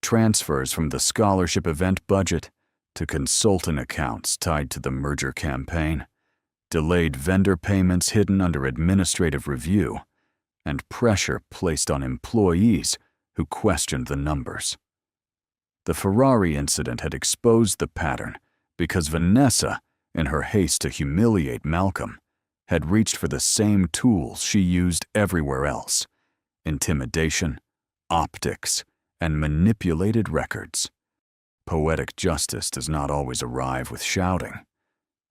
Transfers from the scholarship event budget to consultant accounts tied to the merger campaign, delayed vendor payments hidden under administrative review, and pressure placed on employees who questioned the numbers. The Ferrari incident had exposed the pattern because Vanessa, in her haste to humiliate Malcolm, had reached for the same tools she used everywhere else: intimidation, optics, and manipulated records. Poetic justice does not always arrive with shouting.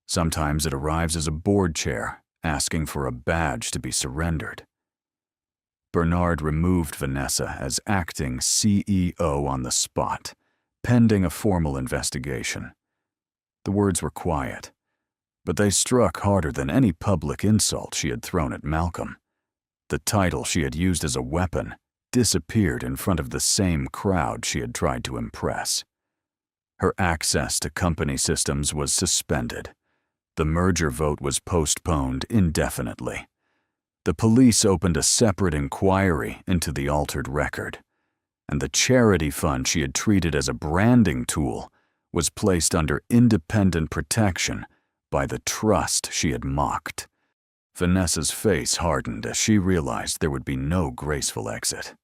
Sometimes it arrives as a board chair asking for a badge to be surrendered. Bernard removed Vanessa as acting CEO on the spot, pending a formal investigation. The words were quiet, but they struck harder than any public insult she had thrown at Malcolm. The title she had used as a weapon disappeared in front of the same crowd she had tried to impress. Her access to company systems was suspended. The merger vote was postponed indefinitely. The police opened a separate inquiry into the altered record, and the charity fund she had treated as a branding tool was placed under independent protection by the trust she had mocked. Vanessa's face hardened as she realized there would be no graceful exit.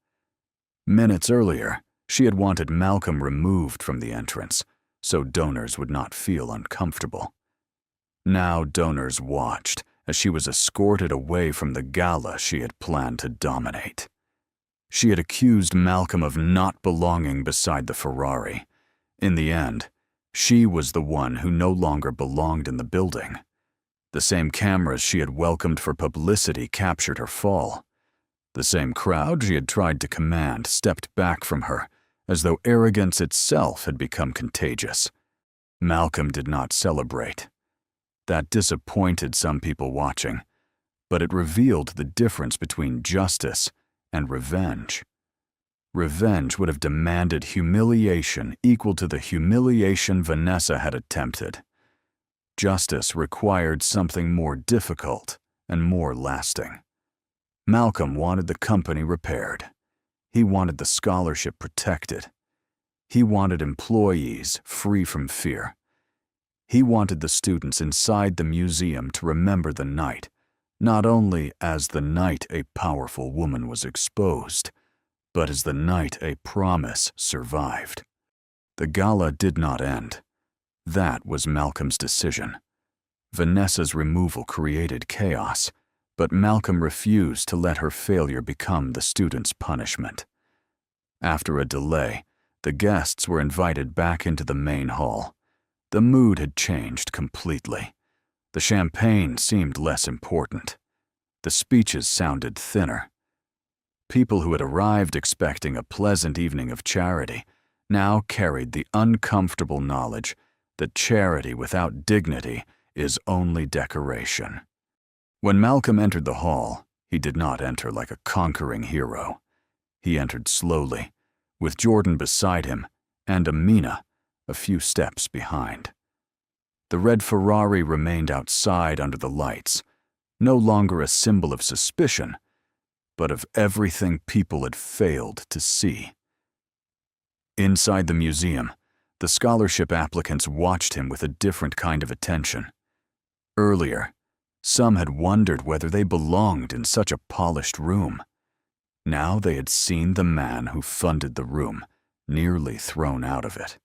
Minutes earlier, she had wanted Malcolm removed from the entrance so donors would not feel uncomfortable. Now donors watched as she was escorted away from the gala she had planned to dominate. She had accused Malcolm of not belonging beside the Ferrari. In the end, she was the one who no longer belonged in the building. The same cameras she had welcomed for publicity captured her fall. The same crowd she had tried to command stepped back from her, as though arrogance itself had become contagious. Malcolm did not celebrate. That disappointed some people watching, but it revealed the difference between justice and revenge. Revenge would have demanded humiliation equal to the humiliation Vanessa had attempted. Justice required something more difficult and more lasting. Malcolm wanted the company repaired. He wanted the scholarship protected. He wanted employees free from fear. He wanted the students inside the museum to remember the night, not only as the night a powerful woman was exposed, but as the night a promise survived. The gala did not end. That was Malcolm's decision. Vanessa's removal created chaos, but Malcolm refused to let her failure become the students' punishment. After a delay, the guests were invited back into the main hall. The mood had changed completely. The champagne seemed less important. The speeches sounded thinner. People who had arrived expecting a pleasant evening of charity now carried the uncomfortable knowledge that charity without dignity is only decoration. When Malcolm entered the hall, he did not enter like a conquering hero. He entered slowly, with Jordan beside him and Amina a few steps behind. The red Ferrari remained outside under the lights, no longer a symbol of suspicion, but of everything people had failed to see. Inside the museum, the scholarship applicants watched him with a different kind of attention. Earlier, some had wondered whether they belonged in such a polished room. Now they had seen the man who funded the room nearly thrown out of it.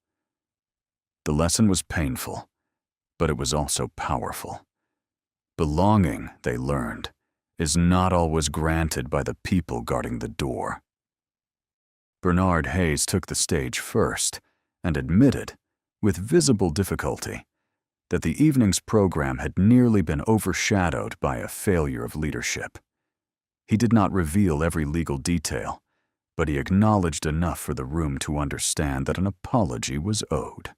The lesson was painful, but it was also powerful. Belonging, they learned, is not always granted by the people guarding the door. Bernard Hayes took the stage first and admitted, with visible difficulty, that the evening's program had nearly been overshadowed by a failure of leadership. He did not reveal every legal detail, but he acknowledged enough for the room to understand that an apology was owed.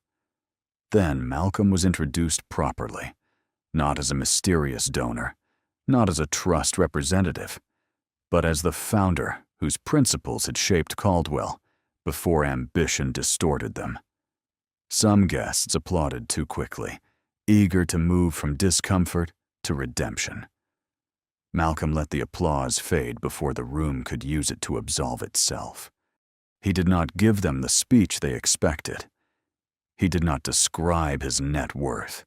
Then Malcolm was introduced properly, not as a mysterious donor, not as a trust representative, but as the founder whose principles had shaped Caldwell before ambition distorted them. Some guests applauded too quickly, eager to move from discomfort to redemption. Malcolm let the applause fade before the room could use it to absolve itself. He did not give them the speech they expected. He did not describe his net worth.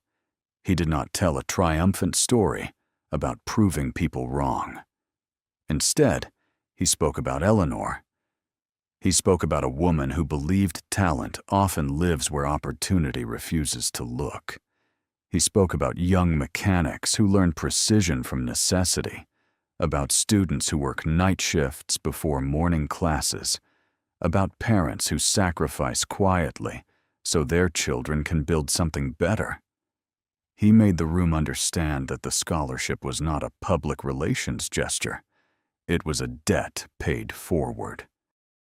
He did not tell a triumphant story about proving people wrong. Instead, he spoke about Eleanor. He spoke about a woman who believed talent often lives where opportunity refuses to look. He spoke about young mechanics who learn precision from necessity, about students who work night shifts before morning classes, about parents who sacrifice quietly so their children can build something better. He made the room understand that the scholarship was not a public relations gesture. It was a debt paid forward.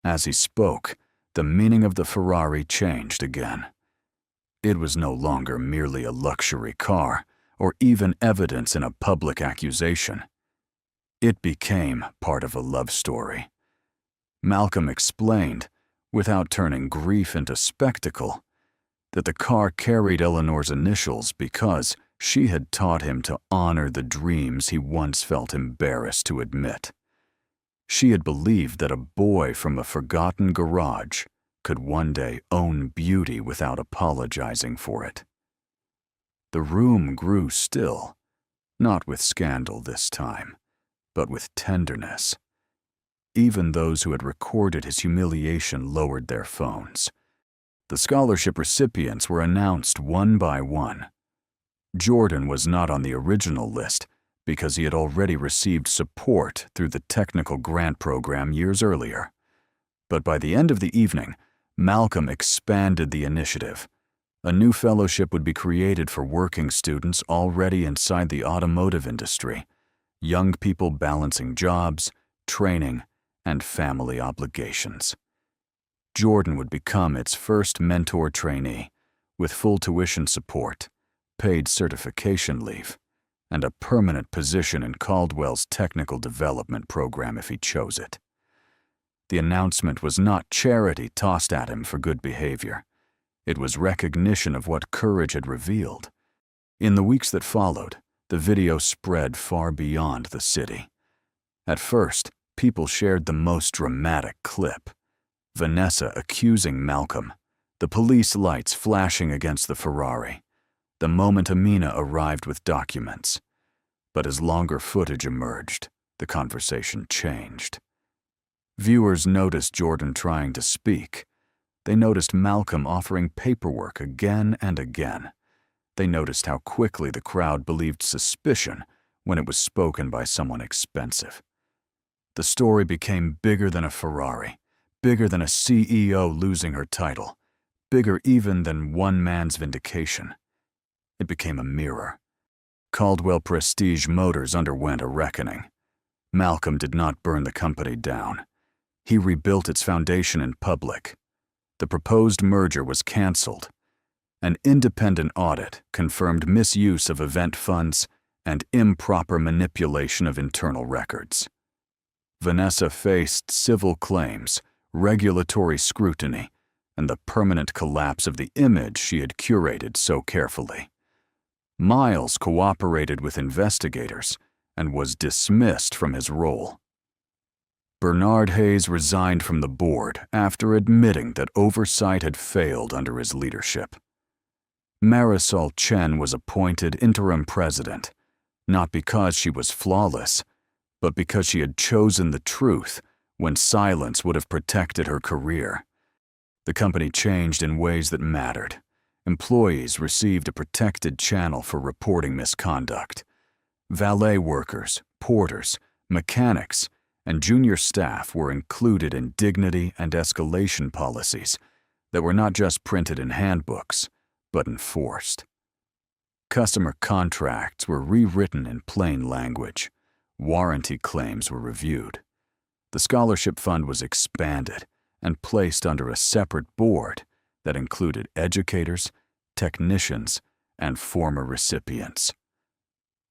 As he spoke, the meaning of the Ferrari changed again. It was no longer merely a luxury car or even evidence in a public accusation. It became part of a love story. Malcolm explained, without turning grief into spectacle, that the car carried Eleanor's initials because she had taught him to honor the dreams he once felt embarrassed to admit. She had believed that a boy from a forgotten garage could one day own beauty without apologizing for it. The room grew still, not with scandal this time, but with tenderness. Even those who had recorded his humiliation lowered their phones. The scholarship recipients were announced one by one. Jordan was not on the original list because he had already received support through the technical grant program years earlier. But by the end of the evening, Malcolm expanded the initiative. A new fellowship would be created for working students already inside the automotive industry, young people balancing jobs, training, and family obligations. Jordan would become its first mentor trainee, with full tuition support, paid certification leave, and a permanent position in Caldwell's technical development program if he chose it. The announcement was not charity tossed at him for good behavior. It was recognition of what courage had revealed. In the weeks that followed, the video spread far beyond the city. At first, people shared the most dramatic clip. Vanessa accusing Malcolm, the police lights flashing against the Ferrari, the moment Amina arrived with documents. But as longer footage emerged, the conversation changed. Viewers noticed Jordan trying to speak. They noticed Malcolm offering paperwork again and again. They noticed how quickly the crowd believed suspicion when it was spoken by someone expensive. The story became bigger than a Ferrari, bigger than a CEO losing her title, bigger even than one man's vindication. It became a mirror. Caldwell Prestige Motors underwent a reckoning. Malcolm did not burn the company down. He rebuilt its foundation in public. The proposed merger was canceled. An independent audit confirmed misuse of event funds and improper manipulation of internal records. Vanessa faced civil claims, regulatory scrutiny, and the permanent collapse of the image she had curated so carefully. Miles cooperated with investigators and was dismissed from his role. Bernard Hayes resigned from the board after admitting that oversight had failed under his leadership. Marisol Chen was appointed interim president, not because she was flawless, but because she had chosen the truth when silence would have protected her career. The company changed in ways that mattered. Employees received a protected channel for reporting misconduct. Valet workers, porters, mechanics, and junior staff were included in dignity and escalation policies that were not just printed in handbooks, but enforced. Customer contracts were rewritten in plain language. Warranty claims were reviewed. The scholarship fund was expanded and placed under a separate board that included educators, technicians, and former recipients.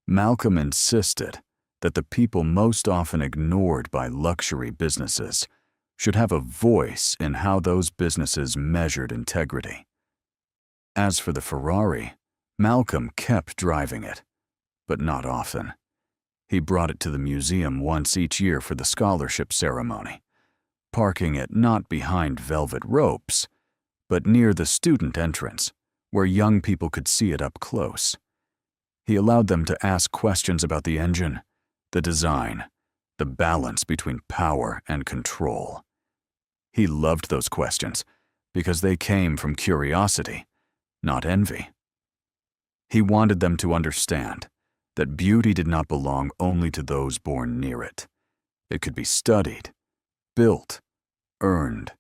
Malcolm insisted that the people most often ignored by luxury businesses should have a voice in how those businesses measured integrity. As for the Ferrari, Malcolm kept driving it, but not often. He brought it to the museum once each year for the scholarship ceremony, parking it not behind velvet ropes, but near the student entrance, where young people could see it up close. He allowed them to ask questions about the engine, the design, the balance between power and control. He loved those questions because they came from curiosity, not envy. He wanted them to understand that beauty did not belong only to those born near it. It could be studied, built, earned,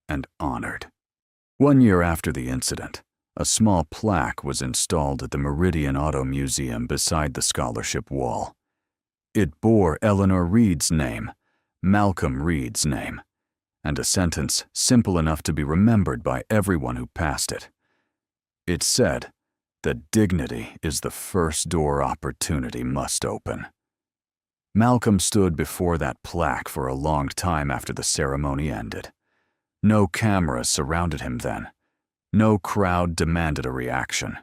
and honored. 1 year after the incident, a small plaque was installed at the Meridian Auto Museum beside the scholarship wall. It bore Eleanor Reed's name, Malcolm Reed's name, and a sentence simple enough to be remembered by everyone who passed it. It said that dignity is the first door opportunity must open. Malcolm stood before that plaque for a long time after the ceremony ended. No cameras surrounded him then. No crowd demanded a reaction.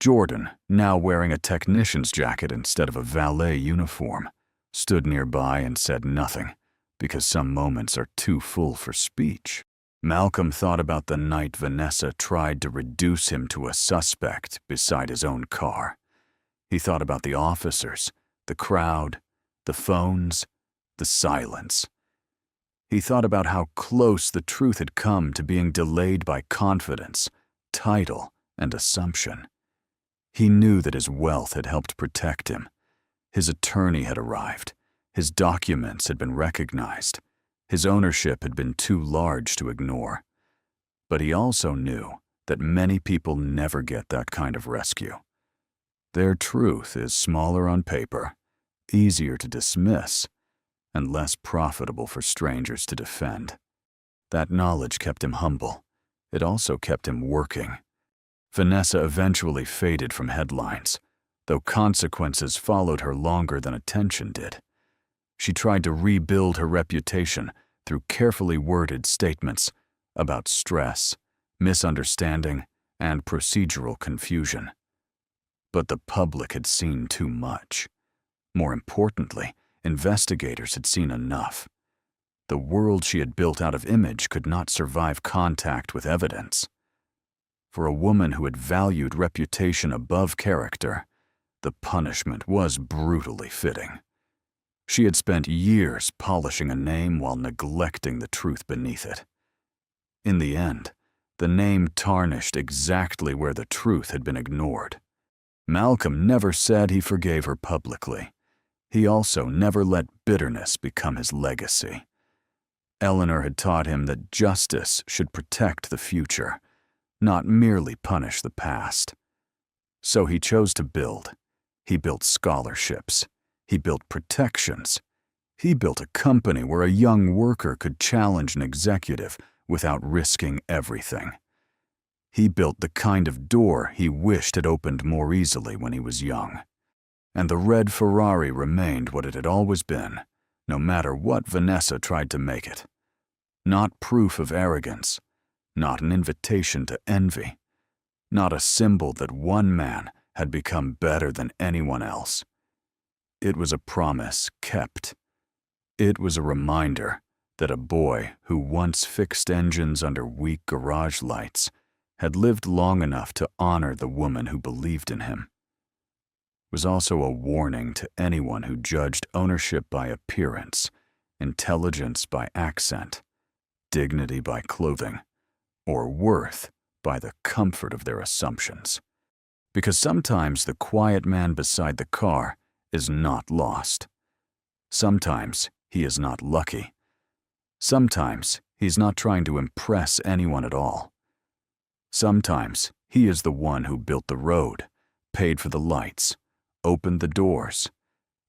Jordan, now wearing a technician's jacket instead of a valet uniform, stood nearby and said nothing, because some moments are too full for speech. Malcolm thought about the night Vanessa tried to reduce him to a suspect beside his own car. He thought about the officers, the crowd, the phones, the silence. He thought about how close the truth had come to being delayed by confidence, title, and assumption. He knew that his wealth had helped protect him. His attorney had arrived. His documents had been recognized. His ownership had been too large to ignore. But he also knew that many people never get that kind of rescue. Their truth is smaller on paper, easier to dismiss, and less profitable for strangers to defend. That knowledge kept him humble. It also kept him working. Vanessa eventually faded from headlines, though consequences followed her longer than attention did. She tried to rebuild her reputation through carefully worded statements about stress, misunderstanding, and procedural confusion. But the public had seen too much. More importantly, investigators had seen enough. The world she had built out of image could not survive contact with evidence. For a woman who had valued reputation above character, the punishment was brutally fitting. She had spent years polishing a name while neglecting the truth beneath it. In the end, the name tarnished exactly where the truth had been ignored. Malcolm never said he forgave her publicly. He also never let bitterness become his legacy. Eleanor had taught him that justice should protect the future, not merely punish the past. So he chose to build. He built scholarships. He built protections. He built a company where a young worker could challenge an executive without risking everything. He built the kind of door he wished had opened more easily when he was young. And the red Ferrari remained what it had always been, no matter what Vanessa tried to make it. Not proof of arrogance, not an invitation to envy, not a symbol that one man had become better than anyone else. It was a promise kept. It was a reminder that a boy who once fixed engines under weak garage lights had lived long enough to honor the woman who believed in him. It was also a warning to anyone who judged ownership by appearance, intelligence by accent, dignity by clothing, or worth by the comfort of their assumptions. Because sometimes the quiet man beside the car is not lost. Sometimes he is not lucky. Sometimes he's not trying to impress anyone at all. Sometimes he is the one who built the road, paid for the lights, opened the doors,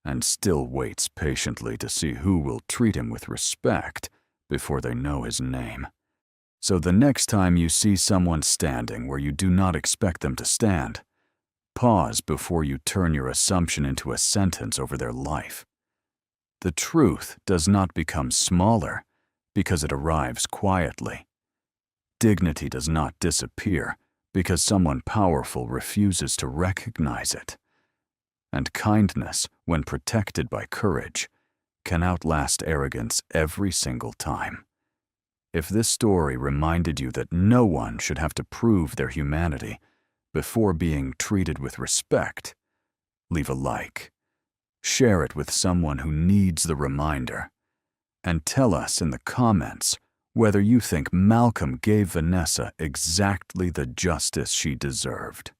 and still waits patiently to see who will treat him with respect before they know his name. So the next time you see someone standing where you do not expect them to stand, pause before you turn your assumption into a sentence over their life. The truth does not become smaller because it arrives quietly. Dignity does not disappear because someone powerful refuses to recognize it. And kindness, when protected by courage, can outlast arrogance every single time. If this story reminded you that no one should have to prove their humanity before being treated with respect, leave a like, share it with someone who needs the reminder, and tell us in the comments whether you think Malcolm gave Vanessa exactly the justice she deserved.